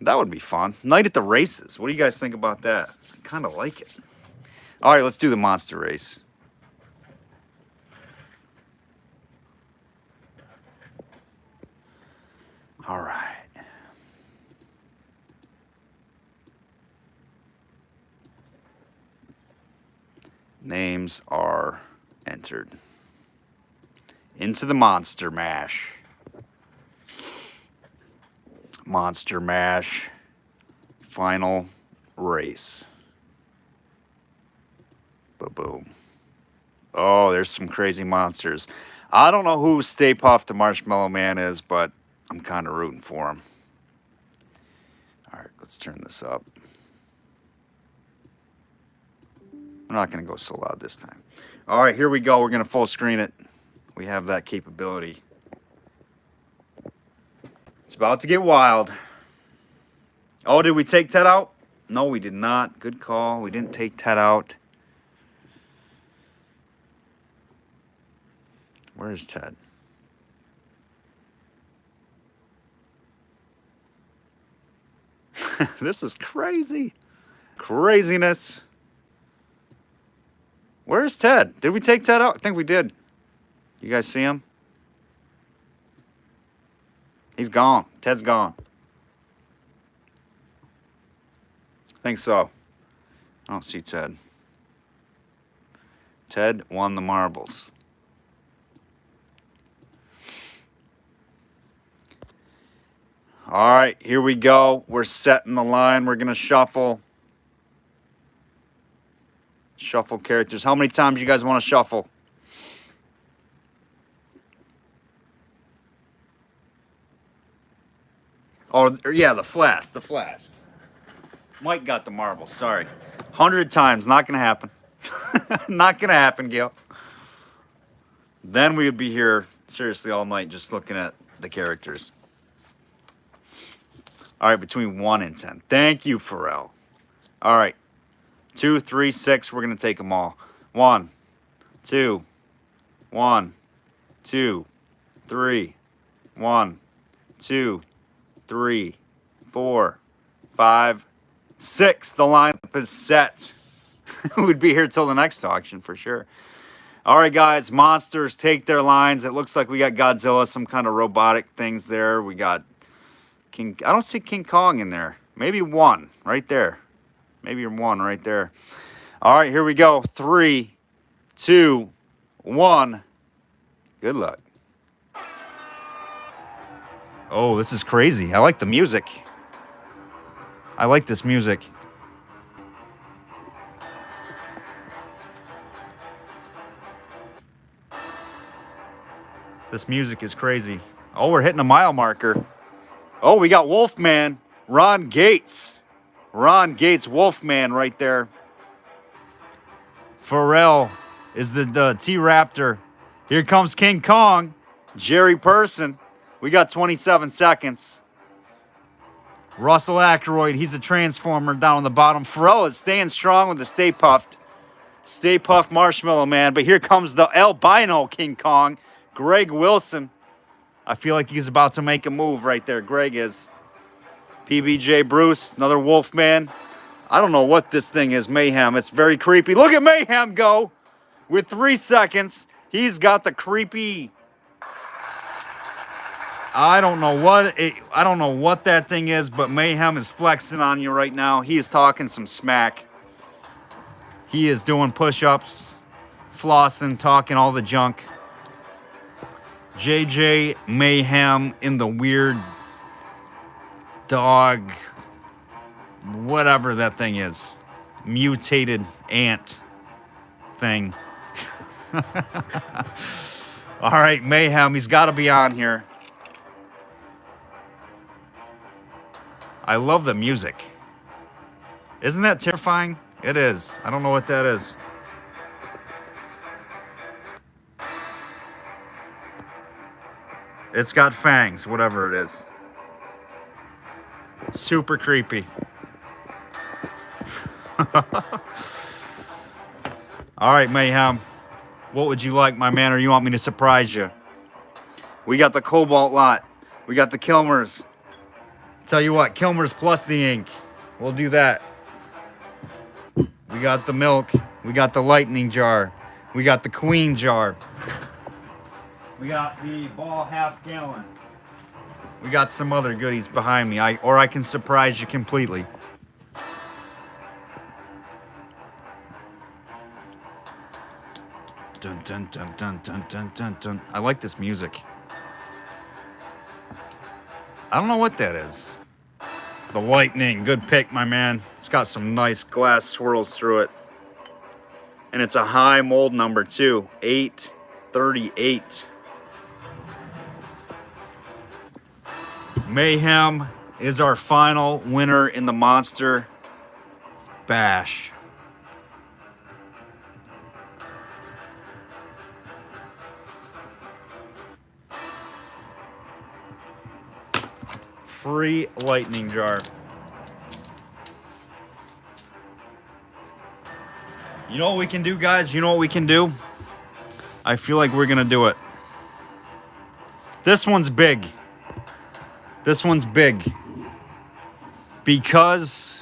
That would be fun. Night at the races. What do you guys think about that? I kind of like it. All right, let's do the monster race. All right. Names are entered into the Monster Mash. Monster Mash final race. Ba-boom. Oh, there's some crazy monsters. I don't know who Stay Puft the Marshmallow Man is, but I'm kind of rooting for him. All right, let's turn this up. I'm not going to go so loud this time. All right, here we go. We're going to full screen it. We have that capability. It's about to get wild. Oh, did we take Ted out? No, we did not. Good call. We didn't take Ted out. Where is Ted? This is crazy. Craziness. Where's Ted? Did we take Ted out? I think we did. You guys see him? He's gone. Ted's gone. I think so. I don't see Ted. Ted won the marbles. All right, here we go. We're setting the line. We're going to shuffle. Shuffle characters. How many times you guys want to shuffle? Oh, yeah, the flask. The flask. Mike got the marbles. Sorry. 100 times. Not going to happen. Not going to happen, Gil. Then we would be here seriously all night just looking at the characters. All right, between 1 and 10. Thank you, Pharrell. All right. 2, 3, 6. We're going to take them all. 1, 2, 1, 2, 3, 1, 2, 3, 4, 5, 6. The lineup is set. We'd be here till the next auction for sure. All right, guys. Monsters take their lines. It looks like we got Godzilla, some kind of robotic things there. We got King. I don't see King Kong in there. Maybe one right there. Maybe one right there. All right, here we go. 3, 2, 1. Good luck. Oh, this is crazy. I like the music. I like this music. This music is crazy. Oh, we're hitting a mile marker. Oh, we got Wolfman. Ron Gates. Ron Gates, Wolfman right there. Pharrell is the T-Raptor. Here comes King Kong. Jerry Person. We got 27 seconds. Russell Ackroyd, he's a Transformer down on the bottom. Pharrell is staying strong with the Stay Puft. Stay Puft Marshmallow Man. But here comes the albino King Kong. Greg Wilson. I feel like he's about to make a move right there. Greg is. PBJ Bruce, another Wolfman. I don't know what this thing is, Mayhem. It's very creepy. Look at Mayhem go with 3 seconds. He's got the creepy. I don't know what that thing is, but Mayhem is flexing on you right now. He is talking some smack. He is doing push-ups, flossing, talking all the junk. JJ Mayhem in the weird dog, whatever that thing is, mutated ant thing. All right, Mayhem, he's got to be on here. I love the music. Isn't that terrifying? It is. I don't know what that is. It's got fangs, whatever it is. Super creepy. All right, Mayhem. What would you like, my man, or you want me to surprise you? We got the cobalt lot. We got the Kilmers. Tell you what, Kilmers plus the ink. We'll do that. We got the milk. We got the lightning jar. We got the queen jar. We got the ball half gallon. We got some other goodies behind me. Or I can surprise you completely. Dun dun dun dun dun dun dun dun. I like this music. I don't know what that is. The lightning, good pick, my man. It's got some nice glass swirls through it. And it's a high mold number too, 838. Mayhem is our final winner in the Monster Bash. Free lightning jar. You know what we can do, guys? You know what we can do? I feel like we're gonna do it. This one's big. This one's big. Because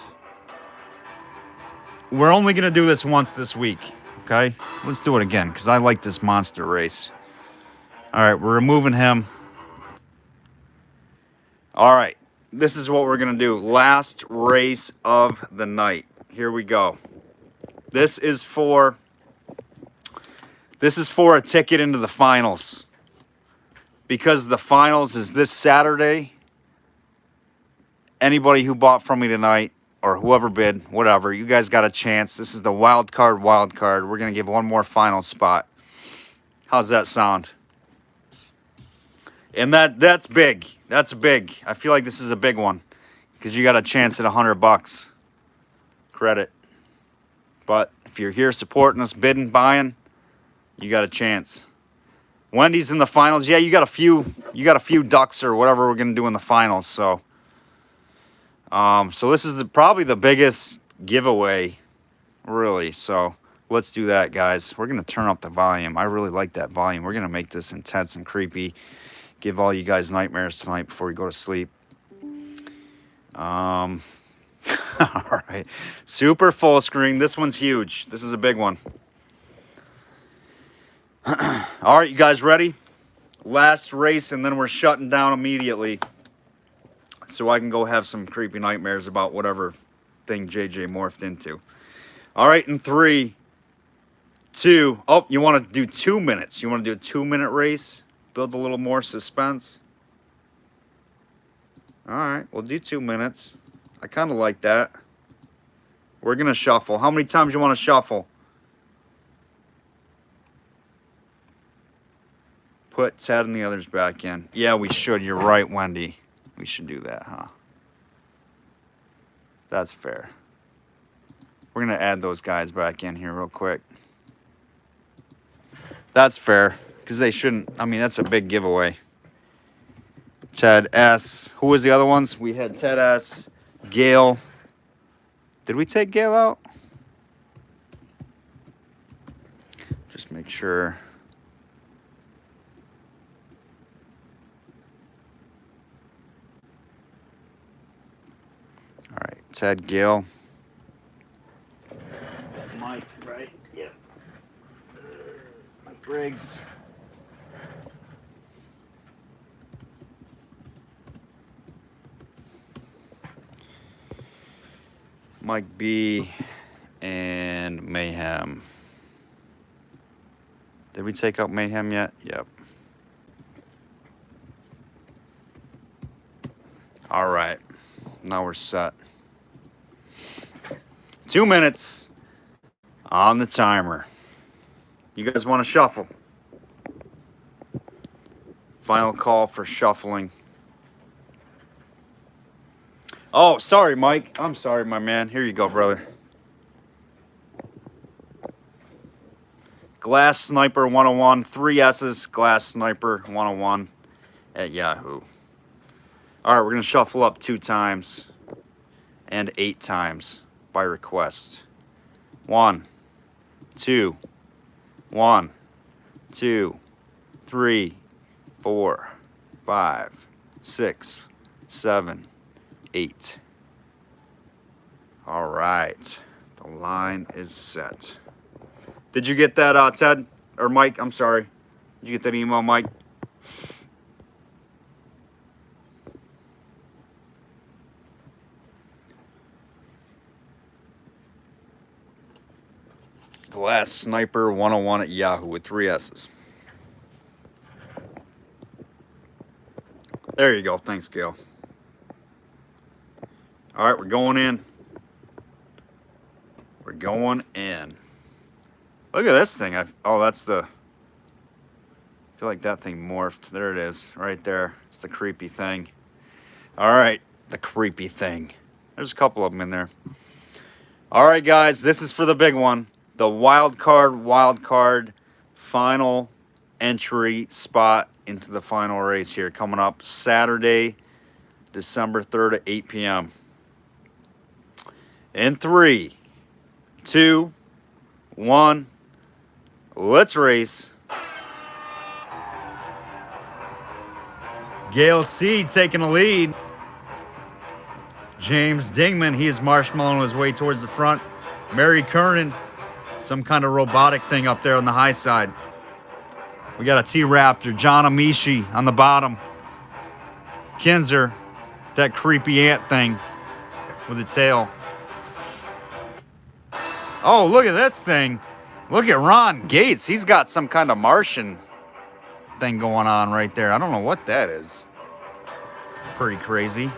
we're only gonna do this once this week. Okay? Let's do it again, because I like this monster race. Alright, we're removing him. Alright, this is what we're gonna do. Last race of the night. Here we go. This is for a ticket into the finals. Because the finals is this Saturday. Anybody who bought from me tonight, or whoever bid, whatever, you guys got a chance. This is the wild card. We're going to give one more final spot. How's that sound? And that's big. That's big. I feel like this is a big one. Because you got a chance at $100. Credit. But if you're here supporting us, bidding, buying, you got a chance. Wendy's in the finals. Yeah, you got a few ducks or whatever we're going to do in the finals, so this is probably the biggest giveaway, really. So let's do that, guys. We're going to turn up the volume. I really like that volume. We're going to make this intense and creepy. Give all you guys nightmares tonight before we go to sleep. All right. Super full screen. This one's huge. This is a big one. All right, you guys ready? Last race, and then we're shutting down immediately. So I can go have some creepy nightmares about whatever thing JJ morphed into. All right, in 3, 2. Oh, you want to do 2 minutes. You want to do a 2-minute race? Build a little more suspense? All right, we'll do 2 minutes. I kind of like that. We're going to shuffle. How many times you want to shuffle? Put Ted and the others back in. Yeah, we should. You're right, Wendy. We should do that, huh? That's fair. We're going to add those guys back in here real quick. That's fair, because they shouldn't. I mean, that's a big giveaway. Ted S. Who was the other ones? We had Ted S. Gail. Did we take Gail out? Just make sure. All right, Ted, Gail. Mike, right? Yep. Mike Briggs. Mike B. and Mayhem. Did we take out Mayhem yet? Yep. All right. Now we're set. 2 minutes on the timer. You guys want to shuffle? Final call for shuffling. Oh, sorry, Mike. I'm sorry, my man. Here you go, brother. Glass Sniper 101. 3 S's. Glass Sniper 101 at Yahoo. All right, we're going to shuffle up 2 times and 8 times by request. 1, 2, 1, 2, 3, 4, 5, 6, 7, 8. All right, the line is set. Did you get that, Ted? Or Mike, I'm sorry. Did you get that email, Mike? Glass Sniper 101 at Yahoo with 3 S's. There you go. Thanks, Gail. All right, we're going in. We're going in. Look at this thing. Oh, that's the... I feel like that thing morphed. There it is, right there. It's the creepy thing. All right, the creepy thing. There's a couple of them in there. All right, guys, this is for the big one. The wild card final entry spot into the final race here, coming up Saturday, December 3rd at 8 p.m. In 3, 2, 1, let's race. Gail C taking the lead. James Dingman, he is marshmallowing his way towards the front. Mary Kernan, some kind of robotic thing up there on the high side. We got a T-Raptor, John Amishi on the bottom. Kinzer, that creepy ant thing with a tail. Oh, look at this thing. Look at Ron Gates. He's got some kind of Martian thing going on right there. I don't know what that is. Pretty crazy.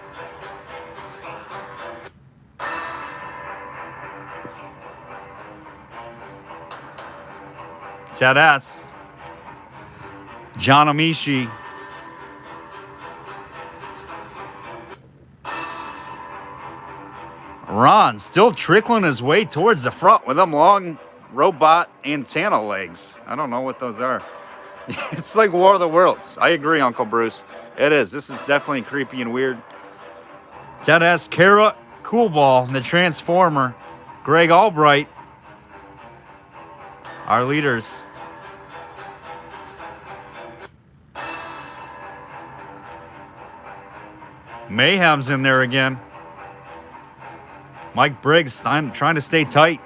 Ted S. John Amishi. Ron still trickling his way towards the front with them long robot antenna legs. I don't know what those are. It's like War of the Worlds. I agree, Uncle Bruce. It is. This is definitely creepy and weird. Ted S. Kara Coolball, the Transformer. Greg Albright. Our leaders. Mayhem's in there again. Mike Briggs trying to stay tight.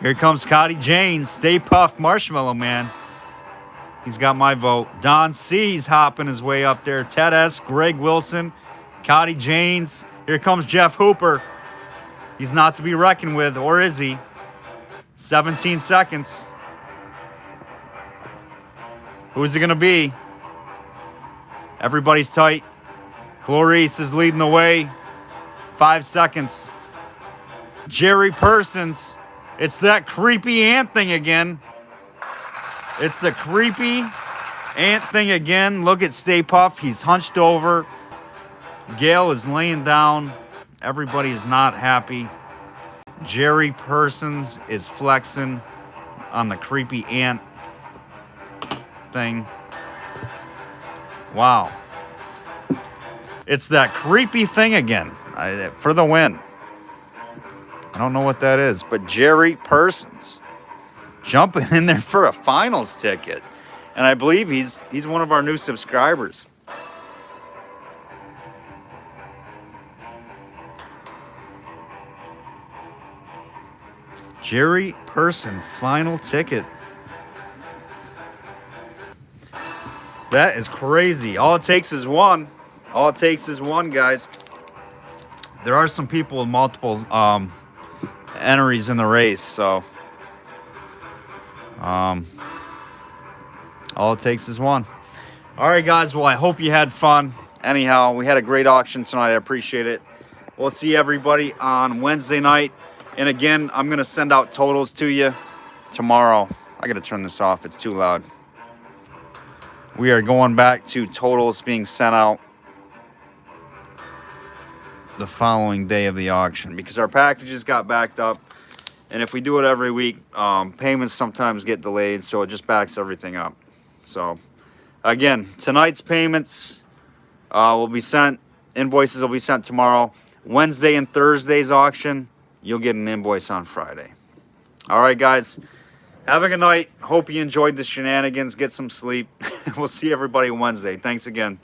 Here comes Cotty Janes. Stay puffed, Marshmallow Man. He's got my vote. Don C's hopping his way up there. Ted S. Greg Wilson. Cotty Janes. Here comes Jeff Hooper. He's not to be reckoned with, or is he? 17 seconds. Who's it going to be? Everybody's tight. Clarice is leading the way. 5 seconds. Jerry Persons. It's that creepy ant thing again. It's the creepy ant thing again. Look at Stay Puff. He's hunched over. Gail is laying down. Everybody is not happy. Jerry Persons is flexing on the creepy ant thing. Wow. It's that creepy thing again for the win. I don't know what that is, but Jerry Persons jumping in there for a finals ticket. And I believe he's one of our new subscribers. Jerry Person, final ticket. That is crazy. All it takes is one. All it takes is one, guys. There are some people with multiple entries in the race, so all it takes is one. All right, guys. Well, I hope you had fun. Anyhow, we had a great auction tonight. I appreciate it. We'll see everybody on Wednesday night. And again, I'm going to send out totals to you tomorrow. I got to turn this off. It's too loud. We are going back to totals being sent out the following day of the auction because our packages got backed up. And if we do it every week, payments sometimes get delayed, so it just backs everything up. So, again, tonight's payments will be sent. Invoices will be sent tomorrow. Wednesday and Thursday's auction, you'll get an invoice on Friday. All right, guys. Have a good night. Hope you enjoyed the shenanigans. Get some sleep. We'll see everybody Wednesday. Thanks again.